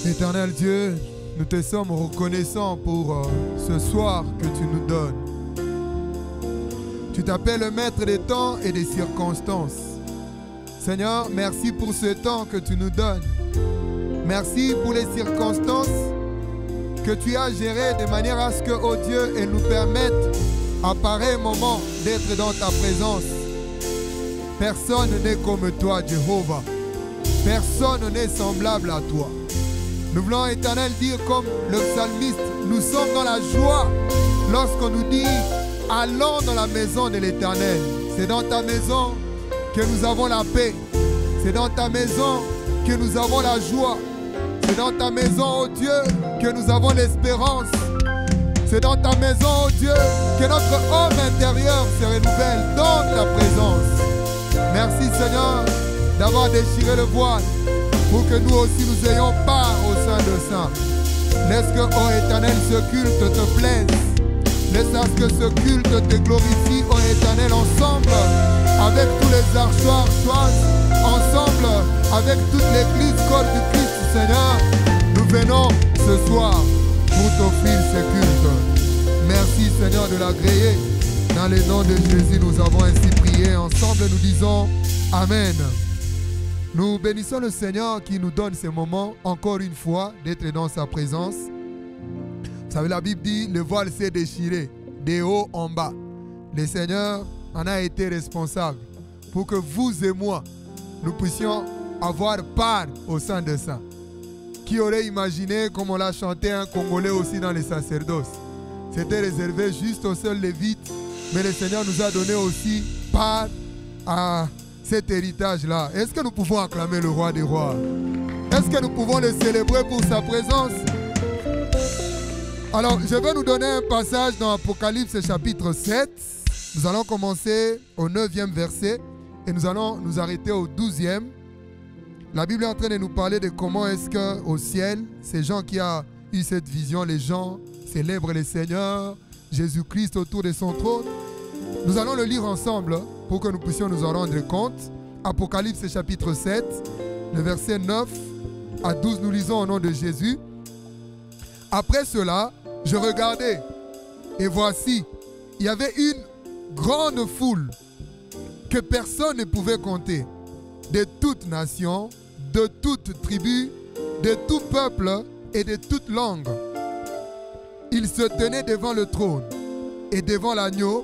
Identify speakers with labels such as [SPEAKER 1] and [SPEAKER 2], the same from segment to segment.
[SPEAKER 1] Éternel Dieu, nous te sommes reconnaissants pour ce soir que tu nous donnes. Tu t'appelles le maître des temps et des circonstances. Seigneur, merci pour ce temps que tu nous donnes. Merci pour les circonstances que tu as gérées de manière à ce que, oh Dieu, elles nous permettent à pareil moment d'être dans ta présence. Personne n'est comme toi, Jéhovah. Personne n'est semblable à toi. Nous voulons, Éternel, dire comme le psalmiste, nous sommes dans la joie lorsqu'on nous dit « Allons dans la maison de l'Éternel ». C'est dans ta maison que nous avons la paix. C'est dans ta maison que nous avons la joie. C'est dans ta maison, oh Dieu, que nous avons l'espérance. C'est dans ta maison, oh Dieu, que notre homme intérieur se renouvelle dans ta présence. Merci Seigneur d'avoir déchiré le voile pour que nous aussi nous ayons part au sein de ça. Laisse que, ô Éternel, ce culte te plaise. Laisse à ce que ce culte te glorifie, ô Éternel, ensemble avec tous les archoirs, ensemble avec toute l'église, corps du Christ, Seigneur. Nous venons ce soir pour t'offrir ce culte. Merci Seigneur de l'agréer. Dans le nom de Jésus, nous avons ainsi prié. Ensemble, nous disons Amen. Nous bénissons le Seigneur qui nous donne ces moments, encore une fois, d'être dans sa présence. Vous savez, la Bible dit, le voile s'est déchiré, de haut en bas. Le Seigneur en a été responsable pour que vous et moi, nous puissions avoir part au sein de ça. Qui aurait imaginé, comme on l'a chanté, un Congolais aussi dans les sacerdoces. C'était réservé juste aux seuls Lévites, mais le Seigneur nous a donné aussi part à cet héritage-là. Est-ce que nous pouvons acclamer le roi des rois? Est-ce que nous pouvons le célébrer pour sa présence? Alors, je vais nous donner un passage dans Apocalypse chapitre 7. Nous allons commencer au 9e verset et nous allons nous arrêter au 12e. La Bible est en train de nous parler de comment est-ce qu'au ciel, ces gens qui ont eu cette vision, les gens célèbrent le Seigneur, Jésus-Christ autour de son trône. Nous allons le lire ensemble pour que nous puissions nous en rendre compte. Apocalypse chapitre 7, le verset 9 à 12, nous lisons au nom de Jésus. Après cela, je regardais et voici, il y avait une grande foule que personne ne pouvait compter, de toute nation, de toute tribu, de tout peuple et de toute langue. Ils se tenaient devant le trône et devant l'agneau,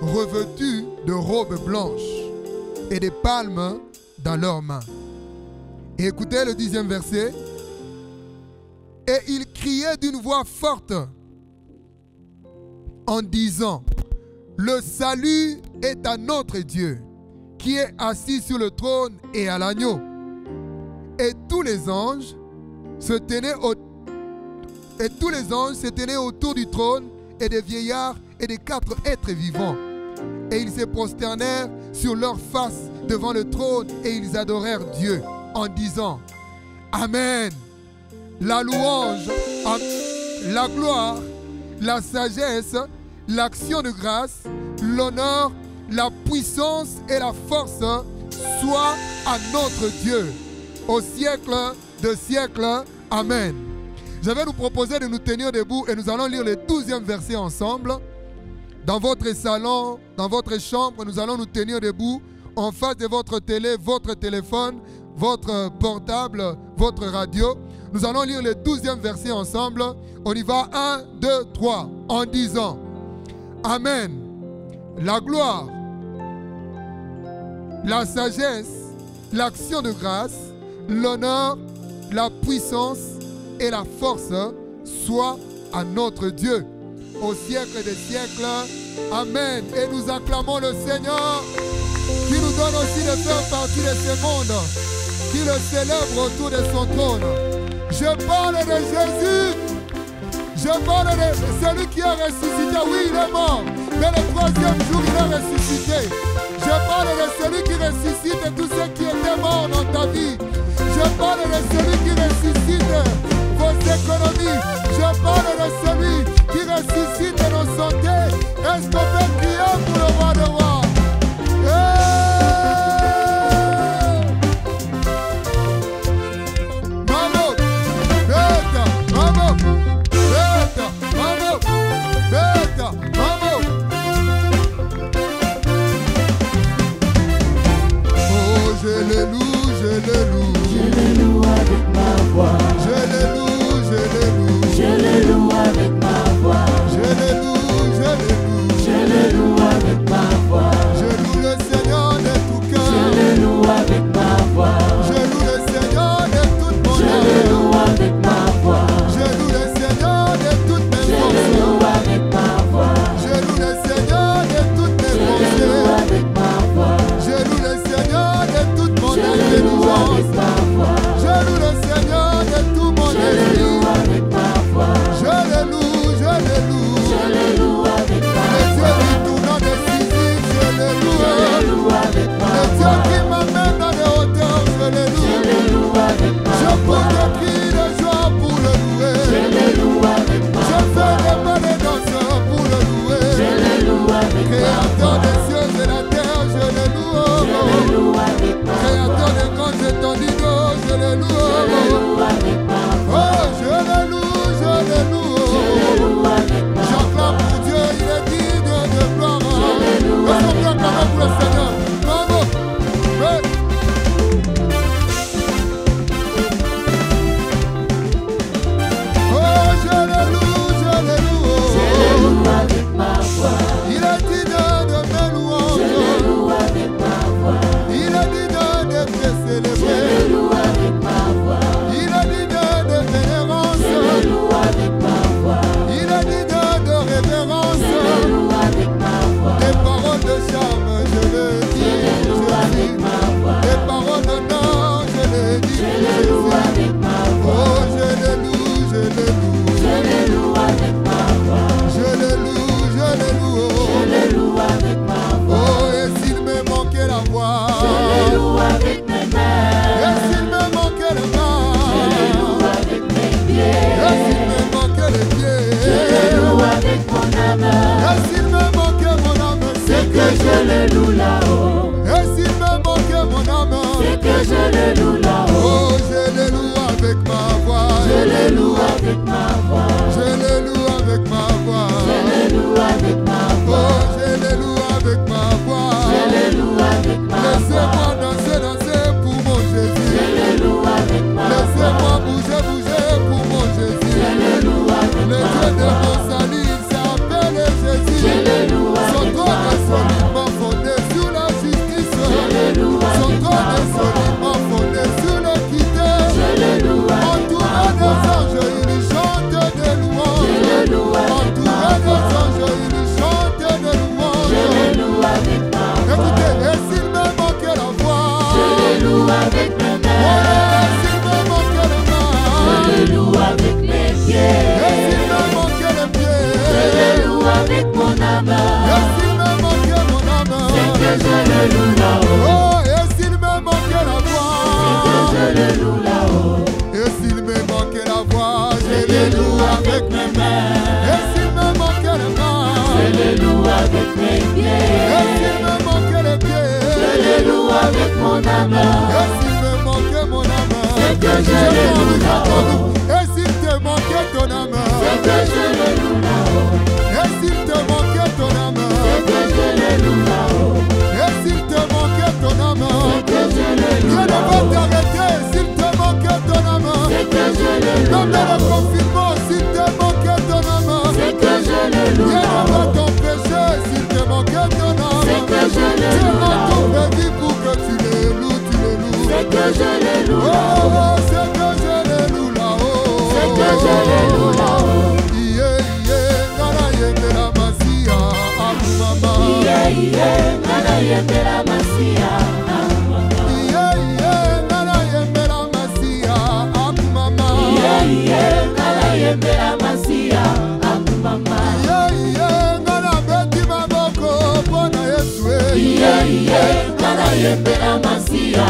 [SPEAKER 1] revêtus de robes blanches et des palmes dans leurs mains. Et écoutez le 10e verset. Et ils criaient d'une voix forte en disant, le salut est à notre Dieu qui est assis sur le trône et à l'agneau. Et tous les anges se tenaient autour du trône et des vieillards et des 4 êtres vivants. Et ils se prosternèrent sur leurs faces devant le trône et ils adorèrent Dieu en disant Amen. La louange, la gloire, la sagesse, l'action de grâce, l'honneur, la puissance et la force soient à notre Dieu au siècle de siècles. Amen. Je vais nous proposer de nous tenir debout et nous allons lire le 12e verset ensemble. Dans votre salon, dans votre chambre, nous allons nous tenir debout en face de votre télé, votre téléphone, votre portable, votre radio. Nous allons lire le 12e verset ensemble. On y va, 1, 2, 3, en disant Amen. La gloire, la sagesse, l'action de grâce, l'honneur, la puissance et la force soient à notre Dieu au siècle des siècles. Amen. Et nous acclamons le Seigneur qui nous donne aussi de faire partie de ce monde, qui le célèbre autour de son trône. Je parle de Jésus. Je parle de celui qui est ressuscité. Oui, il est mort, mais le 3e jour, il est ressuscité. Je parle de celui qui ressuscite tous ceux qui étaient morts dans ta vie. Je parle de celui qui ressuscite vos économies. Je parle de celui qui ressuscite nos santé. Est-ce qu'on peut crier pour le roi de rois? Bravo! Et s'il te manquait ton âme,
[SPEAKER 2] c'est que je le loue là-haut.
[SPEAKER 1] et s'il te manquait ton âme,
[SPEAKER 2] C'est que je le loue là-haut.
[SPEAKER 1] et s'il te manquait ton âme,
[SPEAKER 2] C'est que je le loue
[SPEAKER 1] Dieu ne va
[SPEAKER 2] là-haut.
[SPEAKER 1] t'arrêter s'il te manquait ton âme.
[SPEAKER 2] C'est que je le loue
[SPEAKER 1] Même dans le
[SPEAKER 2] là-haut.
[SPEAKER 1] confinement, s'il te manquait ton âme,
[SPEAKER 2] C'est que je le loue
[SPEAKER 1] Dieu ne va
[SPEAKER 2] là-haut.
[SPEAKER 1] t'empêcher s'il te manquait ton âme.
[SPEAKER 2] C'est que je le
[SPEAKER 1] Tu
[SPEAKER 2] loue
[SPEAKER 1] rends ton
[SPEAKER 2] là-haut.
[SPEAKER 1] vie pour que tu le loues, tu le loues.
[SPEAKER 2] C'est que je le loue
[SPEAKER 1] Oh,
[SPEAKER 2] là-haut.
[SPEAKER 1] oh, c'est que je le loue là-haut.
[SPEAKER 2] C'est que je le loue là-haut.
[SPEAKER 1] Yeah, yeah, ngana yembela masia, abu mama.
[SPEAKER 2] Yeah, yeah, nana yembela masia.
[SPEAKER 1] Yeah, yeah, ngana yembela masia, abu mama.
[SPEAKER 2] Yeah, yeah, nana yembela masia. Aku mama.
[SPEAKER 1] Yeah, yeah, ngana beti maboko, bona Yesu.
[SPEAKER 2] Yeah, yeah, nana yembela masia.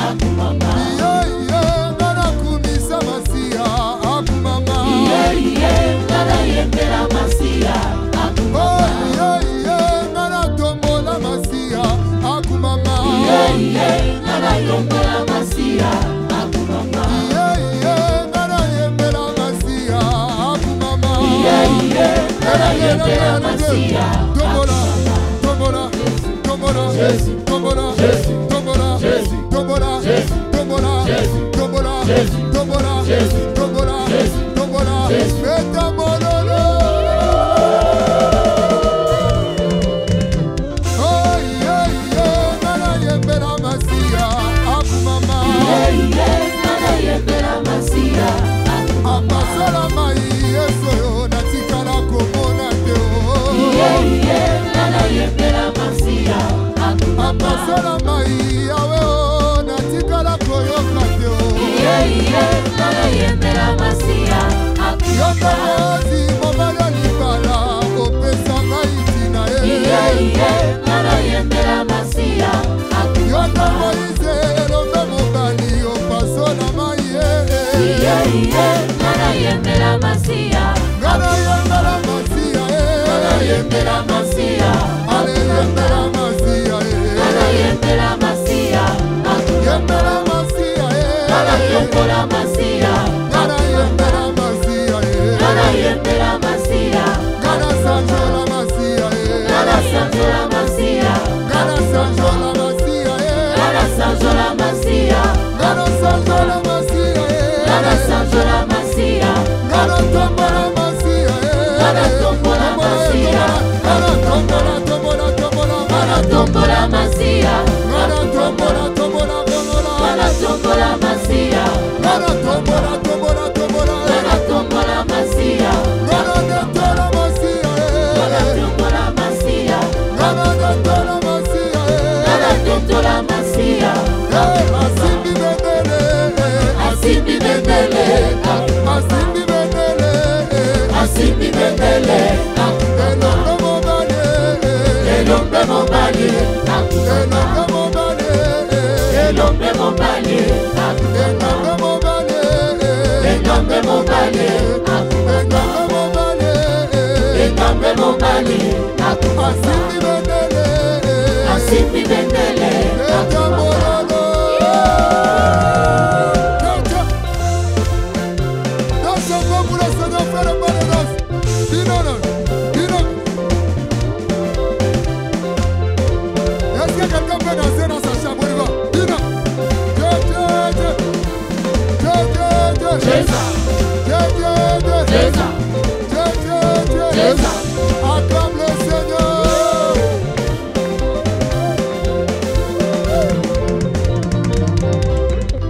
[SPEAKER 2] Aku mama.
[SPEAKER 1] Yeah, yeah, ngana kumisa masia, abu mama.
[SPEAKER 2] Yeah, yeah, nana yembela masia. Aku
[SPEAKER 1] Oh,
[SPEAKER 2] mama.
[SPEAKER 1] yeah, yeah, ngana tombola masia, abu mama.
[SPEAKER 2] Yeah, yeah, nana yembela masia. Aku mama.
[SPEAKER 1] Yeah, yeah, ngana yembela masia, abu mama.
[SPEAKER 2] Yeah, yeah, nana yembela masia.
[SPEAKER 1] Tombola, tombola, tombola,
[SPEAKER 2] Jésus.
[SPEAKER 1] tombola,
[SPEAKER 2] Jésus.
[SPEAKER 1] tombola,
[SPEAKER 2] Jésus.
[SPEAKER 1] tombola,
[SPEAKER 2] Jésus.
[SPEAKER 1] tombola,
[SPEAKER 2] Jésus.
[SPEAKER 1] tombola,
[SPEAKER 2] Jésus.
[SPEAKER 1] tombola,
[SPEAKER 2] Jésus.
[SPEAKER 1] tombola,
[SPEAKER 2] Jésus.
[SPEAKER 1] tombola,
[SPEAKER 2] Jésus.
[SPEAKER 1] metamololo. Oh, yeah, yeah, ngana yembela masia, abu mama.
[SPEAKER 2] Yeah, yeah, nana yembela masia. Aku mama.
[SPEAKER 1] Apasala mai Yesu yo natikala komona te o.
[SPEAKER 2] Yeah, yeah, nana yembela masia. Aku mama.
[SPEAKER 1] Apasala mai yawe o natikala koyoka te o.
[SPEAKER 2] Yeah, yeah, nana yembela masia. Aku
[SPEAKER 1] Yoka
[SPEAKER 2] mama.
[SPEAKER 1] mozi mobala libala opesa ngai tina ye.
[SPEAKER 2] Yeah, yeah, nana yembela masia. Aku
[SPEAKER 1] Yoka
[SPEAKER 2] mama.
[SPEAKER 1] moize elombe mobali opasola mai ye.
[SPEAKER 2] Yeah, yeah, nana yembela masia.
[SPEAKER 1] Ngana yembela masia
[SPEAKER 2] Nana
[SPEAKER 1] ye.
[SPEAKER 2] yembela masia.
[SPEAKER 1] Ale yembela masia
[SPEAKER 2] Nana
[SPEAKER 1] ye.
[SPEAKER 2] yembela masia. Aku
[SPEAKER 1] Yembela
[SPEAKER 2] mama.
[SPEAKER 1] masia
[SPEAKER 2] Nana
[SPEAKER 1] ye.
[SPEAKER 2] yembela masia.
[SPEAKER 1] Ngana yembela masia ye.
[SPEAKER 2] Nana yembela masia.
[SPEAKER 1] Ngana sanjola masia ye.
[SPEAKER 2] Nana sanjola masia.
[SPEAKER 1] Ngana sanjola masia ye.
[SPEAKER 2] Nana sanjola masia.
[SPEAKER 1] Ngana sanjola masia ye.
[SPEAKER 2] Nana sanjola masia.
[SPEAKER 1] Ngana tombola masia ye.
[SPEAKER 2] Ngana tombola masia.
[SPEAKER 1] Ngana tombola, tombola, tombola,
[SPEAKER 2] Nana tombola masia.
[SPEAKER 1] Ngana tombola, tombola, tombola.
[SPEAKER 2] Nana tombola masia.
[SPEAKER 1] Ngana tombola, tombola, tombola.
[SPEAKER 2] Nana tombola masia.
[SPEAKER 1] Ngana netola masia
[SPEAKER 2] Nana
[SPEAKER 1] ye.
[SPEAKER 2] tombola masia.
[SPEAKER 1] Ngana netola masia ye.
[SPEAKER 2] Nana tombola masia.
[SPEAKER 1] Asimbi bendele,
[SPEAKER 2] Asimbi bendele.
[SPEAKER 1] asimbi bendele,
[SPEAKER 2] Asimbi bendele.
[SPEAKER 1] elombe mobali,
[SPEAKER 2] Elombe mobali.
[SPEAKER 1] elombe mobali,
[SPEAKER 2] Elombe mobali.
[SPEAKER 1] elombe mobali,
[SPEAKER 2] Elombe mobali.
[SPEAKER 1] elombe mobali,
[SPEAKER 2] Elombe mobali.
[SPEAKER 1] asimbi bendele,
[SPEAKER 2] Asimbi bendele.
[SPEAKER 1] etambololo. Danse encore pour le Seigneur, frère et pas de danse. Dis-non, dis-non. Est-ce que quelqu'un peut danser dans sa chambre? On y va. Dis-non. Acclame le Seigneur.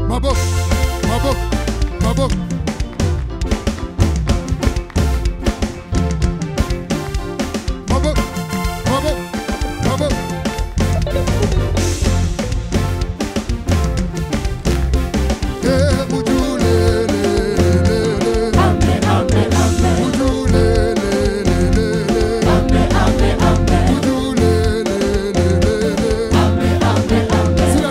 [SPEAKER 1] Mabok, mabok, mabok. Mabok, mabok, mabok.
[SPEAKER 2] Amen, amen, amen. Amen, amen, amen. Amen, amen, amen.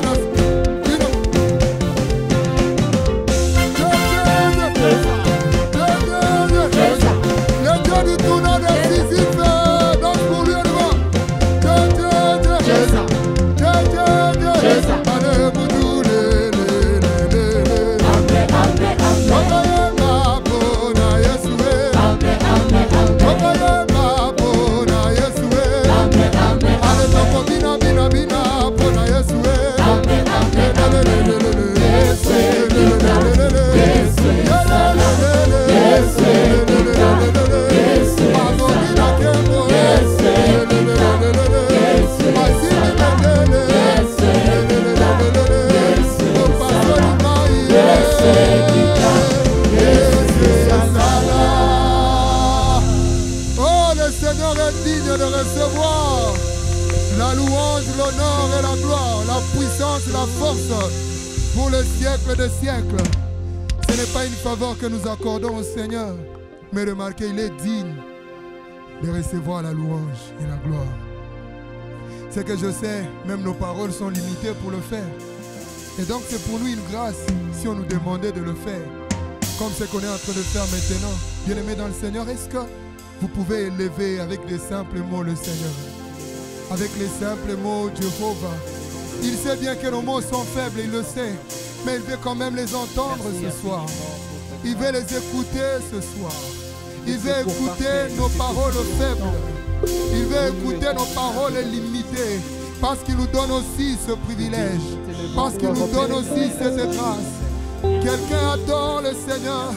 [SPEAKER 1] l'honneur et la gloire, la puissance et la force pour le siècle des siècles. Ce n'est pas une faveur que nous accordons au Seigneur, mais remarquez, il est digne de recevoir la louange et la gloire. C'est que je sais, même nos paroles sont limitées pour le faire. Et donc c'est pour nous une grâce si on nous demandait de le faire. Comme ce qu'on est en train de faire maintenant. Bien-aimés dans le Seigneur, est-ce que vous pouvez élever avec des simples mots le Seigneur? Avec les simples mots Jéhovah. Il sait bien que nos mots sont faibles, il le sait. Mais il veut quand même les entendre ce soir. Il veut les écouter ce soir. Il veut écouter nos paroles faibles. Il veut écouter nos paroles limitées. Parce qu'il nous donne aussi ce privilège. Parce qu'il nous donne aussi cette grâce. Quelqu'un adore le Seigneur.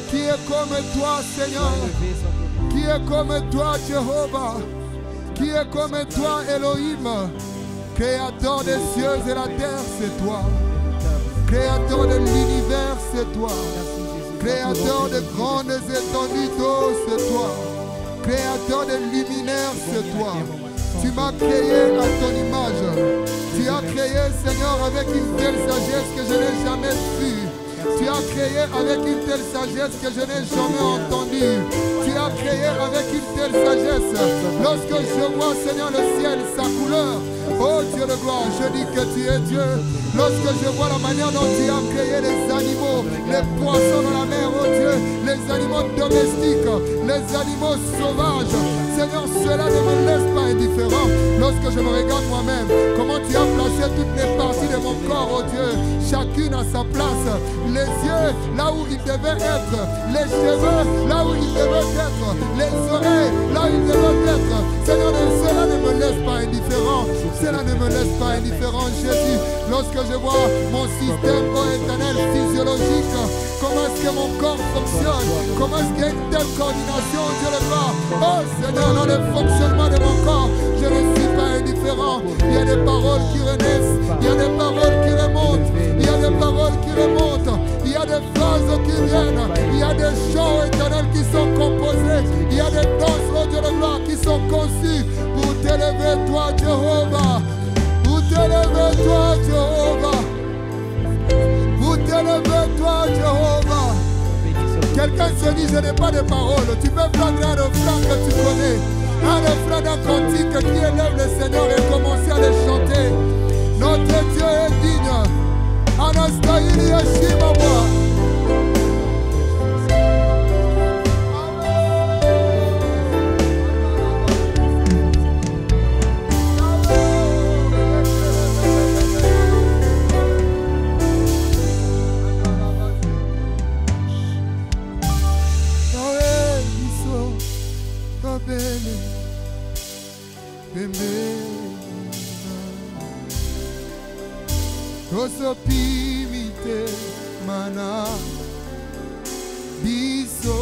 [SPEAKER 1] Qui est comme toi, Seigneur? Qui est comme toi, Jéhovah? Qui est comme toi, Elohim? Créateur des cieux et la terre, c'est toi. Créateur de l'univers, c'est toi. Créateur de grandes étendues d'eau, c'est toi. Créateur de luminaires, c'est toi. Tu m'as créé à ton image. Tu as créé, Seigneur, avec une telle sagesse que je n'ai jamais vue. Tu as créé avec une telle sagesse que je n'ai jamais entendue. Tu as créé avec une telle sagesse. Lorsque je vois, Seigneur, le ciel, sa couleur, oh Dieu de gloire, je dis que tu es Dieu. Lorsque je vois la manière dont tu as créé les animaux, les poissons dans la mer, oh Dieu, les animaux domestiques, les animaux sauvages, Seigneur, cela ne me laisse pas indifférent. Lorsque je me regarde moi-même, comment tu as placé toutes les parties de mon corps, oh Dieu, chacune à sa place. Les yeux là où ils devaient être, les cheveux là où ils devaient être, les oreilles là où ils devaient être. Seigneur, cela ne me laisse pas indifférent. Cela ne me laisse pas indifférent, Jésus. Lorsque je vois mon système, oh éternel, physiologique, comment est-ce que mon corps fonctionne, comment est-ce qu'il y a une telle coordination, Dieu le voit. Oh Seigneur, dans le fonctionnement de mon corps, je ne suis pas indifférent. Il y a des paroles qui renaissent, il y a des paroles qui remontent, il y a des paroles qui remontent, il y a des phrases qui viennent, il y a des chants éternels qui sont composés, il y a des danses, oh Dieu de gloire, qui sont conçues pour t'élever, toi, Jéhovah. Pour t'élever, toi, Jéhovah. Pour t'élever, toi, Jéhovah. Quelqu'un se dit, je n'ai pas de paroles. Tu peux prendre un refrain que tu connais. Un refrain d'un cantique qui élève le Seigneur et commencer à le chanter. Notre Dieu est digne. Anastaïli Yeshimabwa. Tosopimite mana biso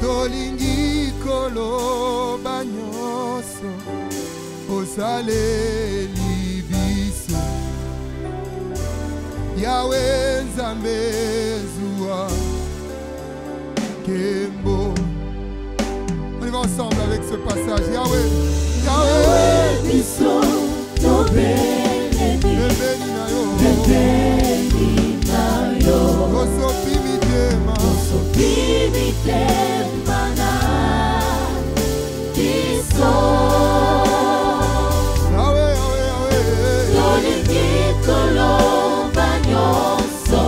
[SPEAKER 1] tolingi koloba nyonso osaleli biso Yahweh Nzambe zuwa kembo. On y va ensemble avec ce passage. Yahweh, Yahweh,
[SPEAKER 2] biso to benedi, benedi na yo, osopimite mana biso. Yahweh, Yahweh, Yahweh, tolingi koloba nyonso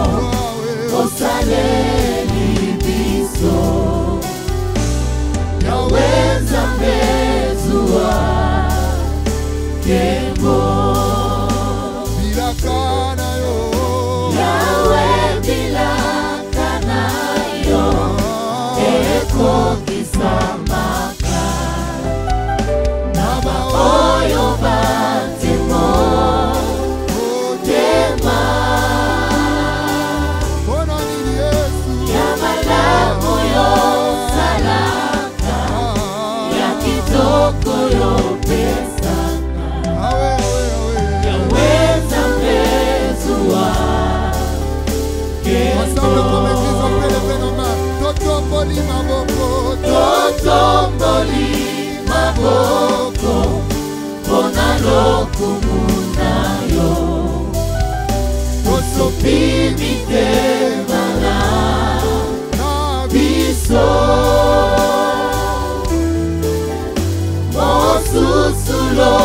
[SPEAKER 2] osaleli biso. Yahweh Nzambe zuwa tokumunayo osopimite mala biso mosusulo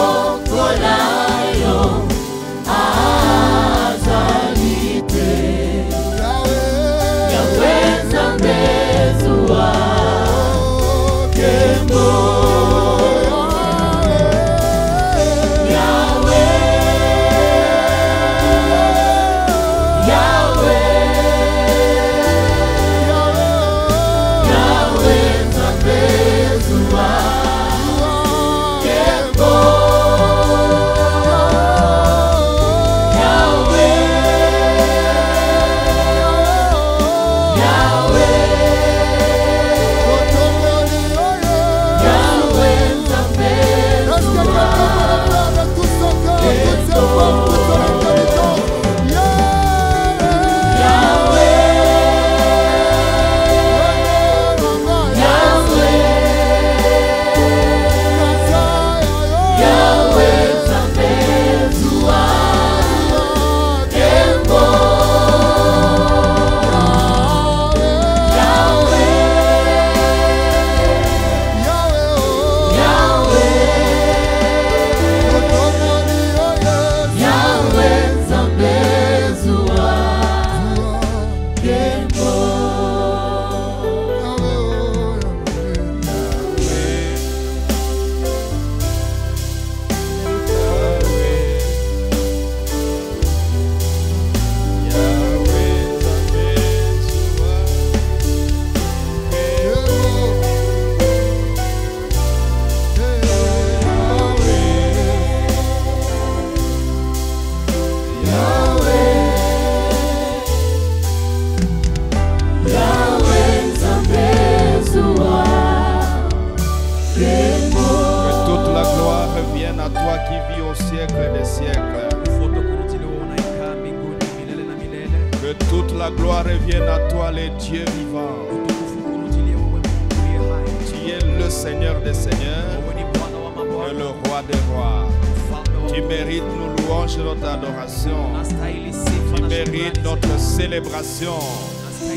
[SPEAKER 2] kolayo azalite Yahweh Nzambe zuwa kembo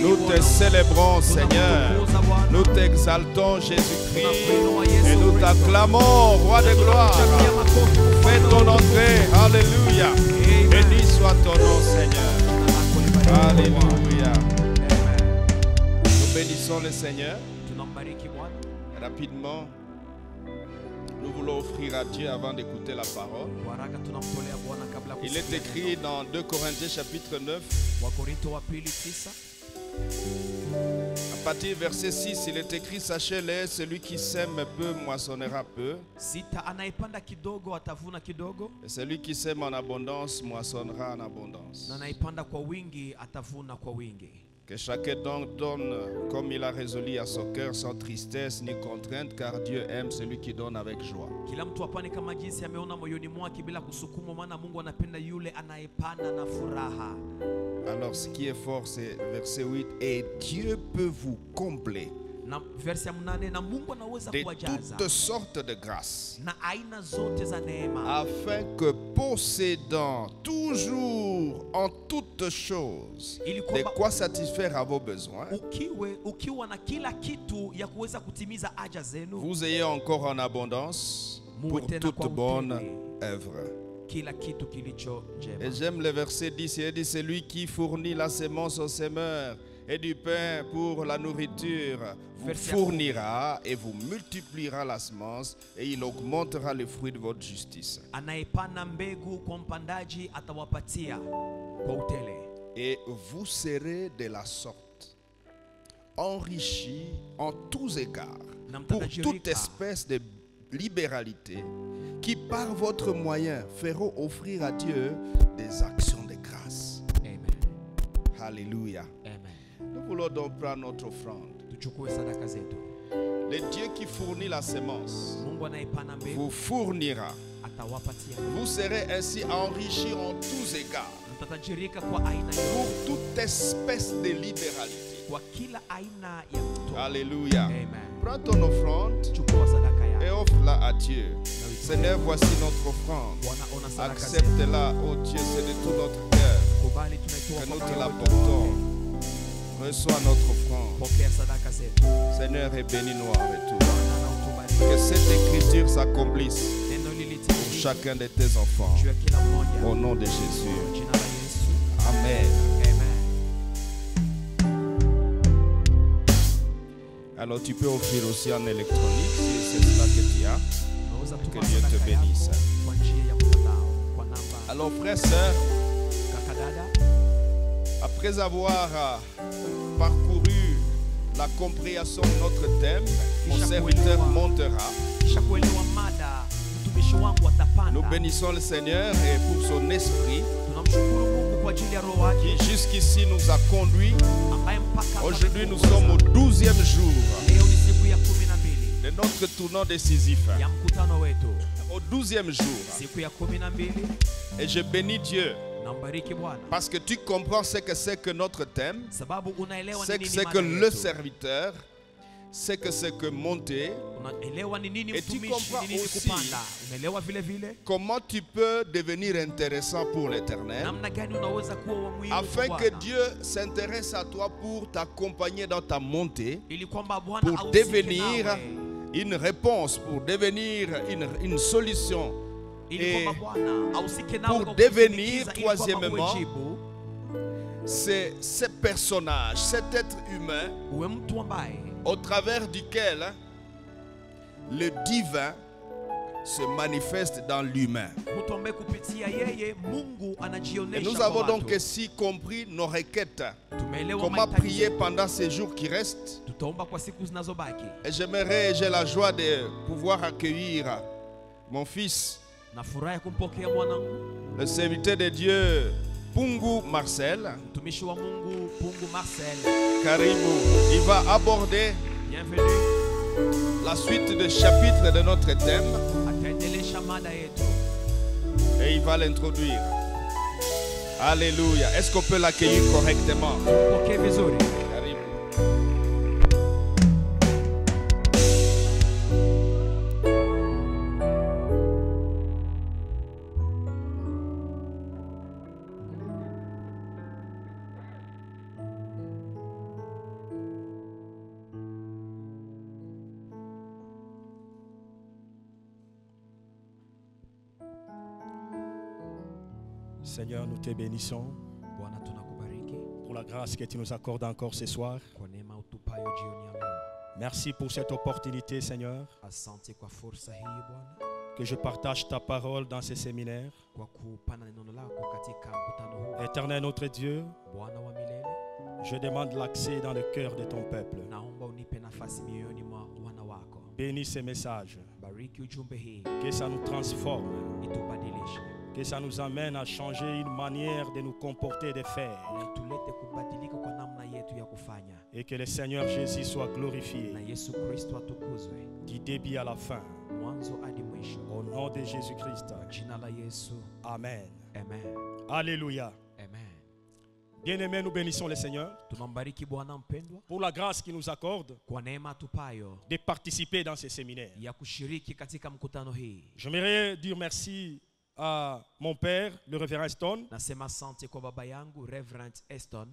[SPEAKER 3] Nous te célébrons, Seigneur. Nous t'exaltons, Jésus-Christ. Et nous t'acclamons, Roi de gloire. Fais ton entrée. Alléluia. Béni soit ton nom, Seigneur. Alléluia. Nous bénissons le Seigneur. Rapidement, nous voulons offrir à Dieu avant d'écouter la parole. Il est écrit dans 2 Corinthiens chapitre 9. À partir du verset 6, il est écrit: sachez-le, celui qui sème peu moissonnera peu. Et celui qui sème en abondance moissonnera en abondance. Que chacun donc donne comme il a résolu à son cœur, sans tristesse ni contrainte, car Dieu aime celui qui donne avec joie. Alors ce qui est fort, c'est verset 8. Et Dieu peut vous combler de toutes sortes de grâces, afin que possédant toujours en toutes choses de quoi satisfaire à vos besoins, vous ayez encore en abondance pour toute bonne œuvre. Et j'aime le verset 10, il dit: celui qui fournit la semence au semeur et du pain pour la nourriture vous fournira et vous multipliera la semence, et il augmentera le fruit de votre justice. Et vous serez de la sorte enrichis en tous égards pour toute espèce de libéralité, qui par votre moyen feront offrir à Dieu des actions de grâce.
[SPEAKER 2] Amen.
[SPEAKER 3] Alléluia.
[SPEAKER 2] Amen.
[SPEAKER 3] Nous voulons donc prendre notre offrande. Le Dieu qui fournit la semence vous fournira. Vous serez ainsi enrichis en tous égards pour toute espèce de libéralité. Alléluia.
[SPEAKER 2] Amen.
[SPEAKER 3] Prends ton offrande et offre-la à Dieu. Seigneur, voici notre offrande. Accepte-la, ô Dieu, c'est de tout notre cœur que nous te l'apportons. Reçois notre offrande. Seigneur, et bénis-nous en retour. Que cette écriture s'accomplisse pour chacun de tes enfants. Au nom de Jésus. Amen. Alors tu peux offrir aussi en électronique si c'est cela que tu as. Que Dieu te bénisse. Alors frères, sœurs, après avoir parcouru la compréhension de notre thème, mon serviteur montera. Nous bénissons le Seigneur et pour son esprit qui jusqu'ici nous a conduits. Aujourd'hui nous sommes au 12e jour de notre tournant décisif. Au 12e jour. Et je bénis Dieu. Parce que tu comprends ce que c'est que notre thème. C'est que le serviteur. C'est que c'est que monter. Et tu comprends aussi comment tu peux devenir intéressant pour l'éternel, afin que Dieu s'intéresse à toi pour t'accompagner dans ta montée, pour devenir une réponse, pour devenir une solution, et pour devenir, troisièmement, c'est ce personnage, cet être humain au travers duquel le divin se manifeste dans l'humain. Et nous avons donc ici compris nos requêtes. Comment prier pendant ces jours qui restent. Et j'aimerais, j'ai la joie de pouvoir accueillir mon fils, le serviteur de Dieu, Pungu Marcel. Karibu, il va aborder la suite des chapitres de notre thème et il va l'introduire. Alléluia. Est-ce qu'on peut l'accueillir correctement?
[SPEAKER 4] Seigneur, nous te bénissons pour la grâce que tu nous accordes encore ce soir. Merci pour cette opportunité, Seigneur, que je partage ta parole dans ces séminaires. Éternel notre Dieu, je demande l'accès dans le cœur de ton peuple. Bénis ces messages, que ça nous transforme, que ça nous amène à changer une manière de nous comporter, de faire. Et que le Seigneur Jésus soit glorifié du début à la fin. Au nom de Jésus-Christ. Amen. Alléluia. Bien-aimés, nous bénissons le Seigneur pour la grâce qu'il nous accorde de participer dans ces séminaires. J'aimerais dire merci à mon père, le révérend Stone,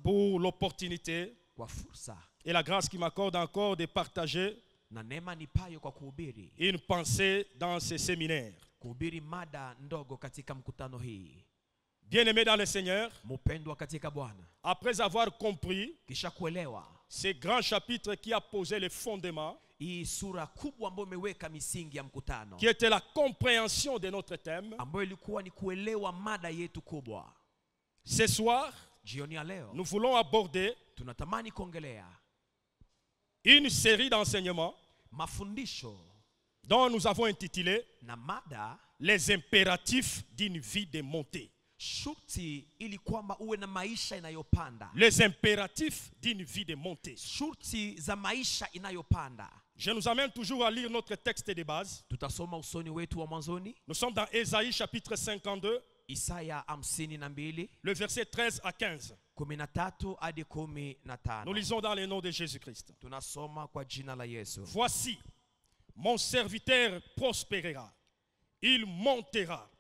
[SPEAKER 4] pour l'opportunité et la grâce qu'il m'accorde encore de partager une pensée dans ces séminaires. Bien-aimé dans le Seigneur, après avoir compris ce grand chapitre qui a posé les fondements, qui était la compréhension de notre thème, ce soir, nous voulons aborder une série d'enseignements dont nous avons intitulé les impératifs d'une vie de montée. Les impératifs d'une vie de montée. Je nous amène toujours à lire notre texte de base. Nous sommes dans Ésaïe chapitre 52, le verset 13 à 15. Nous lisons dans le nom de Jésus-Christ. Voici, mon serviteur prospérera. il montera,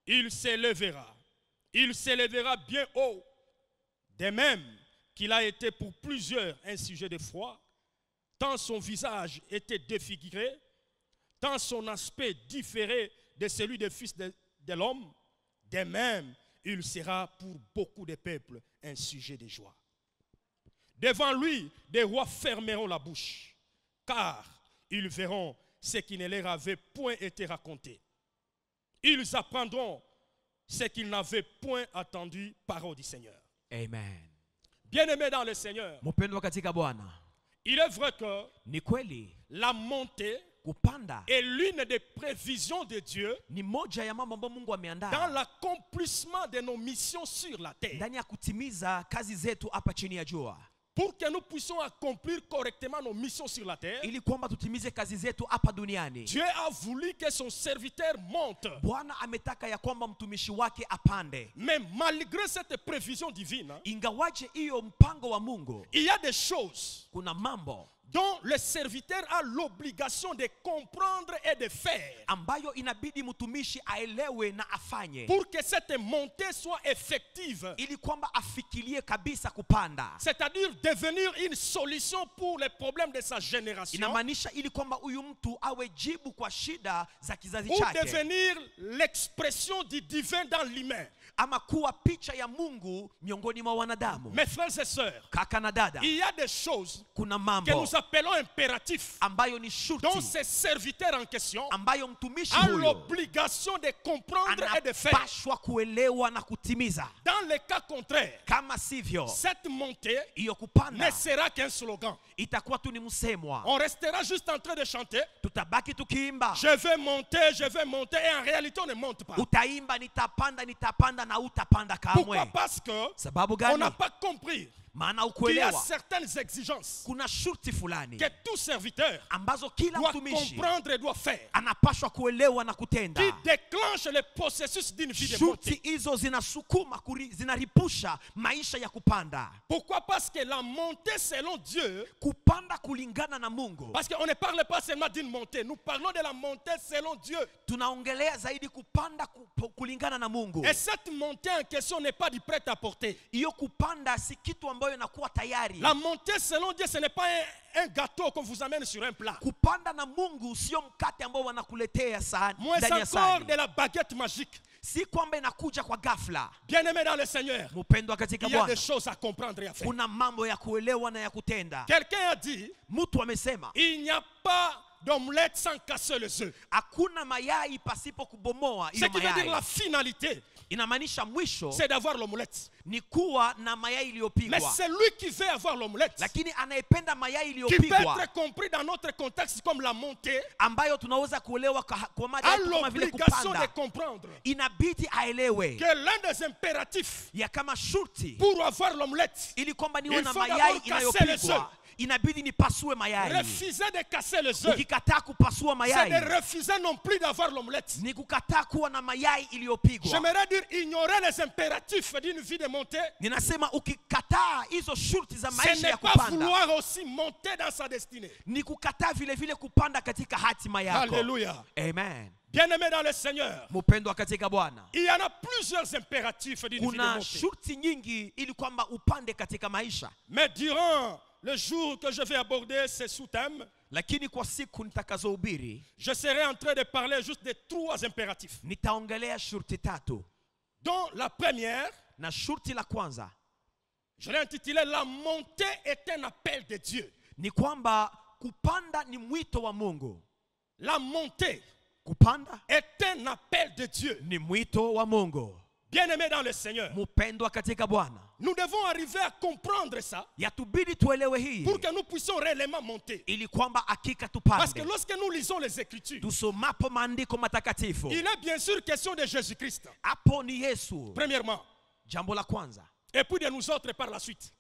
[SPEAKER 4] il s'élèvera bien haut. De même qu'il a été pour plusieurs un sujet de foi, tant son visage était défiguré, tant son aspect différait de celui des fils de l'homme, de même il sera pour beaucoup de peuples un sujet de joie. Devant lui, des rois fermeront la bouche, car ils verront ce qui ne leur avait point été raconté. Ils apprendront ce qu'ils n'avaient point attendu, parole du Seigneur.
[SPEAKER 5] Amen.
[SPEAKER 4] Bien-aimés dans le Seigneur, il est vrai que la montée est l'une des prévisions de Dieu dans l'accomplissement de nos missions sur la terre. Pour que nous puissions accomplir correctement nos missions sur la terre, Dieu a voulu que son serviteur monte. Mais malgré cette prévision divine, il y a des choses dont le serviteur a l'obligation de comprendre et de faire pour que cette montée soit effective, c'est-à-dire devenir une solution pour les problèmes de sa génération, ou devenir l'expression du divin dans l'humain. Mes frères et sœurs, il y a des choses que nous appelons impératifs, dont ces serviteurs en question a l'obligation de comprendre et de faire. Dans le cas contraire, cette montée ne sera qu'un slogan. On restera juste en train de chanter, je vais monter, et en réalité on ne monte pas. Pourquoi? Parce qu'on n'a pas compris qu'il y a certaines exigences que tout serviteur doit comprendre et doit faire, qui déclenche le processus d'une vie de montée. Pourquoi? Parce que la montée selon Dieu, parce qu'on ne parle pas seulement d'une montée, nous parlons de la montée selon Dieu. Et cette montée en question n'est pas du prêt-à-porter. La montée selon Dieu, ce n'est pas un gâteau qu'on vous amène sur un plat. Moins encore de la baguette magique. Bien-aimé dans le Seigneur, il y a des choses à comprendre et à faire. Quelqu'un a dit, il n'y a pas d'omelette sans casser les œufs. Ce qui veut dire la finalité, c'est d'avoir l'omelette. Mais celui qui veut avoir l'omelette, qui peut être compris dans notre contexte comme la montée, a l'obligation de comprendre que l'un des impératifs pour avoir l'omelette, il faut d'abord casser les œufs. Refuser de casser les œufs, c'est de refuser non plus d'avoir l'omelette. J'aimerais dire ignorer les impératifs d'une vie de montée, ce n'est pas vouloir aussi monter dans sa destinée. Alléluia.
[SPEAKER 5] Amen.
[SPEAKER 4] Bien-aimé dans le Seigneur, il y en a plusieurs impératifs d'une vie de montée. Mais durant le jour que je vais aborder ce sous-thème, je serai en train de parler juste de 3 impératifs. Dont la première, je l'ai intitulé « La montée est un appel de Dieu ». La montée est un appel de Dieu. Bien-aimé dans le Seigneur, nous devons arriver à comprendre ça pour que nous puissions réellement monter. Parce que lorsque nous lisons les Écritures, il est bien sûr question de Jésus-Christ, premièrement, et puis de nous autres par la suite.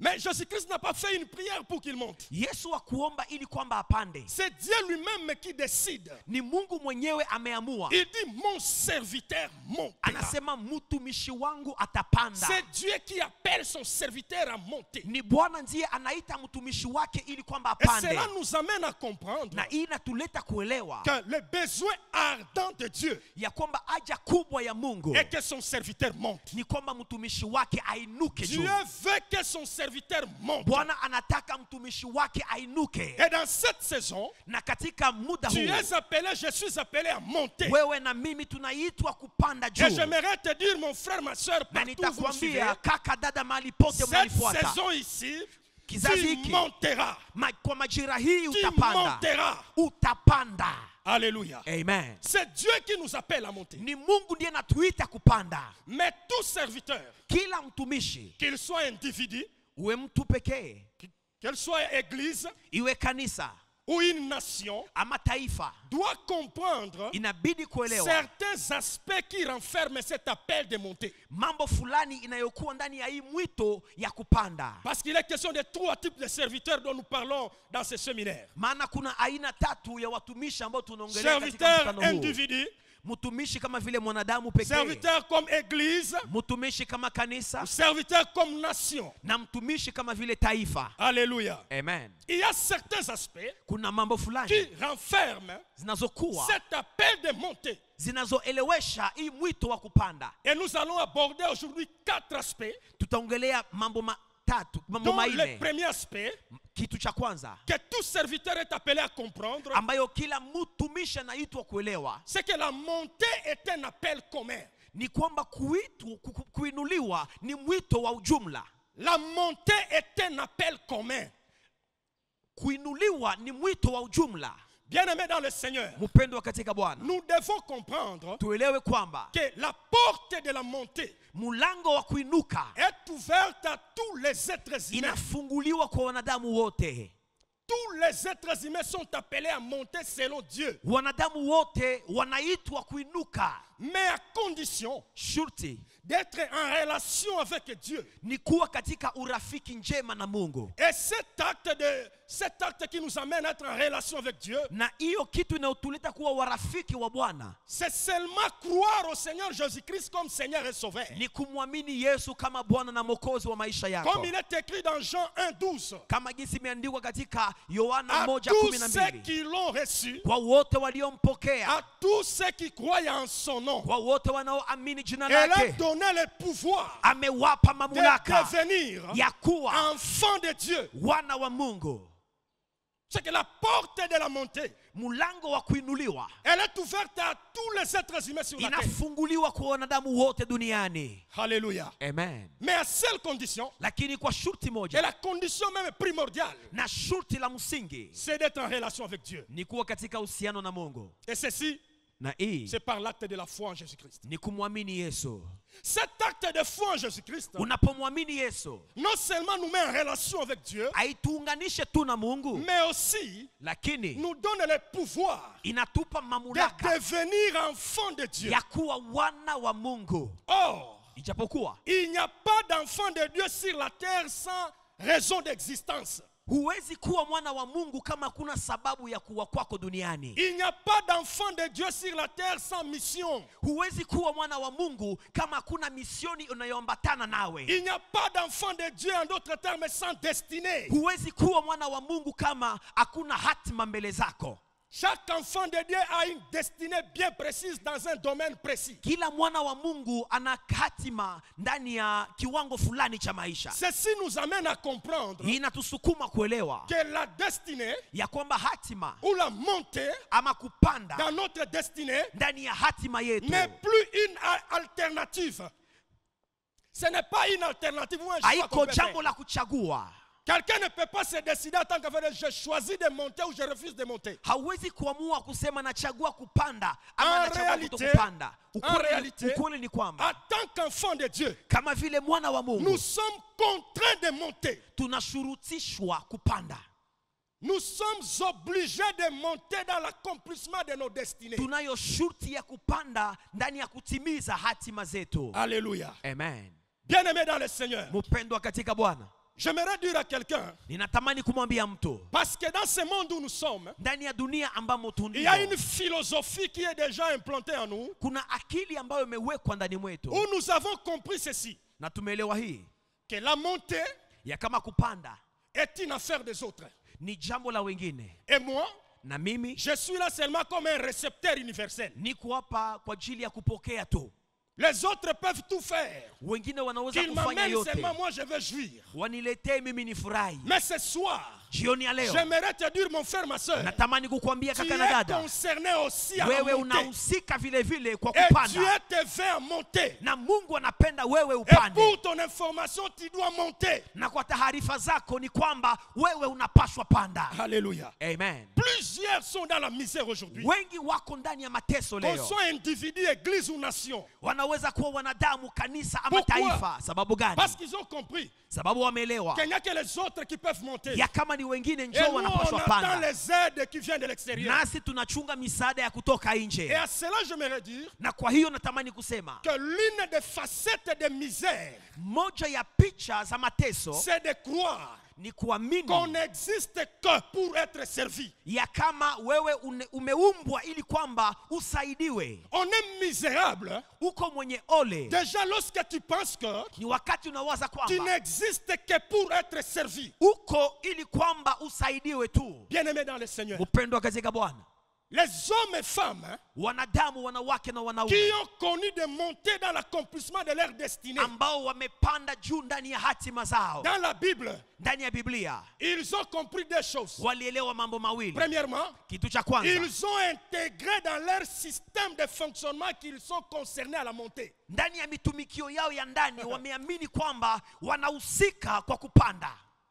[SPEAKER 4] Mais Jésus-Christ n'a pas fait une prière pour qu'il monte.
[SPEAKER 5] Yesu hakuomba ili kwamba apande.
[SPEAKER 4] C'est Dieu lui-même qui décide.
[SPEAKER 5] Ni Mungu mwenyewe ameamua.
[SPEAKER 4] Il dit mon serviteur montera.
[SPEAKER 5] Anasema mtumishi wangu atapanda.
[SPEAKER 4] C'est Dieu qui appelle son serviteur à monter.
[SPEAKER 5] Ni Bwana ndiye anaita mtumishi wake ili kwamba
[SPEAKER 4] Et
[SPEAKER 5] apande.
[SPEAKER 4] cela nous amène à comprendre
[SPEAKER 5] Na hii inatuleta kuelewa
[SPEAKER 4] que le besoin ardent de Dieu
[SPEAKER 5] ya kwamba haja kubwa ya Mungu
[SPEAKER 4] est que son serviteur monte.
[SPEAKER 5] ni kwamba mtumishi wake ainuke juu.
[SPEAKER 4] Dieu veut que son serviteur monte.
[SPEAKER 5] Bwana anataka mtumishi wake ainuke.
[SPEAKER 4] Et dans cette saison,
[SPEAKER 5] Na katika muda
[SPEAKER 4] tu
[SPEAKER 5] huu
[SPEAKER 4] es appelé, je suis appelé à monter.
[SPEAKER 5] wewe na mimi tunaitwa kupanda juu.
[SPEAKER 4] Et j'aimerais te dire, mon frère, ma soeur,
[SPEAKER 5] Na
[SPEAKER 4] partout où vous me suivez,
[SPEAKER 5] nitakwambia kaka dada mahali pote
[SPEAKER 4] cette
[SPEAKER 5] mnanifuata.
[SPEAKER 4] saison ici,
[SPEAKER 5] Kizazi
[SPEAKER 4] tu
[SPEAKER 5] hiki
[SPEAKER 4] monteras.
[SPEAKER 5] kwa majira hii
[SPEAKER 4] Tu
[SPEAKER 5] utapanda.
[SPEAKER 4] monteras.
[SPEAKER 5] Utapanda.
[SPEAKER 4] Alléluia.
[SPEAKER 5] Amen.
[SPEAKER 4] C'est Dieu qui nous appelle à monter.
[SPEAKER 5] Ni Mungu ndiye anatuita kupanda.
[SPEAKER 4] Mais tout serviteur,
[SPEAKER 5] Kila mtumishi,
[SPEAKER 4] qu'il soit individu,
[SPEAKER 5] uwe mtu pekee,
[SPEAKER 4] qu'elle soit église
[SPEAKER 5] iwe kanisa
[SPEAKER 4] ou une nation,
[SPEAKER 5] ama taifa,
[SPEAKER 4] doit comprendre
[SPEAKER 5] inabidi kuelewa
[SPEAKER 4] certains aspects qui renferment cet appel de monter.
[SPEAKER 5] mambo fulani inayokuwa ndani ya hii mwito ya kupanda.
[SPEAKER 4] Parce qu'il est question de 3 types de serviteurs dont nous parlons dans ce séminaire.
[SPEAKER 5] Maana kuna aina 3 ya watumishi ambao tunaongelea katika
[SPEAKER 4] Serviteur
[SPEAKER 5] mkutano huu.
[SPEAKER 4] individu,
[SPEAKER 5] Mtumishi kama vile mwanadamu pekee,
[SPEAKER 4] serviteur comme église,
[SPEAKER 5] mtumishi kama kanisa,
[SPEAKER 4] serviteur comme nation.
[SPEAKER 5] na mtumishi kama vile taifa.
[SPEAKER 4] Alléluia.
[SPEAKER 5] Amen.
[SPEAKER 4] Il y a certains aspects
[SPEAKER 5] Kuna mambo
[SPEAKER 4] qui
[SPEAKER 5] fulani
[SPEAKER 4] renferment
[SPEAKER 5] zinazokuwa
[SPEAKER 4] cet appel de monter.
[SPEAKER 5] zinazoelewesha hii mwito wa kupanda.
[SPEAKER 4] Et nous allons aborder aujourd'hui 4 aspects.
[SPEAKER 5] Tutaongelea mambo matatu, mambo
[SPEAKER 4] Dont le
[SPEAKER 5] manne.
[SPEAKER 4] premier aspect,
[SPEAKER 5] Kitu cha kwanza
[SPEAKER 4] que tout serviteur est appelé à comprendre,
[SPEAKER 5] ambayo kila mtumishi anaitwa kuelewa
[SPEAKER 4] c'est que la montée est un appel commun.
[SPEAKER 5] ni kwamba kuinuliwa ni mwito wa ujumla.
[SPEAKER 4] La montée est un appel commun.
[SPEAKER 5] Kuinuliwa ni mwito wa ujumla.
[SPEAKER 4] Bien-aimés dans le Seigneur,
[SPEAKER 5] Mpendwa katika Bwana,
[SPEAKER 4] nous devons comprendre
[SPEAKER 5] tuelewe kwamba
[SPEAKER 4] que la porte de la montée
[SPEAKER 5] mlango wa kuinuka
[SPEAKER 4] est ouverte à tous les êtres humains.
[SPEAKER 5] inafunguliwa kwa wanadamu wote.
[SPEAKER 4] Tous les êtres humains sont appelés à monter selon Dieu.
[SPEAKER 5] Wanadamu wote wanaitwa kuinuka,
[SPEAKER 4] Mais à condition
[SPEAKER 5] shurti
[SPEAKER 4] d'être en relation avec Dieu.
[SPEAKER 5] ni kuwa katika urafiki njema na Mungu.
[SPEAKER 4] Et cet acte qui nous amène à être en relation avec Dieu,
[SPEAKER 5] Na hiyo kitu inayotuleta kuwa warafiki wa Bwana
[SPEAKER 4] c'est seulement croire au Seigneur Jésus-Christ comme Seigneur et Sauveur.
[SPEAKER 5] ni kumwamini Yesu kama Bwana na Mwokozi wa maisha yako.
[SPEAKER 4] Comme il est écrit dans Jean 1:12.
[SPEAKER 5] Kama jinsi imeandikwa katika Yohana
[SPEAKER 4] À tous ceux
[SPEAKER 5] 1:12,
[SPEAKER 4] qui l'ont reçu,
[SPEAKER 5] kwa wote waliompokea,
[SPEAKER 4] à tous ceux qui croient en son nom,
[SPEAKER 5] kwa wote wanaoamini jina
[SPEAKER 4] elle a
[SPEAKER 5] lake,
[SPEAKER 4] donné le pouvoir
[SPEAKER 5] amewapa
[SPEAKER 4] de
[SPEAKER 5] mamlaka
[SPEAKER 4] devenir
[SPEAKER 5] ya kuwa
[SPEAKER 4] enfants de Dieu.
[SPEAKER 5] wana wa Mungu.
[SPEAKER 4] C'est que la porte de la montée,
[SPEAKER 5] Mlango wa kuinuliwa
[SPEAKER 4] elle est ouverte à tous les êtres humains sur la terre.
[SPEAKER 5] inafunguliwa kwa wanadamu wote duniani.
[SPEAKER 4] Alléluia.
[SPEAKER 5] Amen.
[SPEAKER 4] Mais à seule condition,
[SPEAKER 5] Lakini kwa shurti
[SPEAKER 4] et
[SPEAKER 5] moja,
[SPEAKER 4] la condition même primordiale,
[SPEAKER 5] na shurti la msingi
[SPEAKER 4] c'est d'être en relation avec Dieu.
[SPEAKER 5] ni kuwa katika uhusiano na Mungu,
[SPEAKER 4] Et ceci,
[SPEAKER 5] na hii
[SPEAKER 4] c'est par l'acte de la foi en Jésus-Christ.
[SPEAKER 5] ni kumwamini Yesu.
[SPEAKER 4] Cet acte de foi en Jésus-Christ,
[SPEAKER 5] Unapomwamini Yesu,
[SPEAKER 4] non seulement nous met en relation avec Dieu,
[SPEAKER 5] haituunganishe tu na Mungu,
[SPEAKER 4] mais aussi
[SPEAKER 5] lakini
[SPEAKER 4] nous donne le pouvoir
[SPEAKER 5] inatupa
[SPEAKER 4] de
[SPEAKER 5] mamlaka
[SPEAKER 4] devenir enfant de Dieu.
[SPEAKER 5] ya kuwa wana wa Mungu.
[SPEAKER 4] Or,
[SPEAKER 5] Ijapokuwa
[SPEAKER 4] il n'y a pas d'enfant de Dieu sur la terre sans raison d'existence.
[SPEAKER 5] huwezi kuwa mwana wa Mungu kama kuna sababu ya kuwa kwako duniani.
[SPEAKER 4] Il n'y a pas d'enfant de Dieu sur la terre sans mission.
[SPEAKER 5] Huwezi kuwa mwana wa Mungu kama kuna misioni unayoambatana nawe.
[SPEAKER 4] Il n'y a pas d'enfant de Dieu, en d'autres termes, sans destinée.
[SPEAKER 5] Huwezi kuwa mwana wa Mungu kama hakuna hatima mbele zako.
[SPEAKER 4] Chaque enfant de Dieu a une destinée bien précise dans un domaine précis.
[SPEAKER 5] Kila mwana wa Mungu ana hatima ndani ya kiwango fulani cha maisha.
[SPEAKER 4] Ceci nous amène à comprendre
[SPEAKER 5] Inatusukuma kuelewa
[SPEAKER 4] que la destinée
[SPEAKER 5] ya kwamba hatima
[SPEAKER 4] ou la montée
[SPEAKER 5] ama kupanda
[SPEAKER 4] dans notre destinée
[SPEAKER 5] ndani ya hatima yetu
[SPEAKER 4] n'est plus une alternative. Ce n'est pas une alternative ou un choix
[SPEAKER 5] haiko
[SPEAKER 4] qu'on peut faire.
[SPEAKER 5] jambo la kuchagua.
[SPEAKER 4] Quelqu'un ne peut pas se décider en tant qu'enfant, je choisis de monter ou je refuse de monter.
[SPEAKER 5] Hauwezi kuamua kusema nachagua kupanda ama
[SPEAKER 4] En
[SPEAKER 5] nachagua
[SPEAKER 4] réalité,
[SPEAKER 5] kutokupanda.
[SPEAKER 4] réalité,
[SPEAKER 5] Ukweli ni kwamba
[SPEAKER 4] En tant qu'enfant de Dieu,
[SPEAKER 5] kama vile mwana wa
[SPEAKER 4] nous
[SPEAKER 5] Mungu
[SPEAKER 4] sommes contraints de monter.
[SPEAKER 5] tunashurutishwa kupanda.
[SPEAKER 4] Nous sommes obligés de monter dans l'accomplissement de nos destinées.
[SPEAKER 5] Tunayo shurti ya kupanda ndani ya kutimiza hatima zetu.
[SPEAKER 4] Alléluia.
[SPEAKER 5] Amen.
[SPEAKER 4] Bien-aimés dans le Seigneur,
[SPEAKER 5] Mpendwa katika Bwana,
[SPEAKER 4] J'aimerais dire à quelqu'un,
[SPEAKER 5] ninatamani kumwambia mtu,
[SPEAKER 4] parce que dans ce monde où nous sommes,
[SPEAKER 5] ndani ya dunia ambamo
[SPEAKER 4] il y a une philosophie qui est déjà implantée en nous,
[SPEAKER 5] kuna akili ambayo imewekwa ndani mwetu,
[SPEAKER 4] où nous avons compris ceci,
[SPEAKER 5] na tumeelewa hii,
[SPEAKER 4] que la montée
[SPEAKER 5] ya kama kupanda
[SPEAKER 4] est une affaire des autres.
[SPEAKER 5] ni jambo la wengine,
[SPEAKER 4] Et moi,
[SPEAKER 5] na mimi
[SPEAKER 4] je suis là seulement comme un récepteur universel.
[SPEAKER 5] niko hapa kwa ajili ya kupokea tu.
[SPEAKER 4] Les autres peuvent tout faire.
[SPEAKER 5] Wengine wanaweza
[SPEAKER 4] Qu'ils
[SPEAKER 5] kufanya
[SPEAKER 4] m'amènent
[SPEAKER 5] yote,
[SPEAKER 4] seulement, moi je vais jouir.
[SPEAKER 5] waniletee mimi nifurahi.
[SPEAKER 4] Mais ce soir,
[SPEAKER 5] Jioni ya leo
[SPEAKER 4] j'aimerais te dire, mon frère, ma soeur,
[SPEAKER 5] natamani kukuambia
[SPEAKER 4] tu
[SPEAKER 5] kaka na
[SPEAKER 4] es
[SPEAKER 5] dada,
[SPEAKER 4] concerné aussi à la
[SPEAKER 5] wewe
[SPEAKER 4] montée.
[SPEAKER 5] unahusika vile vile kwa
[SPEAKER 4] Et
[SPEAKER 5] kupanda,
[SPEAKER 4] Dieu te veut à monter.
[SPEAKER 5] na Mungu anapenda wewe
[SPEAKER 4] Et
[SPEAKER 5] upande.
[SPEAKER 4] pour ton information, tu dois monter.
[SPEAKER 5] Na kwa taarifa zako ni kwamba wewe unapaswa panda.
[SPEAKER 4] Alléluia.
[SPEAKER 5] Amen.
[SPEAKER 4] Plusieurs sont dans la misère aujourd'hui.
[SPEAKER 5] Wengi wako ndani ya mateso
[SPEAKER 4] Qu'on
[SPEAKER 5] leo,
[SPEAKER 4] soit individu, église ou nation.
[SPEAKER 5] wanaweza kuwa wanadamu, kanisa ama
[SPEAKER 4] Pourquoi?
[SPEAKER 5] taifa. Sababu gani?
[SPEAKER 4] Parce qu'ils ont compris
[SPEAKER 5] Sababu wameelewa
[SPEAKER 4] qu'il n'y a que les autres qui peuvent monter.
[SPEAKER 5] ya kama ni wengine
[SPEAKER 4] Et
[SPEAKER 5] njoo
[SPEAKER 4] nous, on
[SPEAKER 5] wanapaswa
[SPEAKER 4] attend
[SPEAKER 5] panda,
[SPEAKER 4] les aides qui viennent de l'extérieur.
[SPEAKER 5] nasi tunachunga misaada ya kutoka
[SPEAKER 4] Et
[SPEAKER 5] nje.
[SPEAKER 4] à cela, j'aimerais dire
[SPEAKER 5] Na kwa hiyo natamani kusema
[SPEAKER 4] que l'une des facettes de misère,
[SPEAKER 5] moja ya picha za mateso
[SPEAKER 4] c'est de croire
[SPEAKER 5] ni kuamini
[SPEAKER 4] qu'on n'existe que pour être servi.
[SPEAKER 5] ya kama wewe umeumbwa ili kwamba usaidiwe.
[SPEAKER 4] On est misérable
[SPEAKER 5] Uko mwenye ole
[SPEAKER 4] déjà lorsque tu penses que
[SPEAKER 5] ni wakati unawaza
[SPEAKER 4] tu
[SPEAKER 5] kwamba
[SPEAKER 4] n'existes que pour être servi.
[SPEAKER 5] uko ili kwamba usaidiwe tu.
[SPEAKER 4] Bien-aimé dans le Seigneur,
[SPEAKER 5] Upendwa katika Bwana,
[SPEAKER 4] les hommes et femmes
[SPEAKER 5] wanadamu, wanawake na
[SPEAKER 4] qui
[SPEAKER 5] wanaume
[SPEAKER 4] ont connu de monter dans l'accomplissement de leur destinée,
[SPEAKER 5] ambao wamepanda juu ndani ya hatima zao,
[SPEAKER 4] dans la Bible,
[SPEAKER 5] ndani ya Biblia
[SPEAKER 4] ils ont compris des choses.
[SPEAKER 5] walielewa mambo mawili.
[SPEAKER 4] Premièrement,
[SPEAKER 5] Kitu cha kwanza,
[SPEAKER 4] ils ont intégré dans leur système de fonctionnement qu'ils sont concernés à la montée.
[SPEAKER 5] ndani ya mitumikio yao ya ndani wameamini kwamba wanahusika kwa kupanda.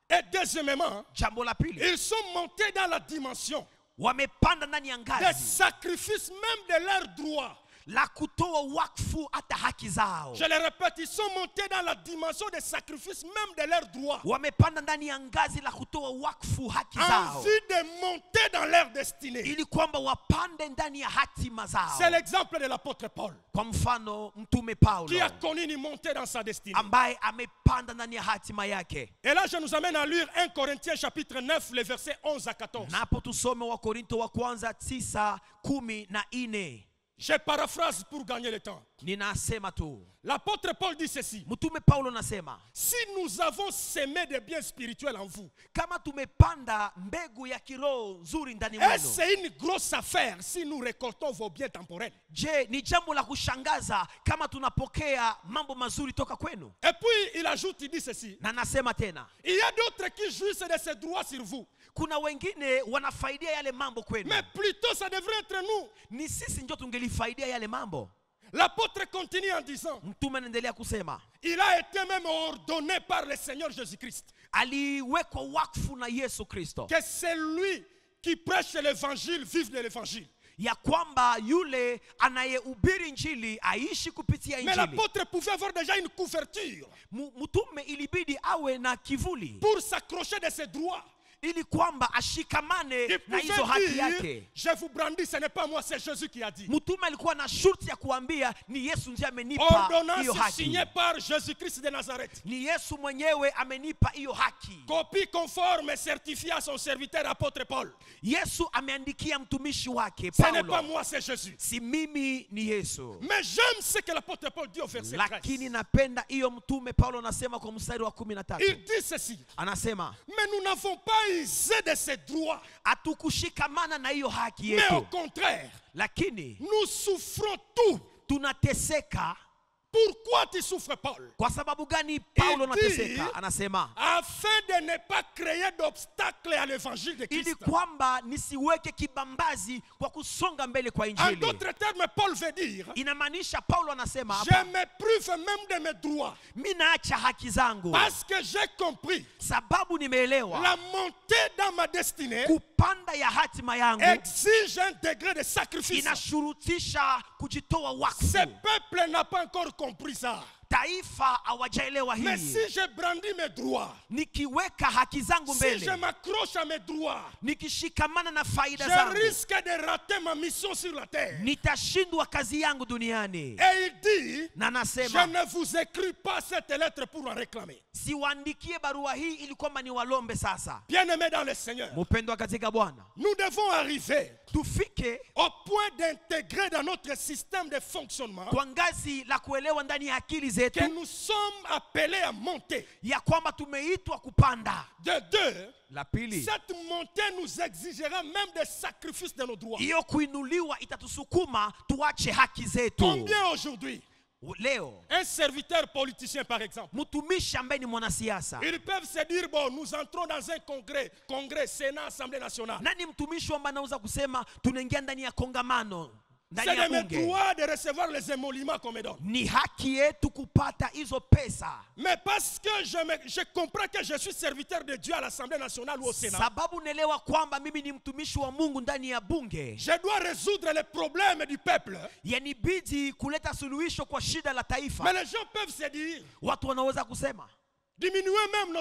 [SPEAKER 4] Et deuxièmement,
[SPEAKER 5] Jambo la pili,
[SPEAKER 4] ils sont montés dans la dimension
[SPEAKER 5] wamepanda ndani ya
[SPEAKER 4] des
[SPEAKER 5] ngazi
[SPEAKER 4] sacrifices même de leurs droits.
[SPEAKER 5] la kutoa wakfu hata haki zao.
[SPEAKER 4] Je le répète, ils sont montés dans la dimension des sacrifices même de leurs droits.
[SPEAKER 5] Wamepanda ndani ya ngazi la kutoa wakfu haki
[SPEAKER 4] En
[SPEAKER 5] zao,
[SPEAKER 4] vue de monter dans leur destinée.
[SPEAKER 5] ili kwamba wapande ndani ya hatima zao.
[SPEAKER 4] C'est l'exemple de l'apôtre Paul,
[SPEAKER 5] Kwa mfano mtume Paulo
[SPEAKER 4] qui a connu une montée dans sa destinée.
[SPEAKER 5] ambaye amepanda ndani ya hatima yake.
[SPEAKER 4] Et là, je nous amène à lire 1 Corinthiens chapitre 9, les versets 11 à 14.
[SPEAKER 5] Napo tusome wa Korinto wa kwanza 9:14.
[SPEAKER 4] Je paraphrase pour gagner le temps.
[SPEAKER 5] Ninasema tu,
[SPEAKER 4] L'apôtre Paul dit ceci:
[SPEAKER 5] mtume Paulo nasema,
[SPEAKER 4] si nous avons semé des biens spirituels en vous,
[SPEAKER 5] kama tumepanda mbegu ya kiroho nzuri ndani mwenu,
[SPEAKER 4] c'est une grosse affaire si nous récoltons vos biens temporels.
[SPEAKER 5] je, ni jambo la kushangaza kama tunapokea mambo mazuri toka kwenu?
[SPEAKER 4] Et puis il ajoute, il dit ceci:
[SPEAKER 5] Na nasema tena,
[SPEAKER 4] il y a d'autres qui jouissent de ces droits sur vous,
[SPEAKER 5] kuna wengine wanafaidia yale mambo kwenu,
[SPEAKER 4] mais plutôt ça devrait être nous.
[SPEAKER 5] ni sisi ndio tungelifaidia yale mambo.
[SPEAKER 4] L'apôtre continue en disant:
[SPEAKER 5] Mtume anaendelea kusema,
[SPEAKER 4] il a été même ordonné par le Seigneur Jésus-Christ
[SPEAKER 5] aliwekwa wakfu na Yesu Kristo
[SPEAKER 4] que c'est lui qui prêche l'évangile vive de l'évangile.
[SPEAKER 5] ya kwamba yule anayehubiri injili aishi kupitia
[SPEAKER 4] Mais
[SPEAKER 5] injili.
[SPEAKER 4] l'apôtre pouvait avoir déjà une couverture
[SPEAKER 5] Mtume ilibidi awe na kivuli
[SPEAKER 4] pour s'accrocher de ses droits.
[SPEAKER 5] ili kwamba ashikamane
[SPEAKER 4] Il
[SPEAKER 5] na hizo
[SPEAKER 4] pouvait
[SPEAKER 5] haki
[SPEAKER 4] dire:
[SPEAKER 5] yake.
[SPEAKER 4] je vous brandis, ce n'est pas moi, c'est Jésus qui a dit.
[SPEAKER 5] Mtume alikuwa na shurti ya kuambia ni Yesu ndiye amenipa hiyo
[SPEAKER 4] Ordonnance
[SPEAKER 5] haki,
[SPEAKER 4] signée par Jésus-Christ de Nazareth.
[SPEAKER 5] ni Yesu mwenyewe amenipa hiyo haki.
[SPEAKER 4] Copie conforme certifiée à son serviteur apôtre Paul.
[SPEAKER 5] Yesu ameandikia mtumishi wake
[SPEAKER 4] Ce n'est pas
[SPEAKER 5] Paulo,
[SPEAKER 4] moi, c'est Jésus.
[SPEAKER 5] si mimi ni Yesu.
[SPEAKER 4] Mais j'aime ce que l'apôtre Paul dit au verset 13.
[SPEAKER 5] Lakini napenda hiyo mtume Paulo anasema kwa mstari wa 13,
[SPEAKER 4] Il dit ceci:
[SPEAKER 5] anasema
[SPEAKER 4] mais nous n'avons pas usé de ces droits,
[SPEAKER 5] hatukushikamana na hiyo haki
[SPEAKER 4] mais au
[SPEAKER 5] yetu,
[SPEAKER 4] contraire,
[SPEAKER 5] lakini
[SPEAKER 4] nous souffrons tout.
[SPEAKER 5] tunateseka.
[SPEAKER 4] Pourquoi tu souffres, Paul?
[SPEAKER 5] Kwa sababu gani Paulo
[SPEAKER 4] Il dit,
[SPEAKER 5] anateseka? Anasema
[SPEAKER 4] afin de ne pas créer d'obstacles à l'évangile de
[SPEAKER 5] ili
[SPEAKER 4] Christ.
[SPEAKER 5] kwamba nisiweke kibambazi kwa kusonga mbele kwa
[SPEAKER 4] En
[SPEAKER 5] injili.
[SPEAKER 4] d'autres termes, Paul veut dire:
[SPEAKER 5] Inamaanisha Paulo anasema
[SPEAKER 4] je
[SPEAKER 5] hapa,
[SPEAKER 4] me prive même de mes droits
[SPEAKER 5] mimi naacha haki zangu
[SPEAKER 4] parce que j'ai compris
[SPEAKER 5] sababu nimeelewa
[SPEAKER 4] la montée dans ma destinée
[SPEAKER 5] kupanda ya hatima yangu
[SPEAKER 4] exige un degré de sacrifice.
[SPEAKER 5] inashurutisha kujitoa wakfu.
[SPEAKER 4] Ce peuple n'a pas encore compris ça.
[SPEAKER 5] taifa hawajaelewa hii.
[SPEAKER 6] Mais si je brandis mes droits,
[SPEAKER 5] nikiweka haki zangu mbele,
[SPEAKER 6] si je m'accroche à mes droits,
[SPEAKER 5] nikishikamana na faida
[SPEAKER 6] je
[SPEAKER 5] zangu,
[SPEAKER 6] risque de rater ma mission sur la terre.
[SPEAKER 5] nitashindwa kazi yangu duniani.
[SPEAKER 6] Et il dit,
[SPEAKER 5] na
[SPEAKER 6] je
[SPEAKER 5] nasema,
[SPEAKER 6] ne vous écris pas cette lettre pour en réclamer.
[SPEAKER 5] siwaandikie barua hii ili kwamba niwalombe sasa.
[SPEAKER 6] Bien-aimés dans le Seigneur,
[SPEAKER 5] Mpendwa katika Bwana,
[SPEAKER 6] nous devons arriver
[SPEAKER 5] tufike
[SPEAKER 6] au point d'intégrer dans notre système de fonctionnement
[SPEAKER 5] kwa ngazi la kuelewa ndani ya akili zetu
[SPEAKER 6] que nous sommes appelés à monter.
[SPEAKER 5] ya kwamba tumeitwa kupanda.
[SPEAKER 6] De deux,
[SPEAKER 5] La pili,
[SPEAKER 6] cette montée nous exigera même des sacrifices de nos droits.
[SPEAKER 5] hiyo kuinuliwa itatusukuma tuache haki zetu.
[SPEAKER 6] Combien aujourd'hui,
[SPEAKER 5] Leo
[SPEAKER 6] un serviteur politicien par exemple,
[SPEAKER 5] mtumishi ambaye ni mwanasiasa,
[SPEAKER 6] ils peuvent se dire, bon, nous entrons dans un congrès, Sénat, Assemblée nationale.
[SPEAKER 5] nani mtumishi ambaye anaweza kusema tunaingia ndani ya kongamano, ndani
[SPEAKER 6] C'est
[SPEAKER 5] ya
[SPEAKER 6] de mes
[SPEAKER 5] bunge?
[SPEAKER 6] droits de recevoir les émoluments qu'on me donne.
[SPEAKER 5] Ni haki yetu kupata hizo pesa.
[SPEAKER 6] Mais parce que je comprends que je suis serviteur de Dieu à l'Assemblée nationale ou au Sénat,
[SPEAKER 5] Sababu naelewa kwamba mimi ni mtumishi wa Mungu ndani ya bunge,
[SPEAKER 6] je dois résoudre les problèmes du peuple.
[SPEAKER 5] yanibidi kuleta suluhisho kwa shida la taifa.
[SPEAKER 6] Mais les gens peuvent se dire,
[SPEAKER 5] Watu wanaweza kusema
[SPEAKER 6] diminuez même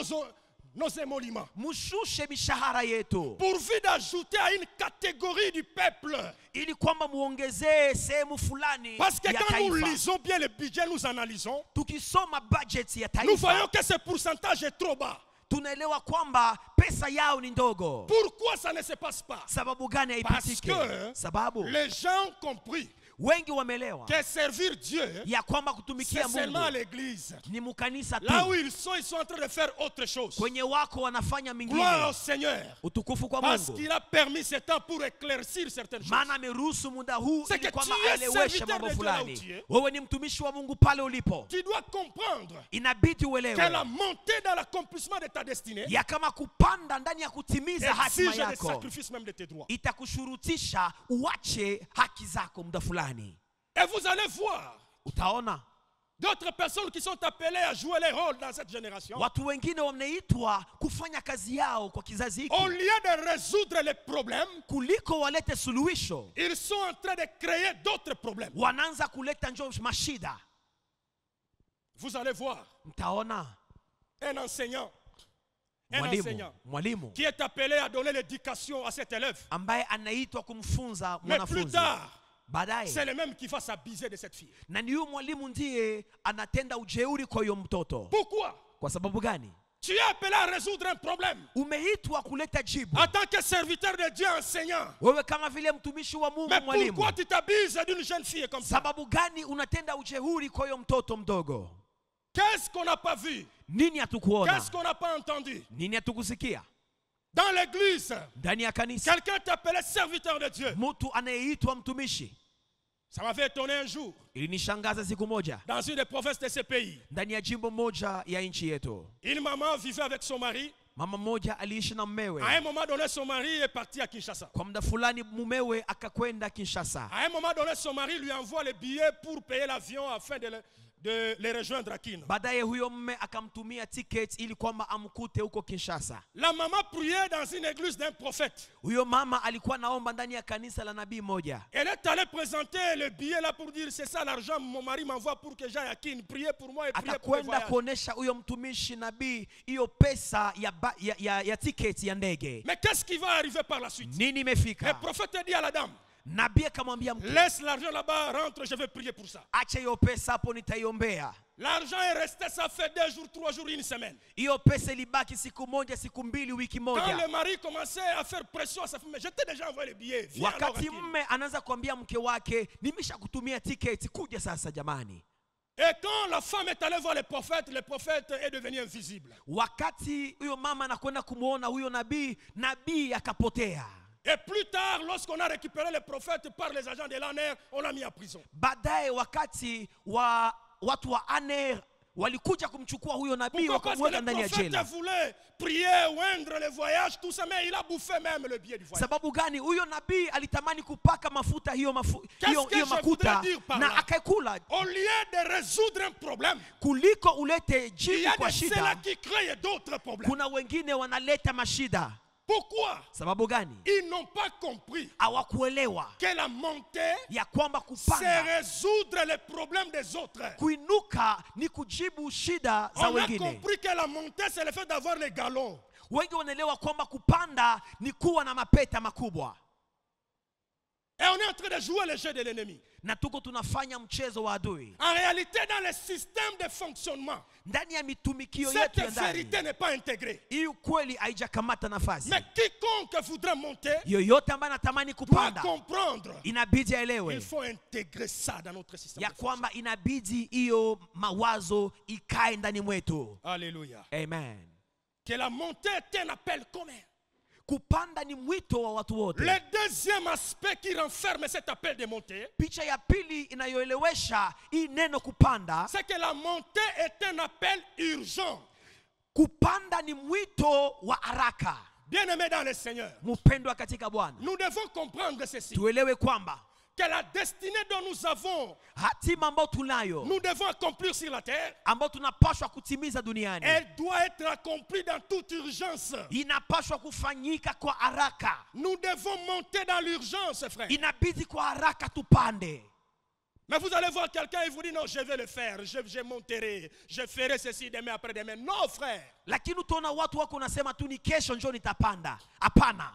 [SPEAKER 6] nos émoluments,
[SPEAKER 5] mushushe mishahara yetu
[SPEAKER 6] pourvu d'ajouter à une catégorie du peuple.
[SPEAKER 5] ili kwamba muongezee sehemu fulani
[SPEAKER 6] Parce que
[SPEAKER 5] ya
[SPEAKER 6] quand nous
[SPEAKER 5] taifa.
[SPEAKER 6] lisons bien le budget, nous analysons,
[SPEAKER 5] Tukisoma budget ya
[SPEAKER 6] nous voyons
[SPEAKER 5] taifa
[SPEAKER 6] que ce pourcentage est trop bas.
[SPEAKER 5] tunaelewa kwamba pesa yao ni ndogo.
[SPEAKER 6] Pourquoi ça ne se passe pas?
[SPEAKER 5] Sababu gani
[SPEAKER 6] Parce
[SPEAKER 5] haipitike?
[SPEAKER 6] que
[SPEAKER 5] Sababu
[SPEAKER 6] les gens ont compris
[SPEAKER 5] wengi wameelewa
[SPEAKER 6] que servir Dieu,
[SPEAKER 5] ya kwamba
[SPEAKER 6] c'est
[SPEAKER 5] kutumikia
[SPEAKER 6] seulement à
[SPEAKER 5] Mungu
[SPEAKER 6] l'église.
[SPEAKER 5] ni mukanisa
[SPEAKER 6] Là où
[SPEAKER 5] tu.
[SPEAKER 6] ils sont en train de faire autre chose.
[SPEAKER 5] Kwenye wako wanafanya
[SPEAKER 6] Gloire au
[SPEAKER 5] mingine.
[SPEAKER 6] Seigneur.
[SPEAKER 5] Utukufu kwa
[SPEAKER 6] Parce
[SPEAKER 5] Mungu,
[SPEAKER 6] qu'il a permis ce temps pour éclaircir certaines choses.
[SPEAKER 5] maana ameruhusu muda huu
[SPEAKER 6] C'est
[SPEAKER 5] ili
[SPEAKER 6] que
[SPEAKER 5] kwamba
[SPEAKER 6] tu es
[SPEAKER 5] aeleweshe
[SPEAKER 6] serviteur
[SPEAKER 5] mambo
[SPEAKER 6] de Dieu là où tu
[SPEAKER 5] fulani.
[SPEAKER 6] es.
[SPEAKER 5] Wewe ni mtumishi wa Mungu pale ulipo,
[SPEAKER 6] Tu dois comprendre
[SPEAKER 5] inabidi
[SPEAKER 6] que la
[SPEAKER 5] uelewe
[SPEAKER 6] montée dans l'accomplissement de ta destinée
[SPEAKER 5] ya kama kupanda ndani ya kutimiza hatima
[SPEAKER 6] exige des
[SPEAKER 5] yako
[SPEAKER 6] sacrifices même de tes droits.
[SPEAKER 5] itakushurutisha uache haki zako muda fulani.
[SPEAKER 6] Et vous allez voir
[SPEAKER 5] Utaona
[SPEAKER 6] d'autres personnes qui sont appelées à jouer les rôles dans cette génération.
[SPEAKER 5] watu wengine wameitwa kufanya kazi yao kwa kizazi
[SPEAKER 6] Au
[SPEAKER 5] hiki,
[SPEAKER 6] lieu de résoudre les problèmes,
[SPEAKER 5] kuliko walete suluhisho,
[SPEAKER 6] ils sont en train de créer d'autres problèmes.
[SPEAKER 5] wanaanza kuleta njo mashida.
[SPEAKER 6] Vous allez voir
[SPEAKER 5] Mtaona
[SPEAKER 6] un enseignant
[SPEAKER 5] mwalimu
[SPEAKER 6] qui est appelé à donner l'éducation à cet élève.
[SPEAKER 5] ambaye anaitwa kumfunza
[SPEAKER 6] Mais plus
[SPEAKER 5] mwanafunzi.
[SPEAKER 6] tard, c'est
[SPEAKER 5] Baadaye
[SPEAKER 6] le même qui va s'abuser de cette fille.
[SPEAKER 5] na ni huyo mwalimu ndiye anatenda ujeuri kwa huyo mtoto.
[SPEAKER 6] Pourquoi?
[SPEAKER 5] Kwa sababu gani?
[SPEAKER 6] Tu es appelé à résoudre un problème.
[SPEAKER 5] Umeitwa kuleta jibu
[SPEAKER 6] En tant que serviteur de Dieu enseignant.
[SPEAKER 5] wewe kama vile mtumishi wa Mungu
[SPEAKER 6] Mais
[SPEAKER 5] mwalimu.
[SPEAKER 6] pourquoi tu t'abuses d'une jeune fille comme ça?
[SPEAKER 5] Sababu gani unatenda ujeuri kwa huyo mtoto mdogo?
[SPEAKER 6] Qu'est-ce qu'on n'a pas vu?
[SPEAKER 5] Nini hatukuona?
[SPEAKER 6] Qu'est-ce qu'on n'a pas entendu?
[SPEAKER 5] Nini hatukusikia?
[SPEAKER 6] Dans l'église,
[SPEAKER 5] Ndani ya kanisa
[SPEAKER 6] quelqu'un t'appelait serviteur de Dieu.
[SPEAKER 5] mtu anayeitwa mtumishi.
[SPEAKER 6] Ça m'avait étonné un jour,
[SPEAKER 5] Ilinishangaza siku moja
[SPEAKER 6] dans une des provinces de ce pays.
[SPEAKER 5] ndani ya jimbo moja ya nchi yetu.
[SPEAKER 6] Une maman vivait avec son mari.
[SPEAKER 5] Mama mmoja aliishi na
[SPEAKER 6] À un
[SPEAKER 5] mmewe.
[SPEAKER 6] moment donné, son mari est parti à Kinshasa.
[SPEAKER 5] Kwa muda fulani mumewe akakwenda Kinshasa.
[SPEAKER 6] À un moment donné, son mari lui envoie les billets pour payer l'avion afin de les rejoindre à Kin.
[SPEAKER 5] Baadaye huyo mme akamtumia ticket ili kwamba amkute huko Kinshasa.
[SPEAKER 6] La maman priait dans une église d'un prophète.
[SPEAKER 5] Huyo mama alikuwa naomba ndani ya kanisa la nabii moja.
[SPEAKER 6] Elle est allée présenter le billet là pour dire c'est ça l'argent mon mari m'envoie pour que j'aille à Kin. Priez pour moi et priez pour le
[SPEAKER 5] Akakwenda
[SPEAKER 6] voyage.
[SPEAKER 5] kuonesha huyo mtumishi nabii hiyo pesa ya ticket ya ndege.
[SPEAKER 6] Mais qu'est-ce qui va arriver par la suite?
[SPEAKER 5] Nini
[SPEAKER 6] Le
[SPEAKER 5] imefika?
[SPEAKER 6] prophète dit à la dame,
[SPEAKER 5] Nabii akamwambia mtu,
[SPEAKER 6] laisse l'argent là-bas, rentre, je vais prier pour ça.
[SPEAKER 5] acha hiyo pesa hapo nitaiombea.
[SPEAKER 6] L'argent est resté, ça fait 2 jours, 3 jours, une semaine.
[SPEAKER 5] Hiyo pesa ilibaki siku moja, siku mbili, wiki
[SPEAKER 6] Quand
[SPEAKER 5] moja.
[SPEAKER 6] le mari commençait à faire pression à sa femme, je t'ai déjà envoyé le billet. Viens alors à
[SPEAKER 5] Wakati
[SPEAKER 6] Kin.
[SPEAKER 5] mme anaanza kuambia mke wake, nimeshakutumia tiketi, kuja sasa jamani.
[SPEAKER 6] Et quand la femme est allée voir le prophète est devenu invisible.
[SPEAKER 5] Wakati huyo mama anakwenda kumuona huyo nabii, nabii akapotea.
[SPEAKER 6] Et plus tard, lorsqu'on a récupéré le prophète par les agents de l'ANR, on l'a mis en prison.
[SPEAKER 5] Baadaye wakati watu wa ANR walikuja kumchukua huyo nabii
[SPEAKER 6] Pourquoi? Parce que
[SPEAKER 5] wakamweka
[SPEAKER 6] le
[SPEAKER 5] ndani ya
[SPEAKER 6] prophète
[SPEAKER 5] jela.
[SPEAKER 6] voulait prier, oindre le voyage, tout ça, mais il a bouffé même le billet du voyage.
[SPEAKER 5] Sababu gani? Huyo nabii alitamani kupaka mafuta hiyo
[SPEAKER 6] Qu'est-ce que je
[SPEAKER 5] makuta
[SPEAKER 6] voudrais dire par
[SPEAKER 5] na
[SPEAKER 6] là?
[SPEAKER 5] akaikula.
[SPEAKER 6] Au lieu de résoudre un problème,
[SPEAKER 5] Kuliko ulete
[SPEAKER 6] il y
[SPEAKER 5] jibu
[SPEAKER 6] a
[SPEAKER 5] kwa
[SPEAKER 6] des ceux-là
[SPEAKER 5] shida,
[SPEAKER 6] qui créent d'autres problèmes.
[SPEAKER 5] kuna wengine wanaleta mashida.
[SPEAKER 6] Pourquoi?
[SPEAKER 5] Sababu gani?
[SPEAKER 6] Ils n'ont pas compris
[SPEAKER 5] Hawakuelewa
[SPEAKER 6] que la montée,
[SPEAKER 5] ya kwamba
[SPEAKER 6] c'est
[SPEAKER 5] kupanda
[SPEAKER 6] résoudre les problèmes des autres.
[SPEAKER 5] kuinuka ni kujibu shida za
[SPEAKER 6] On a
[SPEAKER 5] wengine.
[SPEAKER 6] compris que la montée, c'est le fait d'avoir les galons.
[SPEAKER 5] Wengi wanaelewa kwamba kupanda ni kuwa na mapeta makubwa.
[SPEAKER 6] Et on est en train de jouer le jeu de l'ennemi.
[SPEAKER 5] Na tuko tunafanya mchezo wa adui.
[SPEAKER 6] En réalité, dans le système de fonctionnement,
[SPEAKER 5] Ndani ya mitumikio
[SPEAKER 6] cette
[SPEAKER 5] yetu ya ndani,
[SPEAKER 6] vérité n'est pas intégrée.
[SPEAKER 5] hii ukweli haijakamata nafasi.
[SPEAKER 6] Mais quiconque voudrait monter
[SPEAKER 5] Yoyote ambaye anatamani
[SPEAKER 6] doit
[SPEAKER 5] kupanda
[SPEAKER 6] comprendre.
[SPEAKER 5] inabidi
[SPEAKER 6] Il
[SPEAKER 5] aelewe
[SPEAKER 6] faut intégrer ça dans notre système.
[SPEAKER 5] ya
[SPEAKER 6] de fonctionnement.
[SPEAKER 5] kwamba inabidi hiyo mawazo ikae ndani mwetu.
[SPEAKER 6] Alléluia.
[SPEAKER 5] Amen.
[SPEAKER 6] Que la montée est un appel commun.
[SPEAKER 5] Kupanda ni mwito wa watu wote.
[SPEAKER 6] Le deuxième aspect qui renferme cet appel de montée,
[SPEAKER 5] Picha ya pili inayoelewesha hii neno kupanda,
[SPEAKER 6] c'est que la montée est un appel urgent.
[SPEAKER 5] kupanda ni mwito wa haraka.
[SPEAKER 6] Bien-aimés dans le Seigneur,
[SPEAKER 5] Mpendwa katika Bwana,
[SPEAKER 6] nous devons comprendre ceci.
[SPEAKER 5] tuelewe kwamba
[SPEAKER 6] Que la destinée dont nous avons,
[SPEAKER 5] hatima ambayo tunayo,
[SPEAKER 6] nous devons accomplir sur la terre,
[SPEAKER 5] ambayo tunapaswa kutimiza duniani,
[SPEAKER 6] elle doit être accomplie dans toute urgence.
[SPEAKER 5] inapaswa kufanyika kwa haraka.
[SPEAKER 6] Nous devons monter dans l'urgence, frère.
[SPEAKER 5] Inabidi kwa haraka tupande.
[SPEAKER 6] Mais vous allez voir quelqu'un et vous dit non, je vais le faire, je monterai, je ferai ceci demain après-demain. Non, frère.
[SPEAKER 5] Lakini utaona watu wako unasema tu ni kesho njoo nitapanda. Hapana.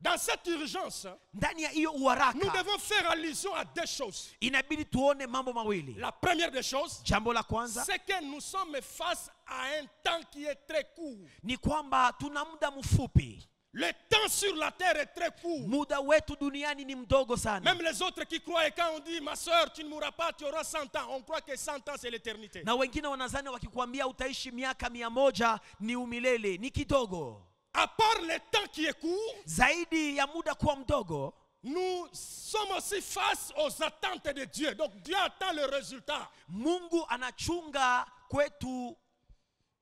[SPEAKER 6] Dans cette urgence,
[SPEAKER 5] Ndani ya hiyo
[SPEAKER 6] nous
[SPEAKER 5] uharaka
[SPEAKER 6] devons faire allusion à deux choses.
[SPEAKER 5] inabidi tuone mambo mawili.
[SPEAKER 6] La première des choses,
[SPEAKER 5] Jambo la kwanza
[SPEAKER 6] c'est que nous sommes face à un temps qui est très court.
[SPEAKER 5] ni kwamba tuna muda mfupi.
[SPEAKER 6] Le temps sur la terre est très court.
[SPEAKER 5] Muda wetu duniani ni mdogo sana.
[SPEAKER 6] Même les autres qui croient, et quand on dit ma soeur, tu ne mourras pas, tu auras 100 ans, on croit que 100 ans c'est l'éternité.
[SPEAKER 5] Na wengine wanazani wakikwambia utaishi miaka 100 ni umilele, ni kidogo.
[SPEAKER 6] À part le temps qui est court,
[SPEAKER 5] Zaidi ya muda kuwa mdogo,
[SPEAKER 6] nous sommes aussi face aux attentes de Dieu. Donc Dieu attend le résultat.
[SPEAKER 5] Mungu anachunga kwetu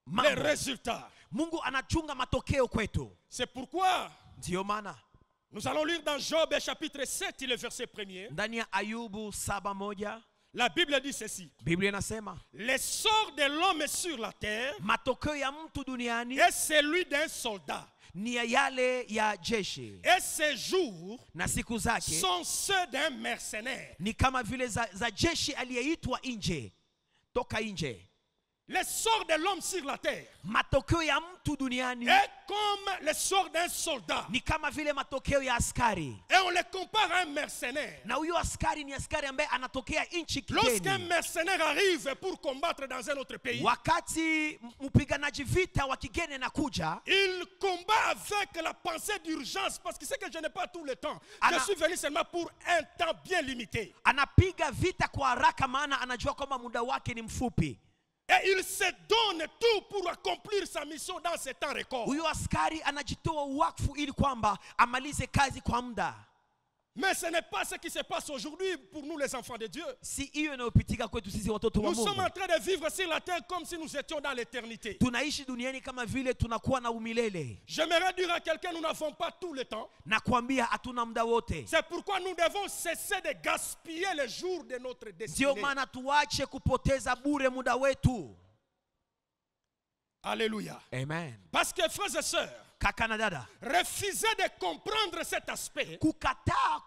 [SPEAKER 6] Les
[SPEAKER 5] mambo.
[SPEAKER 6] résultats.
[SPEAKER 5] Mungu anachunga matokeo kwetu.
[SPEAKER 6] C'est pourquoi
[SPEAKER 5] Ndiyo maana
[SPEAKER 6] nous allons lire dans Job chapitre 7, le verset 1er.
[SPEAKER 5] ndani ya Ayubu 7:1
[SPEAKER 6] La Bible dit ceci.
[SPEAKER 5] Biblia inasema
[SPEAKER 6] Le sort de l'homme sur la terre
[SPEAKER 5] matokeo ya mtu duniani
[SPEAKER 6] est celui d'un soldat.
[SPEAKER 5] ni ya yale ya jeshi,
[SPEAKER 6] Et ses jours
[SPEAKER 5] na siku zake
[SPEAKER 6] sont ceux d'un mercenaire.
[SPEAKER 5] ni kama vile za jeshi aliyeitwa nje, toka nje.
[SPEAKER 6] Le sort de l'homme sur la terre
[SPEAKER 5] Matokeo ya mtu duniani
[SPEAKER 6] est comme le sort d'un soldat.
[SPEAKER 5] ni kama vile matokeo ya askari,
[SPEAKER 6] Et on le compare à un mercenaire.
[SPEAKER 5] na huyo askari ni askari ambaye anatokea nchi
[SPEAKER 6] Lorsqu'un
[SPEAKER 5] kigeni.
[SPEAKER 6] mercenaire arrive pour combattre dans un autre pays,
[SPEAKER 5] Wakati mpiganaji vita wa kigeni anakuja,
[SPEAKER 6] il combat avec la pensée d'urgence parce qu'il sait que je n'ai pas tout le temps.
[SPEAKER 5] Ana-
[SPEAKER 6] Je suis venu seulement pour un temps bien limité.
[SPEAKER 5] anapiga vita kwa haraka, maana anajua kwamba muda wake ni mfupi.
[SPEAKER 6] Et il se donne tout pour accomplir sa mission dans ce temps record.
[SPEAKER 5] Huyo askari anajitoa wakfu ili kwamba amalize kazi kwa muda.
[SPEAKER 6] Mais ce n'est pas ce qui se passe aujourd'hui pour nous les enfants de Dieu.
[SPEAKER 5] Si hiyo inayopitika kwetu sisi watoto wa
[SPEAKER 6] Nous sommes
[SPEAKER 5] Mungu.
[SPEAKER 6] en train de vivre sur la terre comme si nous étions dans l'éternité.
[SPEAKER 5] Tunaishi duniani kama vile tunakuwa na umilele.
[SPEAKER 6] J'aimerais dire à quelqu'un, nous n'avons pas tout le temps.
[SPEAKER 5] Na kuambia hatuna muda wote.
[SPEAKER 6] C'est pourquoi nous devons cesser de gaspiller les jours de notre
[SPEAKER 5] Ndio
[SPEAKER 6] destinée.
[SPEAKER 5] maana tuache kupoteza bure muda wetu.
[SPEAKER 6] Alléluia.
[SPEAKER 5] Amen.
[SPEAKER 6] Parce que frères et sœurs,
[SPEAKER 5] Kaka na dada,
[SPEAKER 6] refuser de comprendre cet aspect
[SPEAKER 5] kukataa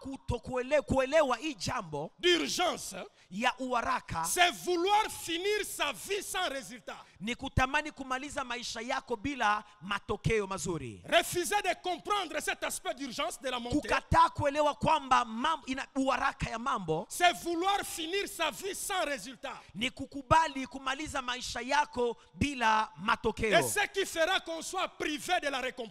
[SPEAKER 5] kuelewa hii jambo
[SPEAKER 6] d'urgence,
[SPEAKER 5] ya uharaka
[SPEAKER 6] c'est vouloir finir sa vie sans résultat.
[SPEAKER 5] ni kutamani kumaliza maisha yako bila matokeo mazuri.
[SPEAKER 6] Refuser de comprendre cet aspect d'urgence de la montée,
[SPEAKER 5] Kukataa kuelewa kwamba ina uharaka ya mambo
[SPEAKER 6] c'est vouloir finir sa vie sans résultat.
[SPEAKER 5] ni kukubali kumaliza maisha yako bila
[SPEAKER 6] Et
[SPEAKER 5] matokeo,
[SPEAKER 6] ce qui fera qu'on soit privé de la récompense.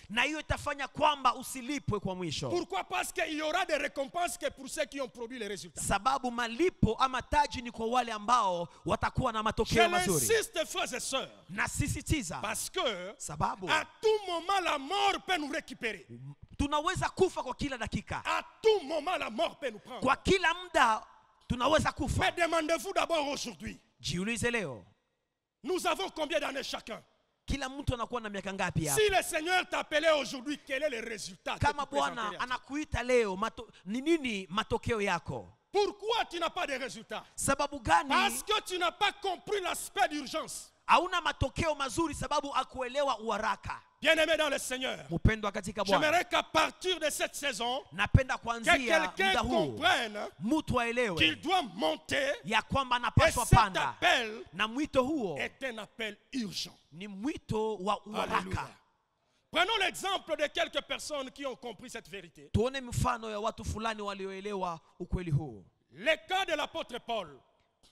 [SPEAKER 5] na hiyo itafanya kwamba usilipwe kwa mwisho.
[SPEAKER 6] Pourquoi? Parce qu'il y aura des récompenses que pour ceux qui ont produit les résultats.
[SPEAKER 5] Sababu malipo ama taji ni kwa wale ambao watakuwa na
[SPEAKER 6] Je
[SPEAKER 5] matokeo mazuri.
[SPEAKER 6] l'insiste, frères et sœurs,
[SPEAKER 5] Nasisitiza
[SPEAKER 6] parce que
[SPEAKER 5] sababu
[SPEAKER 6] à tout moment la mort peut nous récupérer.
[SPEAKER 5] tunaweza kufa kwa kila dakika,
[SPEAKER 6] À tout moment la mort peut nous prendre.
[SPEAKER 5] kwa kila muda tunaweza kufa.
[SPEAKER 6] Mais demandez-vous d'abord aujourd'hui,
[SPEAKER 5] Jiulize leo,
[SPEAKER 6] nous avons combien d'années chacun?
[SPEAKER 5] kila mtu anakuwa na miaka ngapi hapa?
[SPEAKER 6] Si le Seigneur t'appelait aujourd'hui, quel est le résultat que
[SPEAKER 5] Kama
[SPEAKER 6] tu présenterais
[SPEAKER 5] Bwana
[SPEAKER 6] à Dieu?
[SPEAKER 5] anakuita leo, ni nini matokeo yako?
[SPEAKER 6] Pourquoi tu n'as pas de résultat?
[SPEAKER 5] Sababu gani?
[SPEAKER 6] Parce que tu n'as pas compris l'aspect d'urgence.
[SPEAKER 5] Hauna matokeo mazuri sababu akuelewa uharaka.
[SPEAKER 6] Bien-aimé dans le Seigneur,
[SPEAKER 5] Mpendwa katika Bwana,
[SPEAKER 6] j'aimerais qu'à partir de cette saison,
[SPEAKER 5] napenda
[SPEAKER 6] que
[SPEAKER 5] kuanzia
[SPEAKER 6] quelqu'un
[SPEAKER 5] muda huu
[SPEAKER 6] comprenne
[SPEAKER 5] mtu aelewe
[SPEAKER 6] qu'il doit monter,
[SPEAKER 5] ya kwamba
[SPEAKER 6] et
[SPEAKER 5] anapaswa
[SPEAKER 6] cet
[SPEAKER 5] panda,
[SPEAKER 6] appel
[SPEAKER 5] na mwito huo
[SPEAKER 6] est un appel urgent.
[SPEAKER 5] ni mwito wa uharaka.
[SPEAKER 6] Alléluia. Prenons l'exemple de quelques personnes qui ont compris cette vérité.
[SPEAKER 5] Tuone mfano ya watu fulani walioelewa ukweli huu.
[SPEAKER 6] Le cas de l'apôtre Paul,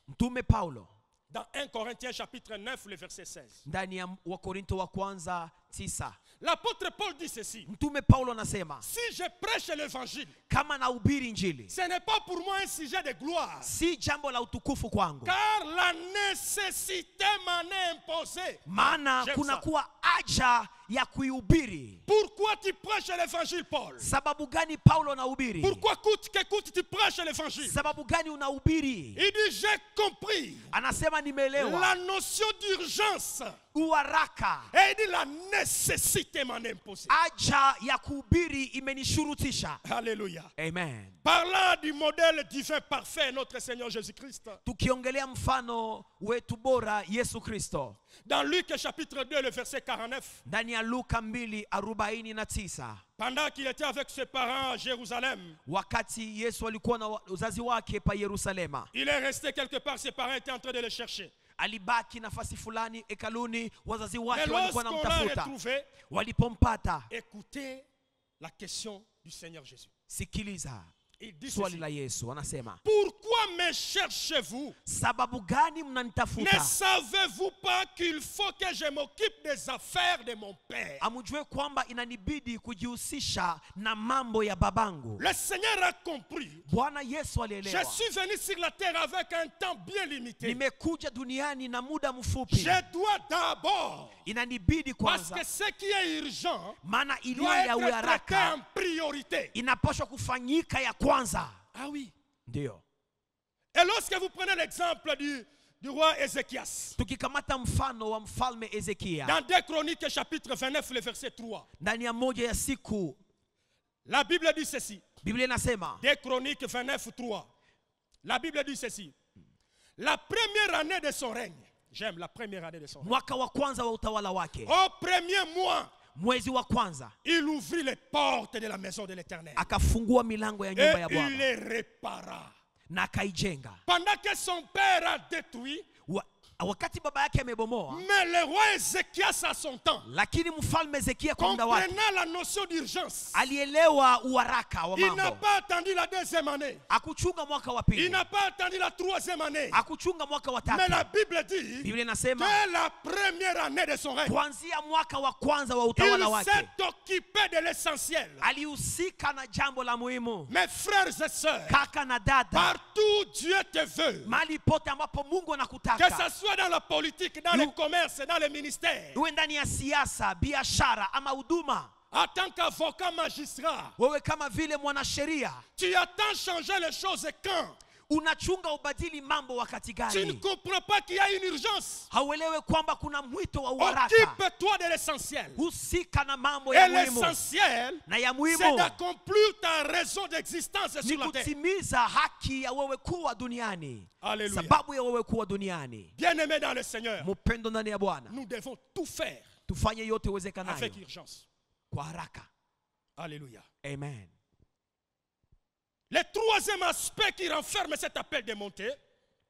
[SPEAKER 5] Mtume Paulo
[SPEAKER 6] dans 1 Corinthiens chapitre 9, le verset 16.
[SPEAKER 5] ndani ya Wakorinto wa kwanza 9.
[SPEAKER 6] L'apôtre Paul dit ceci:
[SPEAKER 5] Mtume Paulo anasema,
[SPEAKER 6] si je prêche l'évangile,
[SPEAKER 5] kama nahubiri injili,
[SPEAKER 6] ce n'est pas pour moi un sujet de gloire,
[SPEAKER 5] si jambo la utukufu kwangu,
[SPEAKER 6] car la nécessité m'en est imposée.
[SPEAKER 5] maana
[SPEAKER 6] J'aime
[SPEAKER 5] kuna
[SPEAKER 6] ça.
[SPEAKER 5] kuwa haja ya kuihubiri.
[SPEAKER 6] Pourquoi tu prêches l'évangile, Paul?
[SPEAKER 5] Sababu gani Paulo anahubiri?
[SPEAKER 6] Pourquoi coûte que coûte tu prêches l'évangile?
[SPEAKER 5] Sababu gani unahubiri?
[SPEAKER 6] Il dit: j'ai compris
[SPEAKER 5] Anasema nimeelewa
[SPEAKER 6] la notion d'urgence.
[SPEAKER 5] uharaka,
[SPEAKER 6] Et il dit: la nécessité m'en est imposée.
[SPEAKER 5] haja ya kuhubiri imenishurutisha.
[SPEAKER 6] Alléluia.
[SPEAKER 5] Amen.
[SPEAKER 6] Parlant du modèle divin parfait, notre Seigneur Jésus-Christ,
[SPEAKER 5] Tukiongelea mfano wetu bora Yesu Kristo,
[SPEAKER 6] dans Luc chapitre 2, le verset 49,
[SPEAKER 5] ndani ya Luka 2:49,
[SPEAKER 6] pendant qu'il était avec ses parents à Jérusalem,
[SPEAKER 5] wakati Yesu alikuwa na uzazi wake pa Yerusalema,
[SPEAKER 6] il est resté quelque part, ses parents étaient en train de le chercher.
[SPEAKER 5] alibaki nafasi fulani hekaluni, wazazi
[SPEAKER 6] Mais
[SPEAKER 5] wake walikuwa
[SPEAKER 6] lorsqu'on l'a
[SPEAKER 5] namtafuta.
[SPEAKER 6] retrouvé,
[SPEAKER 5] Walipompata,
[SPEAKER 6] écoutez la question du Seigneur Jésus.
[SPEAKER 5] sikiliza
[SPEAKER 6] Il dit
[SPEAKER 5] swali
[SPEAKER 6] ceci:
[SPEAKER 5] la Yesu, anasema,
[SPEAKER 6] pourquoi me cherchez-vous?
[SPEAKER 5] sababu gani
[SPEAKER 6] Ne
[SPEAKER 5] mnanitafuta?
[SPEAKER 6] savez-vous pas qu'il faut que je m'occupe des affaires de mon Père?
[SPEAKER 5] Amujue kwamba inanibidi kujihusisha na mambo ya babangu.
[SPEAKER 6] Le Seigneur a compris.
[SPEAKER 5] Bwana Yesu
[SPEAKER 6] Je
[SPEAKER 5] alielewa,
[SPEAKER 6] suis venu sur la terre avec un temps bien limité.
[SPEAKER 5] nimekuja duniani na muda mfupi,
[SPEAKER 6] Je dois d'abord,
[SPEAKER 5] inanibidi
[SPEAKER 6] parce
[SPEAKER 5] kwanza,
[SPEAKER 6] que ce qui est urgent
[SPEAKER 5] maana iliyo
[SPEAKER 6] doit
[SPEAKER 5] ya
[SPEAKER 6] être traité
[SPEAKER 5] uharaka
[SPEAKER 6] en priorité.
[SPEAKER 5] inapaswa kufanyika ya kwanza.
[SPEAKER 6] Ah oui.
[SPEAKER 5] Ndio
[SPEAKER 6] Et lorsque vous prenez l'exemple du roi Ézéchias,
[SPEAKER 5] tukikamata mfano wa mfalme Ezekia,
[SPEAKER 6] dans 2 Chroniques chapitre 29, le verset 3,
[SPEAKER 5] ndani ya moja ya siku,
[SPEAKER 6] la Bible dit ceci.
[SPEAKER 5] Biblia inasema,
[SPEAKER 6] 2 Chroniques 29, 3. La Bible dit ceci: la première année de son règne, j'aime la première année de son règne,
[SPEAKER 5] mwaka wa kwanza wa utawala wake,
[SPEAKER 6] au premier mois,
[SPEAKER 5] mwezi wa kwanza,
[SPEAKER 6] il ouvrit les portes de la maison de l'Éternel
[SPEAKER 5] akafungua milango ya
[SPEAKER 6] et
[SPEAKER 5] nyumba ya
[SPEAKER 6] il
[SPEAKER 5] Bwana
[SPEAKER 6] les répara.
[SPEAKER 5] na akaijenga.
[SPEAKER 6] Pendant que son père a détruit,
[SPEAKER 5] Wakati baba yake amebomoa,
[SPEAKER 6] mais le roi Ézéchias à son temps,
[SPEAKER 5] lakini mfalme Ezekia kwa muda wake
[SPEAKER 6] comprenant la notion d'urgence,
[SPEAKER 5] alielewa uharaka wa
[SPEAKER 6] il n'a
[SPEAKER 5] mambo.
[SPEAKER 6] pas attendu la deuxième année,
[SPEAKER 5] Akuchunga mwaka wa
[SPEAKER 6] il
[SPEAKER 5] pili,
[SPEAKER 6] n'a pas attendu la troisième année,
[SPEAKER 5] akuchunga mwaka wa
[SPEAKER 6] mais la
[SPEAKER 5] tatu.
[SPEAKER 6] Bible dit
[SPEAKER 5] Biblia inasema
[SPEAKER 6] que la première année de son règne,
[SPEAKER 5] kuanzia mwaka wa kwanza wa utawala
[SPEAKER 6] il
[SPEAKER 5] wake
[SPEAKER 6] s'est occupé de l'essentiel.
[SPEAKER 5] alihusika na jambo la muhimu.
[SPEAKER 6] Mes frères et sœurs,
[SPEAKER 5] Kaka na dada,
[SPEAKER 6] partout Dieu te veut,
[SPEAKER 5] mahali pote ambapo Mungu
[SPEAKER 6] que
[SPEAKER 5] anakutaka,
[SPEAKER 6] ce soit dans la politique, dans le commerce, dans le ministère,
[SPEAKER 5] uwe ndani ya siasa, biashara ama huduma,
[SPEAKER 6] en tant qu'avocat magistrat,
[SPEAKER 5] wewe kama vile mwanasheria,
[SPEAKER 6] tu attends changer les choses quand
[SPEAKER 5] unachunga ubadili mambo wakati
[SPEAKER 6] tu ne
[SPEAKER 5] gani?
[SPEAKER 6] comprends pas qu'il y a une urgence.
[SPEAKER 5] Hauelewe kwamba kuna mwito wa uharaka.
[SPEAKER 6] Occupe-toi de l'essentiel.
[SPEAKER 5] Husika na mambo
[SPEAKER 6] Et
[SPEAKER 5] ya muhimu,
[SPEAKER 6] l'essentiel,
[SPEAKER 5] na ya
[SPEAKER 6] c'est
[SPEAKER 5] muhimu
[SPEAKER 6] d'accomplir ta raison d'existence
[SPEAKER 5] ni
[SPEAKER 6] sur la terre.
[SPEAKER 5] kutimiza haki ya wewe kuwa duniani,
[SPEAKER 6] Alléluia.
[SPEAKER 5] sababu ya wewe kuwa duniani.
[SPEAKER 6] Bien-aimés dans le Seigneur,
[SPEAKER 5] Mpendo ndani ya Bwana,
[SPEAKER 6] nous devons tout faire
[SPEAKER 5] tufanye yote uwezekanayo
[SPEAKER 6] avec urgence.
[SPEAKER 5] kwa haraka.
[SPEAKER 6] Alléluia.
[SPEAKER 5] Amen.
[SPEAKER 6] Le troisième aspect qui renferme cet appel de montée,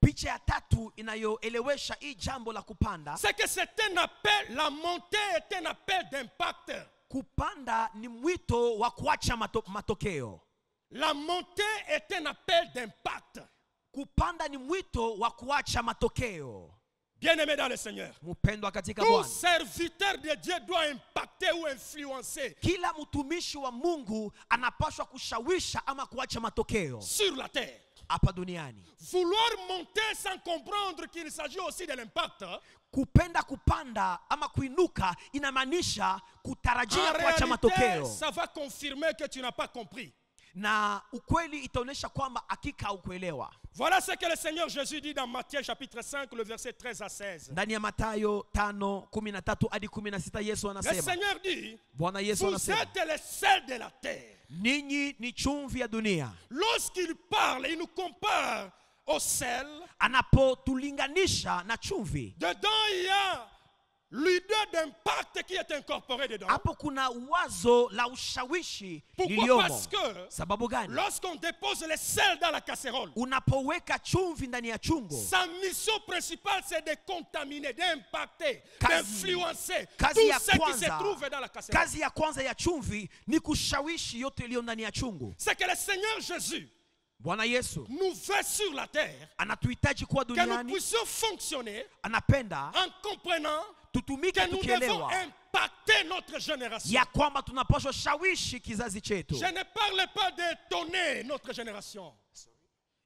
[SPEAKER 5] Picha ya tatu inayoelewesha hii jambo la kupanda,
[SPEAKER 6] c'est que c'est un appel, la montée est un appel d'impact.
[SPEAKER 5] kupanda ni mwito wa kuacha matokeo.
[SPEAKER 6] La montée est un appel d'impact.
[SPEAKER 5] Kupanda ni mwito wa kuacha matokeo.
[SPEAKER 6] Bien-aimé dans le Seigneur,
[SPEAKER 5] Mpendwa katika
[SPEAKER 6] tout
[SPEAKER 5] Bwana,
[SPEAKER 6] serviteur de Dieu doit impacter ou influencer
[SPEAKER 5] kila mtumishi wa Mungu anapaswa kushawisha ama kuacha matokeo
[SPEAKER 6] sur la terre.
[SPEAKER 5] hapa duniani.
[SPEAKER 6] Vouloir monter sans comprendre qu'il s'agit aussi de l'impact,
[SPEAKER 5] Kupenda kupanda ama kuinuka inamaanisha kutarajia
[SPEAKER 6] en
[SPEAKER 5] kuacha
[SPEAKER 6] réalité,
[SPEAKER 5] matokeo,
[SPEAKER 6] ça va confirmer que tu n'as pas compris.
[SPEAKER 5] na ukweli itaonyesha kwamba hakika haukuelewa.
[SPEAKER 6] Voilà ce que le Seigneur Jésus dit dans Matthieu chapitre 5, le verset 13 à 16.
[SPEAKER 5] Ndani ya Mathayo 5:13 hadi 16 Yesu
[SPEAKER 6] Le
[SPEAKER 5] anasema,
[SPEAKER 6] Seigneur dit,
[SPEAKER 5] Bwana Yesu
[SPEAKER 6] vous
[SPEAKER 5] anasema,
[SPEAKER 6] êtes le sel de la terre.
[SPEAKER 5] ninyi ni chumvi ya dunia.
[SPEAKER 6] Lorsqu'il parle, il nous compare au sel,
[SPEAKER 5] anapotulinganisha na chumvi,
[SPEAKER 6] dedans il y a l'idée d'impact qui est incorporée dedans.
[SPEAKER 5] hapo kuna wazo la ushawishi
[SPEAKER 6] Pourquoi?
[SPEAKER 5] liliomo.
[SPEAKER 6] Parce que
[SPEAKER 5] Sababu gani?
[SPEAKER 6] lorsqu'on dépose le sel dans la casserole,
[SPEAKER 5] Unapoweka chumvi ndani ya chungu,
[SPEAKER 6] sa mission principale c'est de contaminer, d'impacter,
[SPEAKER 5] Kazi-
[SPEAKER 6] d'influencer
[SPEAKER 5] kazi
[SPEAKER 6] tout
[SPEAKER 5] ya
[SPEAKER 6] ce qui se
[SPEAKER 5] kwanza-
[SPEAKER 6] trouve dans la casserole.
[SPEAKER 5] kazi ya kwanza ya chumvi ni kushawishi yote iliyo ndani ya chungu.
[SPEAKER 6] C'est que le Seigneur Jésus
[SPEAKER 5] Bwana Yesu
[SPEAKER 6] nous veut sur la terre,
[SPEAKER 5] anatuhitaji kuwa
[SPEAKER 6] que nous
[SPEAKER 5] duniani,
[SPEAKER 6] puissions fonctionner
[SPEAKER 5] anapenda
[SPEAKER 6] en comprenant
[SPEAKER 5] tutumike
[SPEAKER 6] que nous devons
[SPEAKER 5] tukielewa
[SPEAKER 6] impacter notre génération.
[SPEAKER 5] ya kwamba tunapaswa shawishi kizazi chetu.
[SPEAKER 6] Je ne parle pas d'étonner notre génération.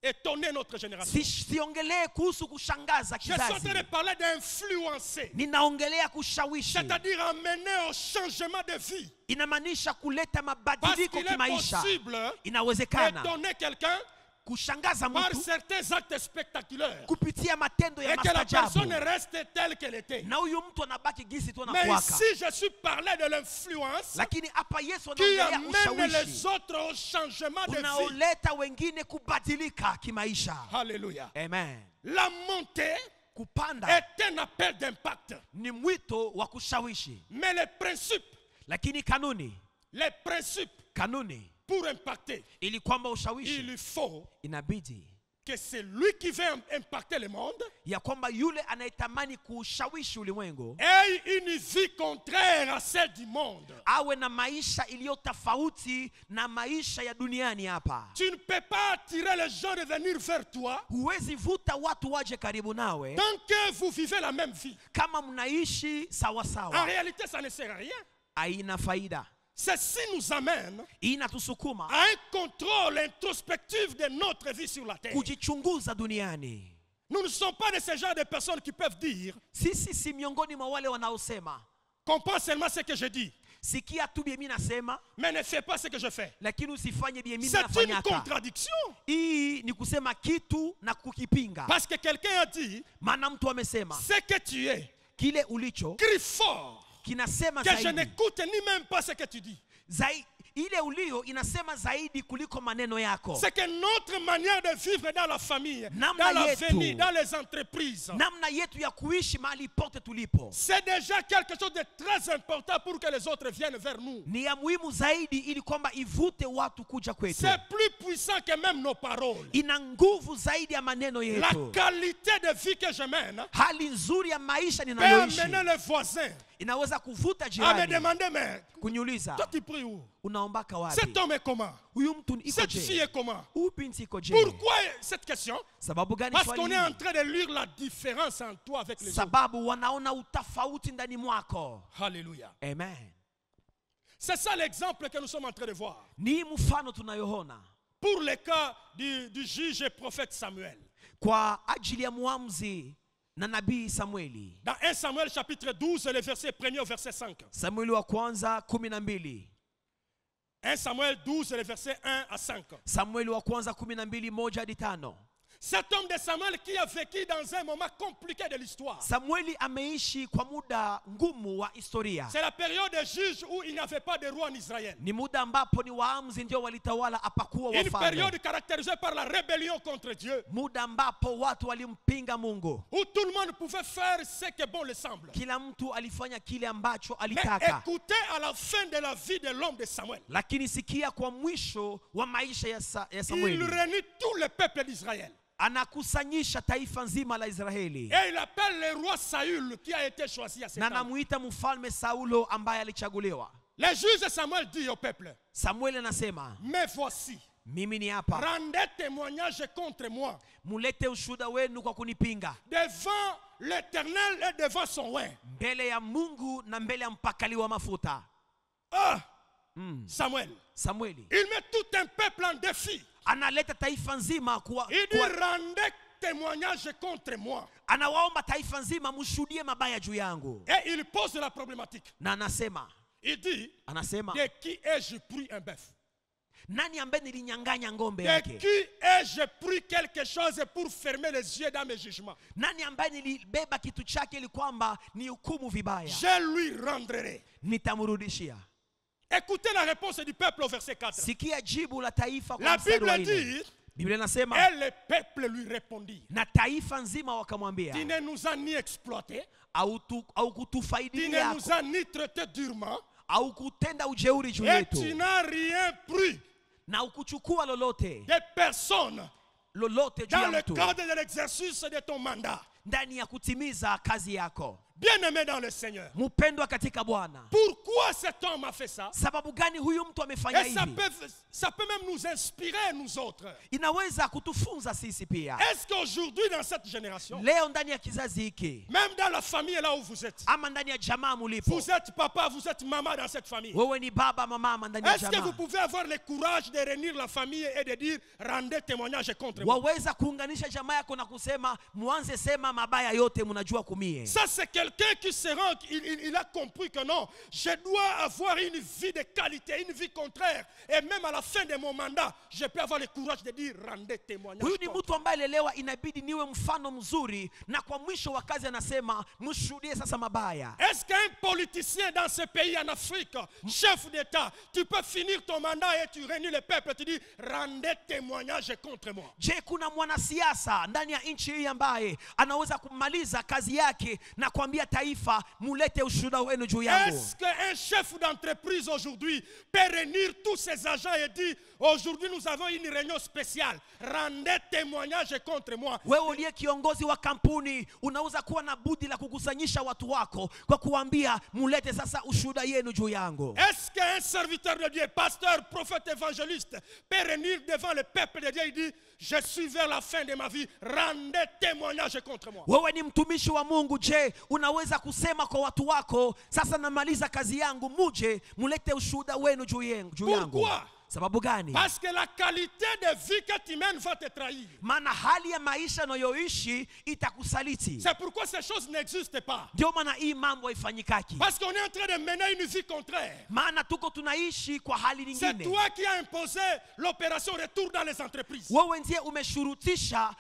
[SPEAKER 6] Étonner notre génération.
[SPEAKER 5] Siongelee kuhusu kushangaza
[SPEAKER 6] Je suis en train
[SPEAKER 5] kizazi,
[SPEAKER 6] de parler d'influencer.
[SPEAKER 5] ninaongelea kushawishi.
[SPEAKER 6] C'est-à-dire amener au changement de vie.
[SPEAKER 5] Inamaanisha kuleta
[SPEAKER 6] Parce
[SPEAKER 5] mabadiliko
[SPEAKER 6] qu'il est
[SPEAKER 5] kimaisha.
[SPEAKER 6] possible
[SPEAKER 5] Inawezekana
[SPEAKER 6] d'étonner quelqu'un
[SPEAKER 5] kushangaza
[SPEAKER 6] par
[SPEAKER 5] mtu
[SPEAKER 6] certains actes spectaculaires.
[SPEAKER 5] kupitia matendo ya
[SPEAKER 6] Et que la personne
[SPEAKER 5] mastajabu,
[SPEAKER 6] reste telle qu'elle était.
[SPEAKER 5] na huyu mtu anabaki gisi tu
[SPEAKER 6] Mais
[SPEAKER 5] anakuwaka.
[SPEAKER 6] ici, je suis parlé de l'influence
[SPEAKER 5] Lakini hapa Yesu
[SPEAKER 6] qui
[SPEAKER 5] anaongelea
[SPEAKER 6] amène les
[SPEAKER 5] ushawishi
[SPEAKER 6] autres au changement de vie.
[SPEAKER 5] unaoleta wengine kubadilika kimaisha.
[SPEAKER 6] Alléluia.
[SPEAKER 5] Amen.
[SPEAKER 6] La montée
[SPEAKER 5] Kupanda
[SPEAKER 6] est un appel d'impact.
[SPEAKER 5] ni mwito wa kushawishi,
[SPEAKER 6] Mais les principes
[SPEAKER 5] lakini kanuni
[SPEAKER 6] pour impacter,
[SPEAKER 5] ili kwamba ushawishi,
[SPEAKER 6] il faut
[SPEAKER 5] inabidi
[SPEAKER 6] que c'est lui qui veut impacter le monde
[SPEAKER 5] ya kwamba yule anayetamani kushawishi ulimwengu
[SPEAKER 6] ait une vie contraire à celle du monde.
[SPEAKER 5] awe na maisha iliyo tofauti na maisha ya duniani hapa.
[SPEAKER 6] Tu ne peux pas attirer les gens de venir vers toi
[SPEAKER 5] Huwezi vuta watu waje karibu nawe
[SPEAKER 6] tant que vous vivez la même vie.
[SPEAKER 5] kama mnaishi sawa
[SPEAKER 6] En
[SPEAKER 5] sawa,
[SPEAKER 6] réalité, ça ne sert à rien.
[SPEAKER 5] haina faida.
[SPEAKER 6] Ceci nous amène
[SPEAKER 5] Inatusukuma
[SPEAKER 6] à un contrôle introspectif de notre vie sur la terre.
[SPEAKER 5] kujichunguza duniani.
[SPEAKER 6] Nous ne sommes pas de ce genre de personnes qui peuvent dire
[SPEAKER 5] Sisi si miongoni mwa wale wanaosema
[SPEAKER 6] comprends seulement ce que je dis,
[SPEAKER 5] sikia tu bie mimi nasema
[SPEAKER 6] mais ne fais pas ce que je fais.
[SPEAKER 5] lakini usifanye bie mimi
[SPEAKER 6] C'est une
[SPEAKER 5] nafanyaka.
[SPEAKER 6] contradiction.
[SPEAKER 5] Hii ni kusema kitu na kukipinga.
[SPEAKER 6] Parce que quelqu'un a dit
[SPEAKER 5] Maana mtu amesema
[SPEAKER 6] ce que tu es,
[SPEAKER 5] kile ulicho
[SPEAKER 6] crie fort,
[SPEAKER 5] kinasema
[SPEAKER 6] que je
[SPEAKER 5] zaidi.
[SPEAKER 6] n'écoute ni même pas ce que tu dis.
[SPEAKER 5] Ile ulio inasema zaidi kuliko maneno yako.
[SPEAKER 6] C'est que notre manière de vivre dans la famille,
[SPEAKER 5] Namna
[SPEAKER 6] dans
[SPEAKER 5] yetu.
[SPEAKER 6] l'avenir, dans les entreprises,
[SPEAKER 5] Namna yetu ya kuishi mahali pote tulipo
[SPEAKER 6] c'est déjà quelque chose de très important pour que les autres viennent vers nous.
[SPEAKER 5] ni ya muhimu zaidi ili kwamba ivute watu kuja kwetu.
[SPEAKER 6] C'est plus puissant que même nos paroles.
[SPEAKER 5] Ina nguvu zaidi ya maneno
[SPEAKER 6] La
[SPEAKER 5] yetu.
[SPEAKER 6] qualité de vie que je mène
[SPEAKER 5] Hali nzuri ya maisha
[SPEAKER 6] peut
[SPEAKER 5] ninayoishi
[SPEAKER 6] amener les voisins
[SPEAKER 5] inaweza kuvuta
[SPEAKER 6] à me
[SPEAKER 5] jirani
[SPEAKER 6] demander, mais
[SPEAKER 5] kuniuliza
[SPEAKER 6] toi tu pries où?
[SPEAKER 5] unaombaka
[SPEAKER 6] Cet
[SPEAKER 5] wapi?
[SPEAKER 6] homme est comment?
[SPEAKER 5] Huyu mtu iko
[SPEAKER 6] Cette fille
[SPEAKER 5] je?
[SPEAKER 6] est comment?
[SPEAKER 5] Huyu binti iko je?
[SPEAKER 6] Pourquoi cette question?
[SPEAKER 5] Sababu gani
[SPEAKER 6] Parce
[SPEAKER 5] swali
[SPEAKER 6] qu'on est en
[SPEAKER 5] hili?
[SPEAKER 6] train de lire la différence en toi avec les autres.
[SPEAKER 5] Sababu wanaona utofauti ndani mwako.
[SPEAKER 6] Alléluia.
[SPEAKER 5] Amen.
[SPEAKER 6] C'est ça l'exemple que nous sommes en train de voir.
[SPEAKER 5] Ni mfano tunayoona
[SPEAKER 6] Pour le cas du juge et prophète Samuel.
[SPEAKER 5] kwa ajili ya muamzi na nabii Samueli.
[SPEAKER 6] Dans 1 Samuel chapitre 12, le verset 1er au verset 5.
[SPEAKER 5] Samueli wa kwanza 12.
[SPEAKER 6] 1 Samuel 12, le verset 1 à 5.
[SPEAKER 5] Samueli wa kwanza 12 1 hadi 5.
[SPEAKER 6] Cet homme de Samuel qui a vécu dans un moment compliqué de l'histoire.
[SPEAKER 5] Samueli ameishi kwa muda ngumu wa historia.
[SPEAKER 6] C'est la période des juges où il n'y avait pas de roi en Israël.
[SPEAKER 5] Ni muda ambapo ni waamuzi ndio walitawala apakuwa
[SPEAKER 6] Une
[SPEAKER 5] wafalme.
[SPEAKER 6] période caractérisée par la rébellion contre Dieu.
[SPEAKER 5] Muda ambapo watu walimpinga Mungu.
[SPEAKER 6] Où tout le monde pouvait faire ce que bon lui semble.
[SPEAKER 5] Kila mtu alifanya kile ambacho
[SPEAKER 6] Mais
[SPEAKER 5] alitaka.
[SPEAKER 6] écoutez à la fin de la vie de l'homme de Samuel.
[SPEAKER 5] Lakini sikia kwa mwisho wa maisha ya
[SPEAKER 6] Il
[SPEAKER 5] Samueli.
[SPEAKER 6] réunit tout le peuple d'Israël.
[SPEAKER 5] Anakusanyisha taifa nzima la Israeli.
[SPEAKER 6] Et il appelle le roi Saül qui a été choisi à cet
[SPEAKER 5] Na
[SPEAKER 6] homme.
[SPEAKER 5] namuita mfalme Saulo ambaye alichaguliwa.
[SPEAKER 6] Le juge de Samuel dit au peuple,
[SPEAKER 5] Samueli anasema,
[SPEAKER 6] mais voici,
[SPEAKER 5] mimi ni hapa.
[SPEAKER 6] rendez témoignage contre moi
[SPEAKER 5] Mulete ushuhuda wenu kwa kunipinga.
[SPEAKER 6] devant l'Éternel et devant son oint.
[SPEAKER 5] Mbele ya Mungu na mbele ya mpakali wa mafuta.
[SPEAKER 6] Ah, Samuel,
[SPEAKER 5] Samueli
[SPEAKER 6] il met tout un peuple en défi.
[SPEAKER 5] analeta taifa nzima
[SPEAKER 6] Il dit, rendez témoignage contre moi.
[SPEAKER 5] anawaomba taifa nzima mshuhudie mabaya juu yangu.
[SPEAKER 6] Et il pose la problématique.
[SPEAKER 5] Na anasema,
[SPEAKER 6] Il dit,
[SPEAKER 5] anasema
[SPEAKER 6] de qui ai-je pris un bœuf?
[SPEAKER 5] nani ambaye nilinyang'anya ng'ombe
[SPEAKER 6] De
[SPEAKER 5] yake?
[SPEAKER 6] qui ai-je pris quelque chose pour fermer les yeux dans mes jugements?
[SPEAKER 5] Nani ambaye nilibeba kitu chake ili kwamba ni hukumu vibaya?
[SPEAKER 6] Je lui rendrai.
[SPEAKER 5] Nitamrudishia.
[SPEAKER 6] Écoutez la réponse du peuple au verset 4.
[SPEAKER 5] Sikia jibu la taifa kwa
[SPEAKER 6] La
[SPEAKER 5] mstari wa
[SPEAKER 6] Bible
[SPEAKER 5] 4.
[SPEAKER 6] dit,
[SPEAKER 5] Biblia inasema,
[SPEAKER 6] et le peuple lui répondit,
[SPEAKER 5] na taifa nzima wakamwambia,
[SPEAKER 6] tu ne nous as ni exploité,
[SPEAKER 5] au
[SPEAKER 6] tu
[SPEAKER 5] kutufaidia
[SPEAKER 6] ne nous as ni traité durement,
[SPEAKER 5] au kutenda ujeuri juu
[SPEAKER 6] et
[SPEAKER 5] yetu,
[SPEAKER 6] tu n'as rien pris
[SPEAKER 5] na ukuchukua lolote
[SPEAKER 6] des personnes
[SPEAKER 5] juu
[SPEAKER 6] dans
[SPEAKER 5] ya
[SPEAKER 6] le
[SPEAKER 5] mtu
[SPEAKER 6] cadre de l'exercice de ton mandat.
[SPEAKER 5] ndani ya kutimiza kazi yako.
[SPEAKER 6] Bien-aimé dans le Seigneur,
[SPEAKER 5] Mpendwa katika Bwana,
[SPEAKER 6] pourquoi cet homme a fait ça?
[SPEAKER 5] sababu gani huyu mtu amefanya
[SPEAKER 6] Et
[SPEAKER 5] hivi?
[SPEAKER 6] ça peut même nous inspirer, nous autres.
[SPEAKER 5] Inaweza kutufunza sisi pia.
[SPEAKER 6] Est-ce qu'aujourd'hui, dans cette génération,
[SPEAKER 5] Leo ndani ya kizazi hiki,
[SPEAKER 6] même dans la famille là où vous êtes,
[SPEAKER 5] ama ndani ya jamaa mulipo,
[SPEAKER 6] vous êtes papa, vous êtes maman dans cette famille,
[SPEAKER 5] wewe ni baba mama ndani ya
[SPEAKER 6] est-ce que vous
[SPEAKER 5] jamaa,
[SPEAKER 6] pouvez avoir le courage de réunir la famille et de dire rendez témoignage contre moi?
[SPEAKER 5] waweza kuunganisha jamaa yako na kusema muanze sema mabaya yote mnajua kumie?
[SPEAKER 6] Ça c'est quelqu'un qui se rend, il a compris que non, je dois avoir une vie de qualité, une vie contraire, et même à la fin de mon mandat, je peux avoir le courage de dire rendez témoignage
[SPEAKER 5] Huyu ni
[SPEAKER 6] contre
[SPEAKER 5] mtu ambaye lelewa inabidi niwe mfano mzuri, na kwa mwisho wa kazi anasema mshuhudie sasa mabaya.
[SPEAKER 6] Est-ce qu'un politicien dans ce pays en Afrique, chef d'État, tu peux finir ton mandat et tu réunis le peuple, tu dis rendez témoignage contre moi?
[SPEAKER 5] Je, kuna mwanasiasa ndani ya nchi hii ambaye anaweza kumaliza kazi yake na kuambia taifa mulete ushuhuda wenu juu yangu?
[SPEAKER 6] Est-ce qu'un chef d'entreprise aujourd'hui peut réunir tous ses agents et dire aujourd'hui nous avons une réunion spéciale, rendez témoignage contre moi?
[SPEAKER 5] Wewe uliye kiongozi wa kampuni unaweza kuwa na budi la kukusanyisha watu wako kwa kuambia mulete sasa ushuhuda yenu juu yangu?
[SPEAKER 6] Est-ce qu'un serviteur de Dieu, pasteur, prophète, évangéliste peut réunir devant le peuple de Dieu et dire je suis vers la fin de ma vie, rendez témoignage contre moi?
[SPEAKER 5] Wewe ni mtumishi wa Mungu, je, unaweza kusema kwa watu wako sasa namaliza kazi yangu, muje mulete ushuhuda wenu juu yangu?
[SPEAKER 6] Pourquoi?
[SPEAKER 5] Sababu gani?
[SPEAKER 6] Parce que la qualité de vie que tu mènes va te trahir.
[SPEAKER 5] Maana hali ya maisha unayoishi itakusaliti.
[SPEAKER 6] C'est pourquoi ces choses n'existent pas.
[SPEAKER 5] Ndio maana hii mambo haifanyikaki.
[SPEAKER 6] Parce qu'on est en train de mener une vie contraire.
[SPEAKER 5] Maana tuko tunaishi kwa hali
[SPEAKER 6] C'est
[SPEAKER 5] nyingine.
[SPEAKER 6] toi qui as imposé l'opération retour dans les entreprises.
[SPEAKER 5] Wewe ndiye umeshurutisha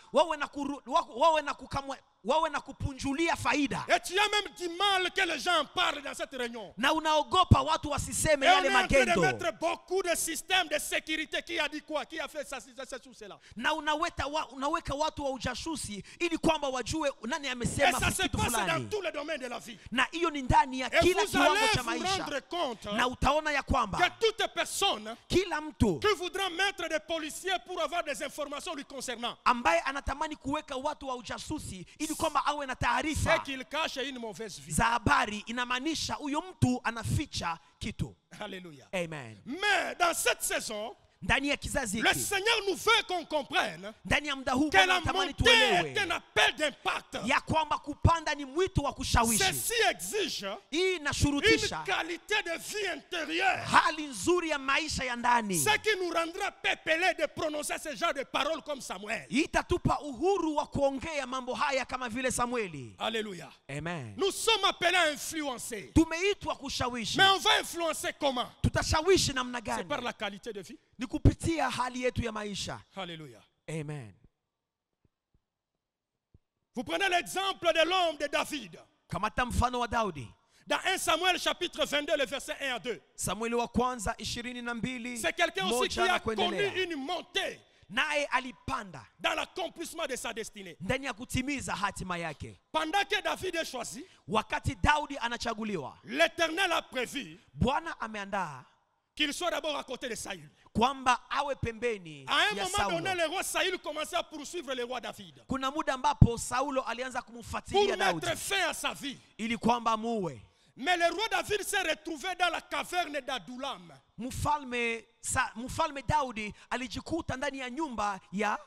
[SPEAKER 5] wawe na kupunjulia faida.
[SPEAKER 6] Et tu as même du mal que les gens parlent dans cette réunion.
[SPEAKER 5] Na unaogopa watu wasiseme
[SPEAKER 6] Et on
[SPEAKER 5] yale
[SPEAKER 6] est en train de
[SPEAKER 5] magendo.
[SPEAKER 6] mettre beaucoup de systèmes de sécurité. Qui a dit quoi? Qui a fait ça, tout cela?
[SPEAKER 5] Na unaweka watu wa ujasusi ili kwamba wajue nani
[SPEAKER 6] Et
[SPEAKER 5] amesema
[SPEAKER 6] ça se
[SPEAKER 5] kitu
[SPEAKER 6] passe dans
[SPEAKER 5] fulani.
[SPEAKER 6] tous les domaines de la vie.
[SPEAKER 5] Na hiyo ni ndani ya
[SPEAKER 6] Et
[SPEAKER 5] kila
[SPEAKER 6] vous
[SPEAKER 5] kiwango
[SPEAKER 6] allez
[SPEAKER 5] cha
[SPEAKER 6] vous
[SPEAKER 5] maisha.
[SPEAKER 6] rendre compte
[SPEAKER 5] Na utaona ya
[SPEAKER 6] que
[SPEAKER 5] kwamba
[SPEAKER 6] toute personne
[SPEAKER 5] kila mtu
[SPEAKER 6] qui voudra mettre des policiers pour avoir des informations lui concernant,
[SPEAKER 5] ambaye anatamani kuweka watu wa ujasusi ili kwamba awe na
[SPEAKER 6] c'est
[SPEAKER 5] taarifa
[SPEAKER 6] qu'il cache une mauvaise vie.
[SPEAKER 5] za habari, inamaanisha huyo mtu anaficha kitu.
[SPEAKER 6] Alléluia.
[SPEAKER 5] Amen.
[SPEAKER 6] Mais dans cette saison,
[SPEAKER 5] Ndani ya kizazi
[SPEAKER 6] le
[SPEAKER 5] hiki,
[SPEAKER 6] Seigneur nous veut qu'on comprenne
[SPEAKER 5] ndani ya muda huu
[SPEAKER 6] que
[SPEAKER 5] Bwana
[SPEAKER 6] la
[SPEAKER 5] anatamani
[SPEAKER 6] montée est
[SPEAKER 5] tuelewe
[SPEAKER 6] un appel d'impact.
[SPEAKER 5] ya kwamba kupanda ni mwito wa kushawishi.
[SPEAKER 6] Ceci exige
[SPEAKER 5] Hii
[SPEAKER 6] une
[SPEAKER 5] inashurutisha
[SPEAKER 6] qualité de vie intérieure.
[SPEAKER 5] hali nzuri ya maisha ya ndani.
[SPEAKER 6] Ce qui nous rendra pépélés de prononcer ce genre de paroles comme Samuel.
[SPEAKER 5] Itatupa uhuru wa kuongea mambo haya kama vile Samueli.
[SPEAKER 6] Alléluia.
[SPEAKER 5] Amen.
[SPEAKER 6] Nous sommes appelés à influencer.
[SPEAKER 5] Tumeitwa kushawishi.
[SPEAKER 6] Mais on va influencer comment?
[SPEAKER 5] Tutashawishi namna
[SPEAKER 6] C'est
[SPEAKER 5] gani?
[SPEAKER 6] par la qualité de vie.
[SPEAKER 5] Ni kupitia hali yetu ya maisha.
[SPEAKER 6] Alléluia.
[SPEAKER 5] Amen.
[SPEAKER 6] Vous prenez l'exemple de l'homme de David.
[SPEAKER 5] Kamata mfano wa Daudi.
[SPEAKER 6] Dans 1 Samuel chapitre 22, le verset 1 à 2.
[SPEAKER 5] Samueli wa kwanza 22.
[SPEAKER 6] C'est quelqu'un aussi qui a connu une montée
[SPEAKER 5] Naye alipanda
[SPEAKER 6] dans l'accomplissement de sa destinée.
[SPEAKER 5] ndani ya kutimiza hatima yake.
[SPEAKER 6] Pendant que David est choisi,
[SPEAKER 5] Wakati Daudi anachaguliwa,
[SPEAKER 6] l'Éternel a prévu
[SPEAKER 5] Bwana ameandaa
[SPEAKER 6] qu'il soit d'abord à côté de Saül.
[SPEAKER 5] kwamba awe pembeni
[SPEAKER 6] À un
[SPEAKER 5] ya
[SPEAKER 6] moment donné,
[SPEAKER 5] Saulo.
[SPEAKER 6] le roi Saül commençait à poursuivre le roi David
[SPEAKER 5] Kuna muda ambapo Saulo alianza
[SPEAKER 6] pour
[SPEAKER 5] kumfuatilia Daudi
[SPEAKER 6] mettre fin à sa vie.
[SPEAKER 5] ili kwamba muue.
[SPEAKER 6] Mais le roi David s'est retrouvé dans la caverne d'Adullam.
[SPEAKER 5] Mfalme Daudi alijikuta ndani ya nyumba ya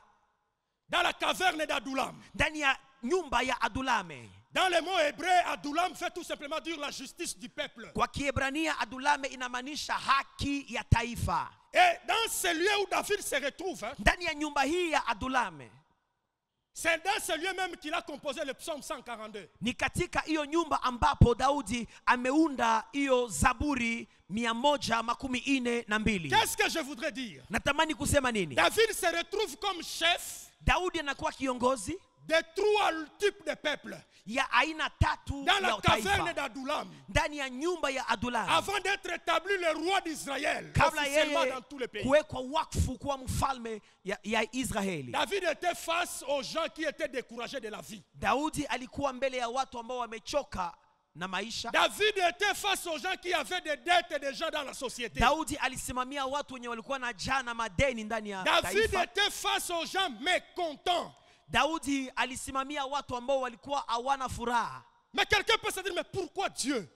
[SPEAKER 6] Dans la caverne d'Adullam.
[SPEAKER 5] ndani ya nyumba ya Adulame.
[SPEAKER 6] Dans le mot hébreu, Adullam fait tout simplement dire la justice du peuple.
[SPEAKER 5] Kwa Kiebrania Adulame inamaanisha haki ya taifa.
[SPEAKER 6] Et dans ce lieu où David se retrouve,
[SPEAKER 5] Ndani ya nyumba hii ya Adulame,
[SPEAKER 6] c'est dans ce lieu même qu'il a composé le psaume 142.
[SPEAKER 5] ni katika hiyo nyumba ambapo Daudi ameunda hiyo Zaburi 142.
[SPEAKER 6] Qu'est-ce que je voudrais dire?
[SPEAKER 5] Natamani kusema nini?
[SPEAKER 6] David se retrouve comme chef
[SPEAKER 5] Daudi anakuwa kiongozi
[SPEAKER 6] de 3 types de peuples
[SPEAKER 5] ya aina tatu
[SPEAKER 6] dans la
[SPEAKER 5] ya
[SPEAKER 6] caverne
[SPEAKER 5] taifa
[SPEAKER 6] d'Adulam
[SPEAKER 5] ndani ya nyumba ya Adulam,
[SPEAKER 6] avant d'être établi le roi d'Israël
[SPEAKER 5] kabla
[SPEAKER 6] officiellement
[SPEAKER 5] yeye
[SPEAKER 6] dans tous les pays.
[SPEAKER 5] kuwekwa wakfu kuwa mfalme ya Israeli.
[SPEAKER 6] David était face aux gens qui étaient découragés de la vie.
[SPEAKER 5] Daudi alikuwa mbele ya watu ambao wamechoka na maisha.
[SPEAKER 6] David était face aux gens qui avaient des dettes et des gens dans la société.
[SPEAKER 5] Daudi alisimamia watu wenye walikuwa na jana na madeni ndani ya
[SPEAKER 6] David
[SPEAKER 5] taifa.
[SPEAKER 6] était face aux gens mécontents.
[SPEAKER 5] Daudi alisimamia watu ambao walikuwa hawana furaha.
[SPEAKER 6] Mais quelqu'un peut se dire, mais pourquoi Dieu?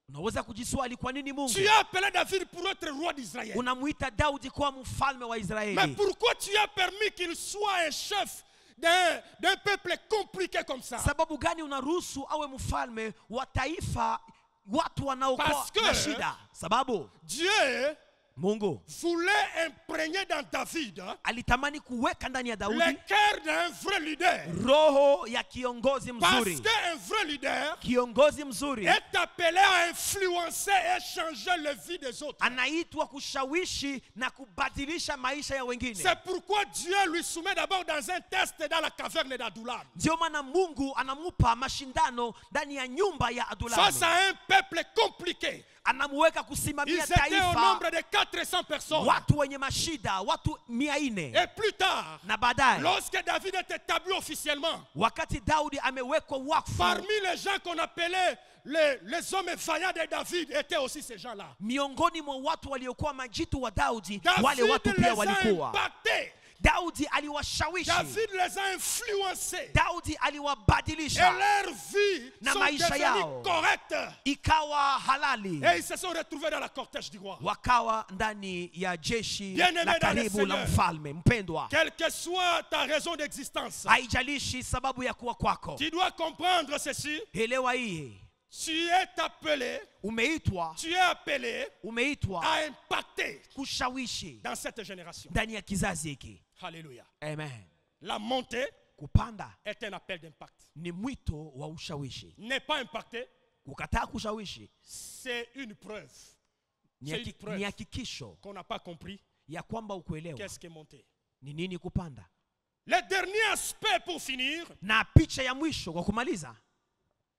[SPEAKER 5] Unaweza kujiswali kwa nini Mungu
[SPEAKER 6] Tu as appelé David pour être roi d'Israël.
[SPEAKER 5] unamuita Daudi kuwa mfalme wa
[SPEAKER 6] Mais
[SPEAKER 5] Israeli?
[SPEAKER 6] pourquoi tu as permis qu'il soit un chef d'un peuple compliqué comme ça?
[SPEAKER 5] Sababu gani unaruhusu awe mfalme wa taifa watu wanaokuwa
[SPEAKER 6] Parce que
[SPEAKER 5] na shida? Sababu
[SPEAKER 6] Dieu
[SPEAKER 5] Mungu
[SPEAKER 6] voulait imprégner dans David
[SPEAKER 5] alitamani kuweka ndani ya
[SPEAKER 6] le
[SPEAKER 5] Daudi
[SPEAKER 6] cœur d'un vrai leader.
[SPEAKER 5] roho ya kiongozi
[SPEAKER 6] Parce
[SPEAKER 5] mzuri.
[SPEAKER 6] qu'un vrai leader
[SPEAKER 5] Kiongozi mzuri
[SPEAKER 6] est appelé à influencer et changer la vie des autres.
[SPEAKER 5] anaitwa kushawishi na kubadilisha maisha ya wengine.
[SPEAKER 6] C'est pourquoi Dieu lui soumet d'abord dans un test dans la caverne d'Adulam.
[SPEAKER 5] Ndio maana Mungu anamupa mashindano ndani ya nyumba ya Adulam.
[SPEAKER 6] Face à un peuple compliqué.
[SPEAKER 5] Anamuweka
[SPEAKER 6] Ils
[SPEAKER 5] kusimamia
[SPEAKER 6] étaient au
[SPEAKER 5] taifa
[SPEAKER 6] nombre de 400 personnes.
[SPEAKER 5] watu wenye mashida, watu 400.
[SPEAKER 6] Et plus tard,
[SPEAKER 5] Na baadaye
[SPEAKER 6] lorsque David est établi officiellement,
[SPEAKER 5] wakati Daudi amewekwa wakfu,
[SPEAKER 6] parmi les gens qu'on appelait les hommes vaillants de David étaient aussi ces gens-là.
[SPEAKER 5] miongoni mwa watu waliokuwa majitu wa Daudi, wale
[SPEAKER 6] David
[SPEAKER 5] watu
[SPEAKER 6] les
[SPEAKER 5] pia
[SPEAKER 6] a
[SPEAKER 5] walikuwa.
[SPEAKER 6] impactés.
[SPEAKER 5] Daudi aliwashawishi,
[SPEAKER 6] David les a influencés.
[SPEAKER 5] Daudi
[SPEAKER 6] Et
[SPEAKER 5] aliwabadilisha
[SPEAKER 6] leur vie
[SPEAKER 5] na
[SPEAKER 6] sont
[SPEAKER 5] maisha
[SPEAKER 6] devenues
[SPEAKER 5] yao
[SPEAKER 6] correctes.
[SPEAKER 5] ikawa halali,
[SPEAKER 6] Et ils se sont retrouvés dans la cortège du roi.
[SPEAKER 5] wakawa ndani ya jeshi
[SPEAKER 6] Bien-aimé
[SPEAKER 5] la
[SPEAKER 6] dans le
[SPEAKER 5] karibu la
[SPEAKER 6] Seigneur.
[SPEAKER 5] mfalme. Mpendwa,
[SPEAKER 6] Quelle que soit ta raison d'existence,
[SPEAKER 5] haijalishi sababu ya kuwa kwako,
[SPEAKER 6] tu dois comprendre ceci.
[SPEAKER 5] elewa hii,
[SPEAKER 6] Tu es appelé,
[SPEAKER 5] umeitwa
[SPEAKER 6] à impacter
[SPEAKER 5] kushawishi
[SPEAKER 6] dans cette génération.
[SPEAKER 5] ndani ya kizazi hiki.
[SPEAKER 6] Alléluia.
[SPEAKER 5] Amen.
[SPEAKER 6] La montée
[SPEAKER 5] Kupanda
[SPEAKER 6] est un appel d'impact.
[SPEAKER 5] ni mwito wa ushawishi.
[SPEAKER 6] N'est pas impacté,
[SPEAKER 5] Kukataa kushawishi
[SPEAKER 6] c'est une preuve
[SPEAKER 5] ni hakikisho
[SPEAKER 6] qu'on n'a pas compris
[SPEAKER 5] ya kwamba ukuelewa
[SPEAKER 6] qu'est-ce qui est monté.
[SPEAKER 5] ni nini kupanda.
[SPEAKER 6] Le dernier aspect pour finir,
[SPEAKER 5] Na picha ya mwisho kwa kumaliza,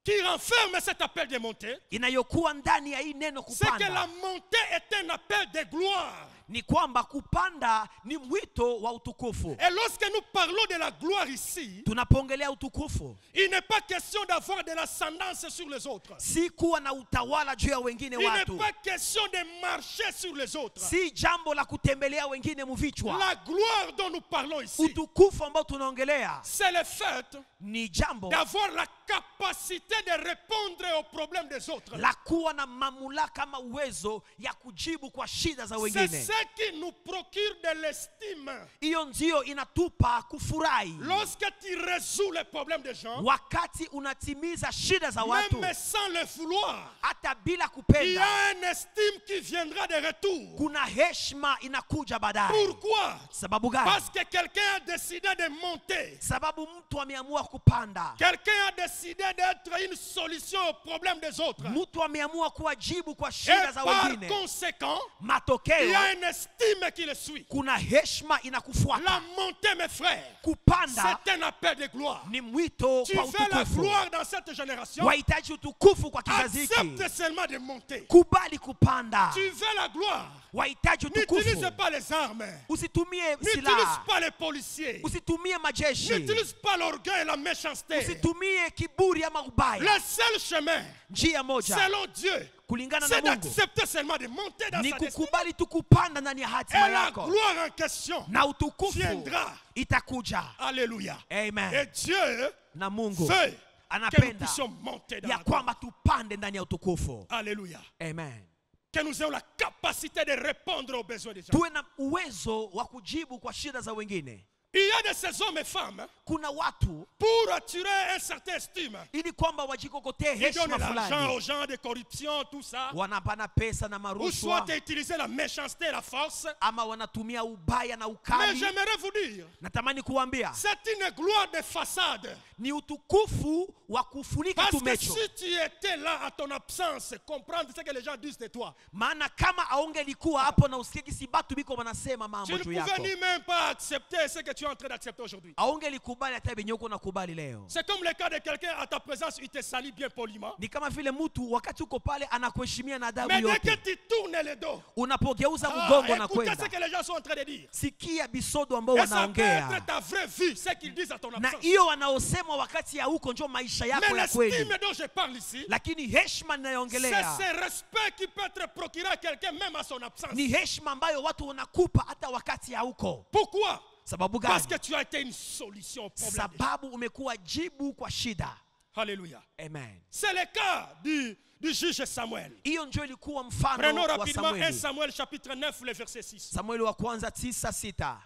[SPEAKER 6] qui renferme cet appel de montée,
[SPEAKER 5] inayokuwa ndani ya hii neno
[SPEAKER 6] c'est que la
[SPEAKER 5] kupanda,
[SPEAKER 6] montée est un appel de gloire.
[SPEAKER 5] ni kwamba kupanda ni mwito wa utukufu.
[SPEAKER 6] Et lorsque nous parlons de la gloire ici,
[SPEAKER 5] Tunapoongelea utukufu,
[SPEAKER 6] il n'est pas question d'avoir de l'ascendance sur les autres.
[SPEAKER 5] si kuwa na utawala juu ya wengine
[SPEAKER 6] Il n'est
[SPEAKER 5] watu,
[SPEAKER 6] pas question de marcher sur les autres.
[SPEAKER 5] si jambo la kutembelea wengine muvichwa.
[SPEAKER 6] La gloire dont nous parlons ici,
[SPEAKER 5] Utukufu ambao tunaongelea
[SPEAKER 6] c'est le fait
[SPEAKER 5] ni jambo
[SPEAKER 6] d'avoir la capacité de répondre aux problèmes des autres.
[SPEAKER 5] la kuwa na mamlaka ama uwezo ya kujibu kwa shida za
[SPEAKER 6] C'est
[SPEAKER 5] wengine.
[SPEAKER 6] ce qui nous procure de l'estime.
[SPEAKER 5] Hiyo ndio inatupa kufurahi
[SPEAKER 6] Lorsque tu résous les problèmes des gens,
[SPEAKER 5] wakati unatimiza shida za watu
[SPEAKER 6] même sans le vouloir,
[SPEAKER 5] hata bila
[SPEAKER 6] il y
[SPEAKER 5] kupenda.
[SPEAKER 6] a une estime qui viendra de retour.
[SPEAKER 5] Kuna heshima inakuja baadaye.
[SPEAKER 6] Pourquoi?
[SPEAKER 5] Sababu gani?
[SPEAKER 6] Parce que quelqu'un a décidé de monter.
[SPEAKER 5] Sababu mtu ameamua kupanda,
[SPEAKER 6] Quelqu'un a décidé d'être une solution aux problèmes des autres.
[SPEAKER 5] mtu ameamua kuwa jibu kwa
[SPEAKER 6] Et
[SPEAKER 5] shida za
[SPEAKER 6] par
[SPEAKER 5] wengine.
[SPEAKER 6] conséquent, il y
[SPEAKER 5] Matokeo,
[SPEAKER 6] a une estime qui le suit.
[SPEAKER 5] kuna heshima
[SPEAKER 6] La
[SPEAKER 5] inakufuata.
[SPEAKER 6] montée, mes frères,
[SPEAKER 5] Kupanda
[SPEAKER 6] c'est un appel de gloire.
[SPEAKER 5] ni mwito
[SPEAKER 6] Tu
[SPEAKER 5] kwa
[SPEAKER 6] veux la
[SPEAKER 5] utukufu.
[SPEAKER 6] gloire dans cette génération?
[SPEAKER 5] Wahitaji utukufu kwa kizazi hiki.
[SPEAKER 6] Accepte seulement de monter.
[SPEAKER 5] Kubali kupanda.
[SPEAKER 6] Tu veux la gloire?
[SPEAKER 5] Wahitaji
[SPEAKER 6] N'utilise
[SPEAKER 5] utukufu.
[SPEAKER 6] pas les armes.
[SPEAKER 5] Usitumie
[SPEAKER 6] N'utilise
[SPEAKER 5] silaha,
[SPEAKER 6] pas les policiers.
[SPEAKER 5] usitumie majeshi,
[SPEAKER 6] N'utilise pas l'orgueil et la méchanceté.
[SPEAKER 5] usitumie kiburi ama ubaya.
[SPEAKER 6] Le seul chemin,
[SPEAKER 5] Njia moja
[SPEAKER 6] selon Dieu,
[SPEAKER 5] kulingana na
[SPEAKER 6] c'est
[SPEAKER 5] Mungu
[SPEAKER 6] d'accepter seulement de monter dans
[SPEAKER 5] ni
[SPEAKER 6] sa destinée.
[SPEAKER 5] kukubali tu kupanda ndani ya
[SPEAKER 6] Et
[SPEAKER 5] hatima
[SPEAKER 6] la
[SPEAKER 5] yako,
[SPEAKER 6] gloire en question
[SPEAKER 5] na utukufu
[SPEAKER 6] viendra.
[SPEAKER 5] itakuja.
[SPEAKER 6] Alléluia. Et
[SPEAKER 5] Amen.
[SPEAKER 6] Dieu
[SPEAKER 5] Na Mungu
[SPEAKER 6] veut que nous
[SPEAKER 5] anapenda
[SPEAKER 6] puissions monter dans
[SPEAKER 5] ya
[SPEAKER 6] la gloire.
[SPEAKER 5] kwamba tupande ndani ya utukufu.
[SPEAKER 6] Alléluia.
[SPEAKER 5] Amen.
[SPEAKER 6] Que nous ayons la capacité de répondre aux besoins des gens.
[SPEAKER 5] Tuwe na uwezo wa kujibu kwa shida za wengine.
[SPEAKER 6] Il y a de ces hommes et femmes,
[SPEAKER 5] Kuna watu
[SPEAKER 6] pour attirer un certain estime,
[SPEAKER 5] ili kwamba wajikokotee
[SPEAKER 6] ils donnent
[SPEAKER 5] heshima
[SPEAKER 6] l'argent
[SPEAKER 5] fulani,
[SPEAKER 6] aux gens de corruption, tout ça.
[SPEAKER 5] wanapana pesa na
[SPEAKER 6] Ou soit
[SPEAKER 5] marushwa,
[SPEAKER 6] utiliser la méchanceté et la force.
[SPEAKER 5] ama wanatumia ubaya na
[SPEAKER 6] Mais
[SPEAKER 5] ukali.
[SPEAKER 6] j'aimerais vous dire,
[SPEAKER 5] Natamani kuambia
[SPEAKER 6] c'est une gloire de façade.
[SPEAKER 5] ni utukufu wa kufunika
[SPEAKER 6] Parce
[SPEAKER 5] tu
[SPEAKER 6] que
[SPEAKER 5] macho.
[SPEAKER 6] si tu étais là à ton absence, comprendre ce que les gens disent de toi,
[SPEAKER 5] Maana kama aongelikuwa hapo na usikie kisi batu biko wanasema
[SPEAKER 6] tu
[SPEAKER 5] mambo
[SPEAKER 6] ne
[SPEAKER 5] juu
[SPEAKER 6] pouvais
[SPEAKER 5] yako,
[SPEAKER 6] ni même pas accepter ce que tu tu es en train d'accepter aujourd'hui.
[SPEAKER 5] aungelikubali hata benye uko nakubali leo.
[SPEAKER 6] C'est comme le cas de quelqu'un à ta présence, il te salue bien poliment.
[SPEAKER 5] Ni kama vile mtu wakati uko pale anakuheshimia na adabu
[SPEAKER 6] Mais dès
[SPEAKER 5] yote.
[SPEAKER 6] que tu tournes le dos,
[SPEAKER 5] Unapogeuza mgongo na
[SPEAKER 6] écoutez
[SPEAKER 5] kwenda,
[SPEAKER 6] ce que les gens sont en train de dire.
[SPEAKER 5] sikia bisodo ambao
[SPEAKER 6] Et ça peut
[SPEAKER 5] wanaongea.
[SPEAKER 6] être ta vraie vie, ce qu'ils disent à ton
[SPEAKER 5] Na
[SPEAKER 6] absence.
[SPEAKER 5] hiyo wanaosema wakati ya huko ndio maisha yako
[SPEAKER 6] Mais
[SPEAKER 5] ya kweli.
[SPEAKER 6] l'estime dont je parle ici,
[SPEAKER 5] Lakini heshima
[SPEAKER 6] c'est
[SPEAKER 5] ninayoongelea
[SPEAKER 6] ce respect qui peut être procuré à quelqu'un même à son absence.
[SPEAKER 5] ni heshima ambayo watu wanakupa hata wakati ya huko.
[SPEAKER 6] Pourquoi?
[SPEAKER 5] Sababu
[SPEAKER 6] Parce
[SPEAKER 5] gani?
[SPEAKER 6] que tu as été une solution au problème.
[SPEAKER 5] Sababu umekuwa jibu kwa shida.
[SPEAKER 6] Alléluia.
[SPEAKER 5] Amen.
[SPEAKER 6] C'est le cas du juge Samuel.
[SPEAKER 5] Hiyo ndio ilikuwa mfano
[SPEAKER 6] Prenons
[SPEAKER 5] wa
[SPEAKER 6] rapidement 1
[SPEAKER 5] Samueli.
[SPEAKER 6] Samuel chapitre 9, le verset 6.
[SPEAKER 5] Samueli wa kwanza 9:6.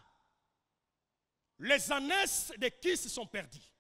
[SPEAKER 6] Les ânesses de Kis sont perdues.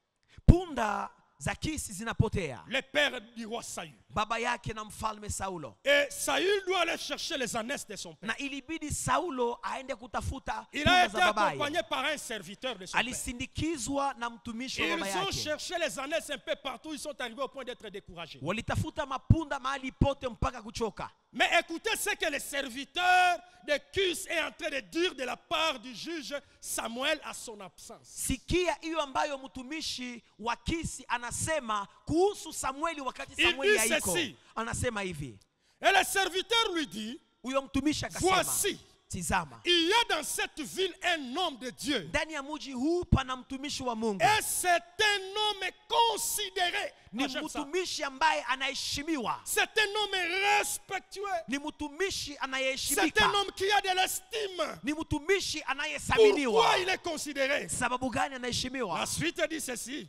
[SPEAKER 5] Punda za Kisi zinapotea.
[SPEAKER 6] Le père du roi Saül.
[SPEAKER 5] Baba yake na mfalme Saulo.
[SPEAKER 6] Et Saül doit aller chercher les ânesses de son père.
[SPEAKER 5] Na ilibidi Saulo aende kutafuta
[SPEAKER 6] Il a
[SPEAKER 5] punda
[SPEAKER 6] été
[SPEAKER 5] za babaye.
[SPEAKER 6] accompagné par un serviteur de son père.
[SPEAKER 5] Alisindikizwa na mtumishi wa baba
[SPEAKER 6] Ils ont
[SPEAKER 5] yake.
[SPEAKER 6] cherché les ânesses un peu partout. Ils sont arrivés au point d'être découragés.
[SPEAKER 5] Walitafuta mapunda mahali pote mpaka kuchoka.
[SPEAKER 6] Mais écoutez ce que le serviteur de Kis est en train de dire de la part du juge Samuel à son absence.
[SPEAKER 5] Sikia hiyo ambayo mtumishi wa Kisi anasema kuhusu Samueli wakati
[SPEAKER 6] Il
[SPEAKER 5] Samueli
[SPEAKER 6] dit
[SPEAKER 5] haiko.
[SPEAKER 6] ceci.
[SPEAKER 5] Anasema hivi.
[SPEAKER 6] Et le serviteur lui dit,
[SPEAKER 5] Huyo mtumishi akasema,
[SPEAKER 6] voici,
[SPEAKER 5] tizama,
[SPEAKER 6] il y a dans cette ville un homme de Dieu.
[SPEAKER 5] ndani ya mji huu pana mtumishi wa Mungu.
[SPEAKER 6] Et c'est un homme considéré.
[SPEAKER 5] Ni
[SPEAKER 6] Ah, j'aime ça.
[SPEAKER 5] mtumishi ambaye anaheshimiwa.
[SPEAKER 6] C'est un homme respectueux.
[SPEAKER 5] Ni mtumishi
[SPEAKER 6] C'est
[SPEAKER 5] anayeheshimika.
[SPEAKER 6] un homme qui a de l'estime.
[SPEAKER 5] Ni mtumishi anayethaminiwa.
[SPEAKER 6] Pourquoi il est considéré?
[SPEAKER 5] Sababu gani anaheshimiwa?
[SPEAKER 6] La suite dit ceci.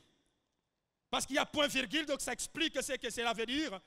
[SPEAKER 6] Parce qu'il y a point virgule, donc ça explique ce que cela veut dire.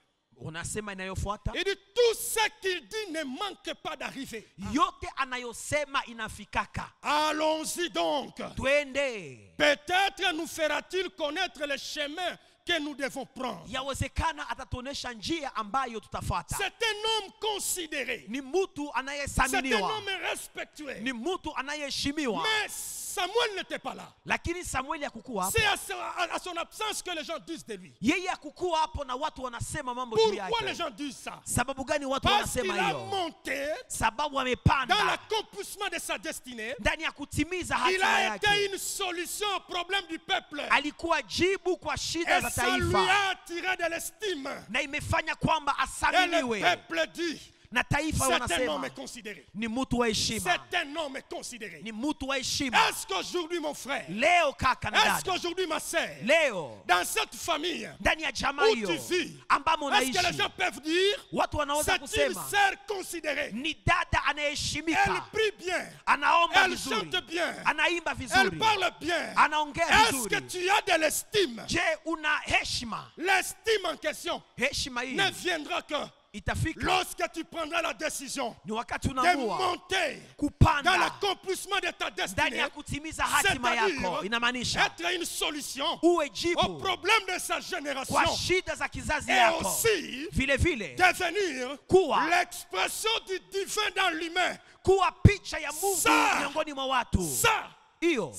[SPEAKER 5] Unasema inayofuata.
[SPEAKER 6] Il dit tout ce qu'il dit ne manque pas d'arriver.
[SPEAKER 5] Yote anayosema inafikaka.
[SPEAKER 6] Allons-y donc.
[SPEAKER 5] Twende.
[SPEAKER 6] Peut-être nous fera-t-il connaître le chemin que nous devons prendre.
[SPEAKER 5] Yawezekana atatuonesha njia ambayo tutafuata.
[SPEAKER 6] C'est un homme considéré.
[SPEAKER 5] Ni mtu
[SPEAKER 6] C'est un
[SPEAKER 5] anayethaminiwa.
[SPEAKER 6] homme respectueux.
[SPEAKER 5] Ni mtu anayeheshimiwa.
[SPEAKER 6] Mais Samuel n'était pas là.
[SPEAKER 5] Lakini Samueli hakukuwa hapo.
[SPEAKER 6] C'est à son absence que les gens disent de lui.
[SPEAKER 5] Yeye hakukuwa hapo na watu wanasema mambo juu
[SPEAKER 6] Pourquoi les
[SPEAKER 5] yake.
[SPEAKER 6] gens disent ça?
[SPEAKER 5] Sababu gani watu
[SPEAKER 6] Parce qu'il
[SPEAKER 5] wanasema
[SPEAKER 6] a
[SPEAKER 5] hiyo?
[SPEAKER 6] monté
[SPEAKER 5] Sababu
[SPEAKER 6] dans
[SPEAKER 5] amepanda
[SPEAKER 6] l'accomplissement de sa destinée.
[SPEAKER 5] ndani ya kutimiza
[SPEAKER 6] Il
[SPEAKER 5] hatima
[SPEAKER 6] a
[SPEAKER 5] yake.
[SPEAKER 6] été une solution au problème du peuple.
[SPEAKER 5] Alikuwa jibu kwa shida
[SPEAKER 6] Et
[SPEAKER 5] za
[SPEAKER 6] ça lui
[SPEAKER 5] taifa.
[SPEAKER 6] a attiré de l'estime.
[SPEAKER 5] Na imefanya kwamba
[SPEAKER 6] Et le
[SPEAKER 5] asaminiwe.
[SPEAKER 6] peuple dit,
[SPEAKER 5] Na taifa
[SPEAKER 6] c'est un
[SPEAKER 5] wanasema
[SPEAKER 6] homme considéré.
[SPEAKER 5] ni mtu wa heshima.
[SPEAKER 6] C'est un homme considéré.
[SPEAKER 5] Ni mtu wa heshima.
[SPEAKER 6] Est-ce qu'aujourd'hui, mon frère,
[SPEAKER 5] Leo kaka na
[SPEAKER 6] est-ce
[SPEAKER 5] dada.
[SPEAKER 6] qu'aujourd'hui, ma sœur,
[SPEAKER 5] Leo
[SPEAKER 6] dans cette famille
[SPEAKER 5] ndani ya jamaa
[SPEAKER 6] où
[SPEAKER 5] hiyo
[SPEAKER 6] tu vis,
[SPEAKER 5] ambamo
[SPEAKER 6] est-ce que les
[SPEAKER 5] unaishi,
[SPEAKER 6] gens peuvent dire,
[SPEAKER 5] watu wanaweza
[SPEAKER 6] c'est une
[SPEAKER 5] kusema
[SPEAKER 6] sœur considérée.
[SPEAKER 5] ni dada
[SPEAKER 6] Elle
[SPEAKER 5] anayeheshimika,
[SPEAKER 6] prie bien.
[SPEAKER 5] anaomba
[SPEAKER 6] Elle
[SPEAKER 5] vizuri,
[SPEAKER 6] chante bien.
[SPEAKER 5] anaimba
[SPEAKER 6] Elle
[SPEAKER 5] vizuri,
[SPEAKER 6] parle bien.
[SPEAKER 5] anaongea
[SPEAKER 6] Est-ce que
[SPEAKER 5] vizuri.
[SPEAKER 6] tu as de l'estime?
[SPEAKER 5] Je, una heshima?
[SPEAKER 6] L'estime en question
[SPEAKER 5] Heshima hii
[SPEAKER 6] ne viendra que
[SPEAKER 5] itafika
[SPEAKER 6] lorsque tu prendras la décision
[SPEAKER 5] ni wakati
[SPEAKER 6] de
[SPEAKER 5] unaamua
[SPEAKER 6] monter dans
[SPEAKER 5] kupanda
[SPEAKER 6] l'accomplissement de ta
[SPEAKER 5] ndani
[SPEAKER 6] destinée,
[SPEAKER 5] ya kutimiza hatima yako.
[SPEAKER 6] c'est-à-dire
[SPEAKER 5] Inamaanisha
[SPEAKER 6] être une solution
[SPEAKER 5] uwe
[SPEAKER 6] au
[SPEAKER 5] jibu
[SPEAKER 6] problème de sa génération
[SPEAKER 5] kwa shida za kizazi
[SPEAKER 6] et
[SPEAKER 5] yako,
[SPEAKER 6] aussi
[SPEAKER 5] vile vile
[SPEAKER 6] devenir
[SPEAKER 5] kuwa
[SPEAKER 6] l'expression du divin dans l'humain.
[SPEAKER 5] kuwa picha ya Mungu
[SPEAKER 6] Ça,
[SPEAKER 5] miongoni mwa watu. Hiyo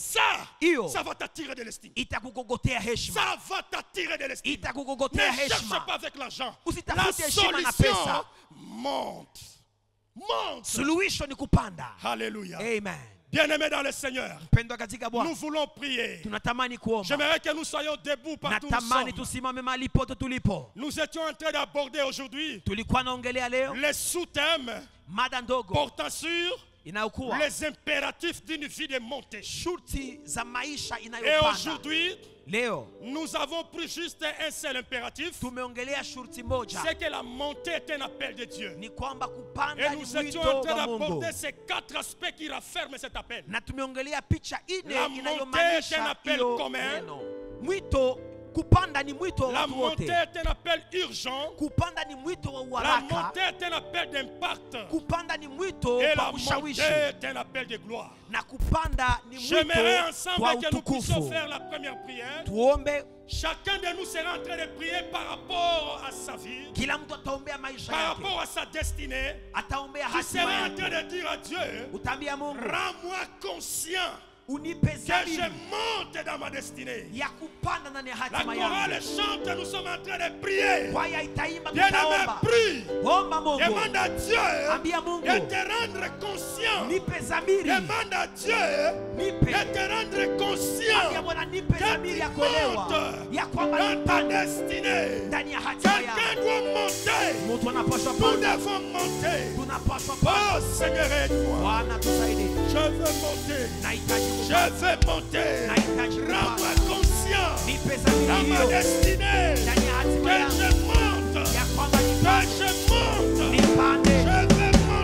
[SPEAKER 6] Ça va t'attirer de l'estime.
[SPEAKER 5] itakugogotea heshima,
[SPEAKER 6] Ça va t'attirer de l'estime.
[SPEAKER 5] itakugogotea
[SPEAKER 6] Ne cherche
[SPEAKER 5] heshima.
[SPEAKER 6] pas avec l'argent.
[SPEAKER 5] Usitafute
[SPEAKER 6] La
[SPEAKER 5] heshima na
[SPEAKER 6] solution
[SPEAKER 5] pesa.
[SPEAKER 6] monte. Monte.
[SPEAKER 5] Suluhisho ni kupanda.
[SPEAKER 6] Alléluia.
[SPEAKER 5] Amen.
[SPEAKER 6] Bien-aimés dans le Seigneur,
[SPEAKER 5] Mpendwa katika
[SPEAKER 6] nous
[SPEAKER 5] Bwana,
[SPEAKER 6] voulons prier.
[SPEAKER 5] tunatamani kuomba.
[SPEAKER 6] J'aimerais que nous soyons debout partout où nous
[SPEAKER 5] Natamani
[SPEAKER 6] sommes.
[SPEAKER 5] tusimame mahali pote tulipo.
[SPEAKER 6] Nous étions en train d'aborder aujourd'hui
[SPEAKER 5] Tulikuwa naongelea leo
[SPEAKER 6] les sous-thèmes
[SPEAKER 5] mada ndogo
[SPEAKER 6] portant sur
[SPEAKER 5] inayokuwa
[SPEAKER 6] les impératifs d'une vie de montée.
[SPEAKER 5] shurti za maisha
[SPEAKER 6] Et
[SPEAKER 5] inayopanda.
[SPEAKER 6] aujourd'hui,
[SPEAKER 5] Leo
[SPEAKER 6] nous avons pris juste un seul impératif.
[SPEAKER 5] tumeongelea shurti moja,
[SPEAKER 6] C'est que la montée est un appel de Dieu.
[SPEAKER 5] ni kwamba
[SPEAKER 6] Et
[SPEAKER 5] kupanda ni
[SPEAKER 6] nous étions
[SPEAKER 5] mwito
[SPEAKER 6] en train
[SPEAKER 5] wa Mungu,
[SPEAKER 6] d'aborder ces 4 aspects qui rafferment cet appel.
[SPEAKER 5] na tumeongelea picha ine
[SPEAKER 6] La montée est un
[SPEAKER 5] inayomaanisha
[SPEAKER 6] appel
[SPEAKER 5] hiyo
[SPEAKER 6] commun.
[SPEAKER 5] neno. Mwito kupanda ni mwito wa
[SPEAKER 6] La
[SPEAKER 5] watu wote.
[SPEAKER 6] montée est un appel urgent.
[SPEAKER 5] Kupanda ni mwito wa
[SPEAKER 6] La
[SPEAKER 5] uharaka.
[SPEAKER 6] montée est un appel d'impact.
[SPEAKER 5] Kupanda ni mwito
[SPEAKER 6] Et
[SPEAKER 5] wa
[SPEAKER 6] la montée
[SPEAKER 5] ushawishi,
[SPEAKER 6] est un appel de gloire.
[SPEAKER 5] na kupanda ni
[SPEAKER 6] J'aimerais
[SPEAKER 5] mwito
[SPEAKER 6] ensemble
[SPEAKER 5] wa
[SPEAKER 6] que nous puissions
[SPEAKER 5] utukufu.
[SPEAKER 6] faire la première prière.
[SPEAKER 5] Tuombe,
[SPEAKER 6] Chacun de nous sera en train de prier par rapport à sa vie,
[SPEAKER 5] kila mtu ataombea maisha
[SPEAKER 6] par
[SPEAKER 5] yake,
[SPEAKER 6] rapport à sa destinée.
[SPEAKER 5] ataombea
[SPEAKER 6] Tu
[SPEAKER 5] hatima
[SPEAKER 6] seras en train
[SPEAKER 5] yake.
[SPEAKER 6] de dire à Dieu,
[SPEAKER 5] Utaambia Mungu,
[SPEAKER 6] rends-moi conscient que je monte dans ma destinée. La chorale chante, nous sommes en train de prier. Bien-aimé, prie. Demande à Dieu de te rendre conscient. Demande à Dieu de te rendre conscient que tu montes dans ta destinée. Quelqu'un doit monter. Nous devons monter. Oh Seigneur, aide-moi. Je veux monter. Je veux monter. Rends-moi conscient dans ma destinée. Que je monte. Que je monte. Je veux monter. Je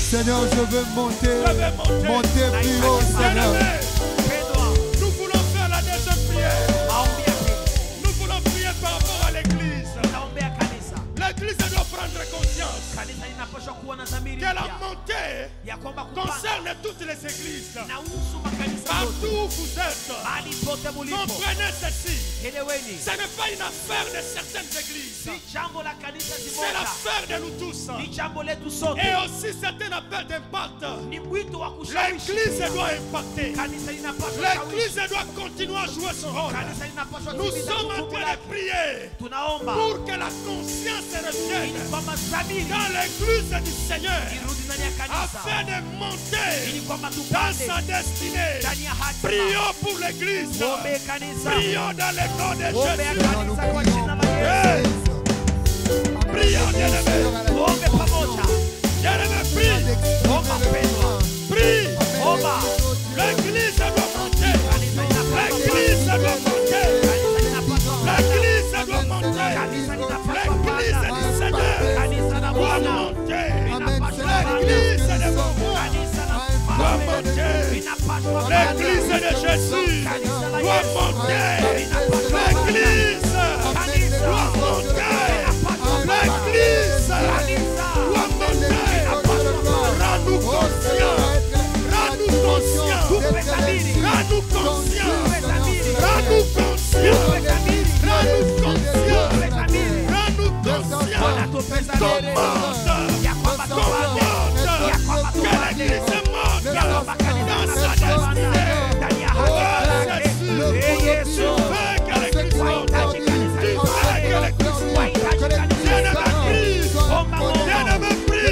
[SPEAKER 1] Seigneur, je veux monter plus haut, Seigneur.
[SPEAKER 6] Nous voulons faire la deuxième prière. Nous voulons prier par rapport à l'église. L'église doit prendre conscience que la montée concerne toutes les églises. Partout où vous êtes, comprenez ceci. Ce n'est pas une affaire de certaines églises. C'est l'affaire de nous tous. Et aussi certains appels d'impact. L'église doit impacter. L'église doit continuer à jouer son rôle. Nous sommes en train de prier pour que la conscience revienne dans l'église du Seigneur afin de monter dans sa destinée. Prions pour l'église. Prions dans le nom de Jésus. Prions, bien-aimé. Bien-aimé, prie. Prie. L'église doit monter. L'église doit monter. L'église doit monter. L'église du Seigneur doit monter. L'église de mon roi doit monter. L'église de Jésus doit monter. L'église doit monter. L'église doit monter. Rends-nous conscients. Rends-nous conscients. Rends-nous conscients. Rends-nous conscients. Rends-nous conscients. Rends-nous conscients. Que l'église monte dans sa destinée. Jésus, fais que l'église monte. Bien-aimé, prie.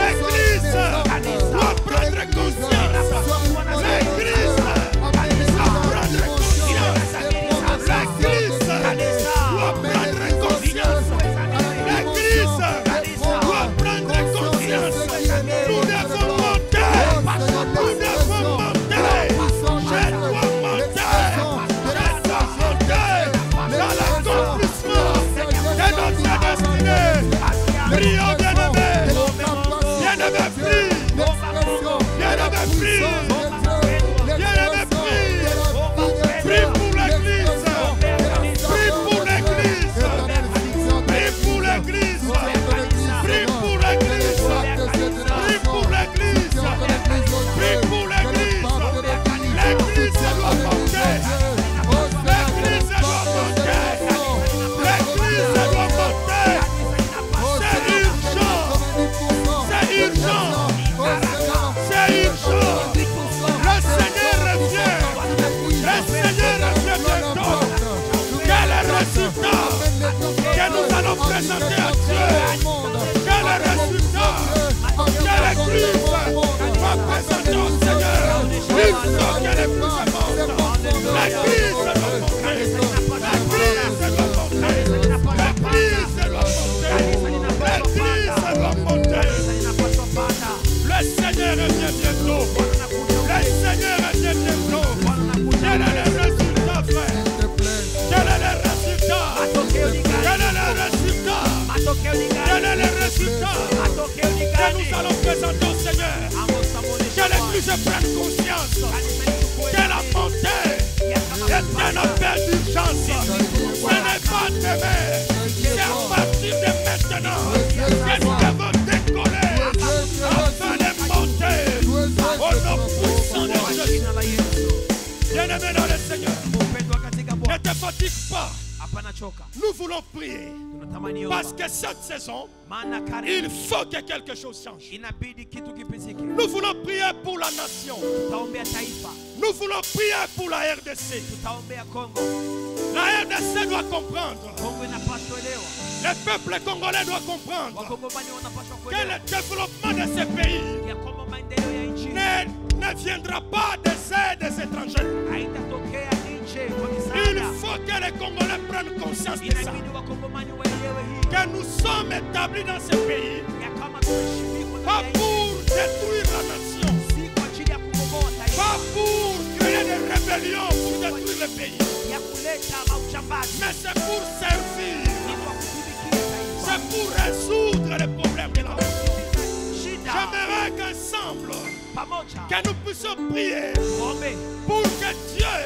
[SPEAKER 6] L'église doit prendre conscience. L'église doit prendre conscience. L'église doit prendre conscience. L'église doit prendre conscience. Nous devons monter. Nous devons monter. Je dois monter. Dans l'accomplissement de notre destinée. Prions, bien-aimé. Bien-aimé, prie. Bien-aimé, prie. Quel est le résultat que nous allons présenter au Seigneur? Que l'Église prenne conscience que la montée est un appel d'urgence. Ce n'est pas demain, c'est à partir de maintenant que nous devons décoller afin de monter au nom puissant de Jésus. Bien-aimé dans le Seigneur, ne te fatigue pas. Nous voulons prier parce que cette saison, il faut que quelque chose change. Nous voulons prier pour la nation. Nous voulons prier pour la RDC. La RDC doit comprendre. Le peuple congolais doit comprendre que le développement de ce pays ne viendra pas des aides étrangères. Il faut que les Congolais prennent conscience de ça. Que nous sommes établis dans ce pays, pas pour détruire la nation, pas pour créer des rébellions pour détruire le pays, mais c'est pour servir, c'est pour résoudre les problèmes de la nation. J'aimerais qu'ensemble, que nous puissions prier pour que Dieu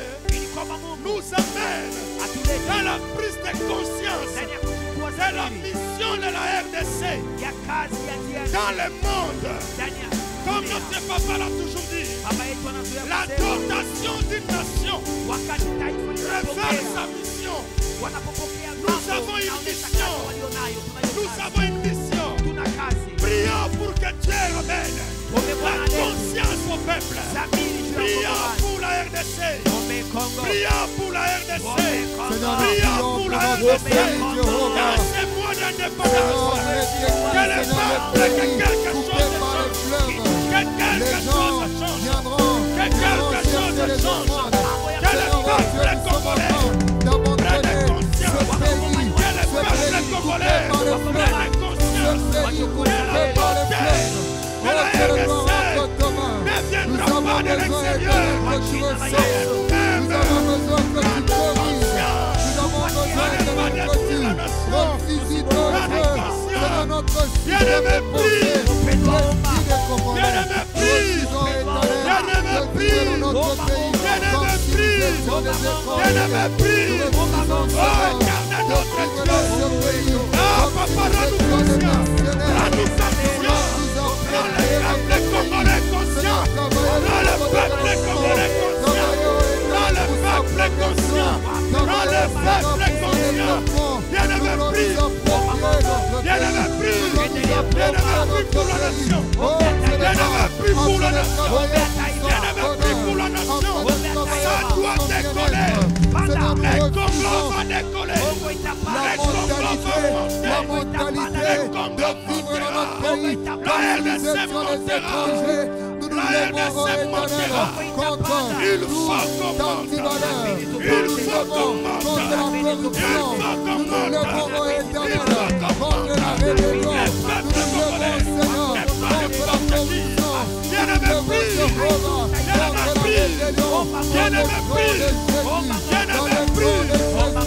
[SPEAKER 6] nous amène dans la prise de conscience de la mission de la RDC dans le monde. Comme notre papa l'a toujours dit, la dotation d'une nation révèle sa mission. Nous avons une mission. Nous avons une mission. Prions pour que Dieu ramène la conscience au peuple. Prions pour la RDC. Prions pour la RDC. Prions pour la RDC. Dans ces mois d'indépendance, que le peuple, que quelque chose change. Que quelque chose change. Que quelque chose change. Que le peuple congolais prenne conscience. Que le peuple congolais prenne conscience de la beauté de la RDC. Ne viendra pas de l'extérieur. Bien-aimé, prie. Bien-aimé, prie. Bien-aimé, prie. Bien-aimé, prie. Bien-aimé, prie. Oh, garde notre Dieu. Ah, papa, rends-nous conscients. Rends-nous conscients. Rends le peuple congolais conscient. Rends le peuple congolais conscient. Rends le peuple conscient. Rends le peuple conscient. Bien-aimé, prie. Bien-aimé, prie. Bien-aimé, prie pour la nation. Bien-aimé, prie pour la nation. Bien-aimé, prie pour la nation. Ça doit décoller. Les Congo va décoller. Les Congo va monter. Les Congo montera. La RDC montera. La RDC montera. Il faut qu'on monte. Il faut qu'on monte. Il faut qu'on monte.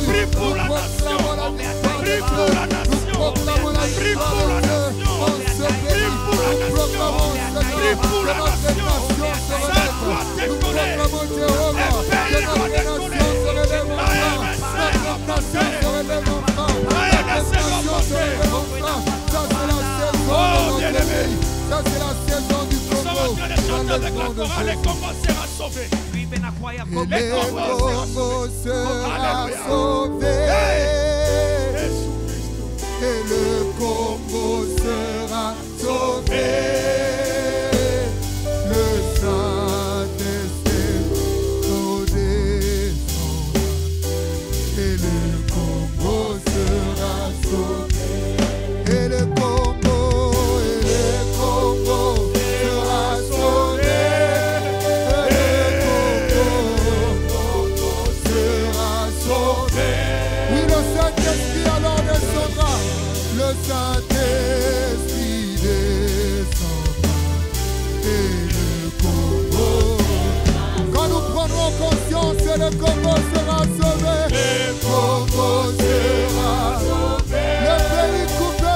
[SPEAKER 6] Prie pour la nation. Prie pour la nation. Prie pour la nation. Prie pour la nation. Prie pour la nation. Ça doit décoller. Le pays doit décoller. La RDC va monter. La RDC va monter. Oh, bien-aimé.
[SPEAKER 1] Ça c'est la saison du Congo.
[SPEAKER 6] Nous sommes en train de chanter avec la chorale. Le Congo sera sauvé.
[SPEAKER 1] Le Congo sera sauvé. Et le Congo sera sauvé. Le Saint-Esprit descendra. Et le Congo sera sauvé. Et le Congo sera sauvé. Oui, le Saint-Esprit alors descendra. Le Saint-Esprit descendra. Et le Congo. Quand nous prendrons conscience que le Congo sera sauvé. Le Congo sera sauvé. Le pays coupé.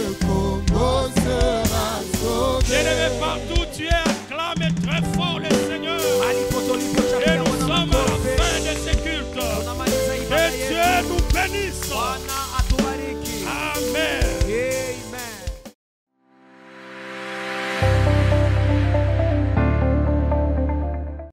[SPEAKER 1] le Congo sera sauvé.
[SPEAKER 6] Bien-aimé, partout tu es, acclame très fort le Seigneur. Et nous sommes à la fin de ce culte. Que Dieu nous bénisse.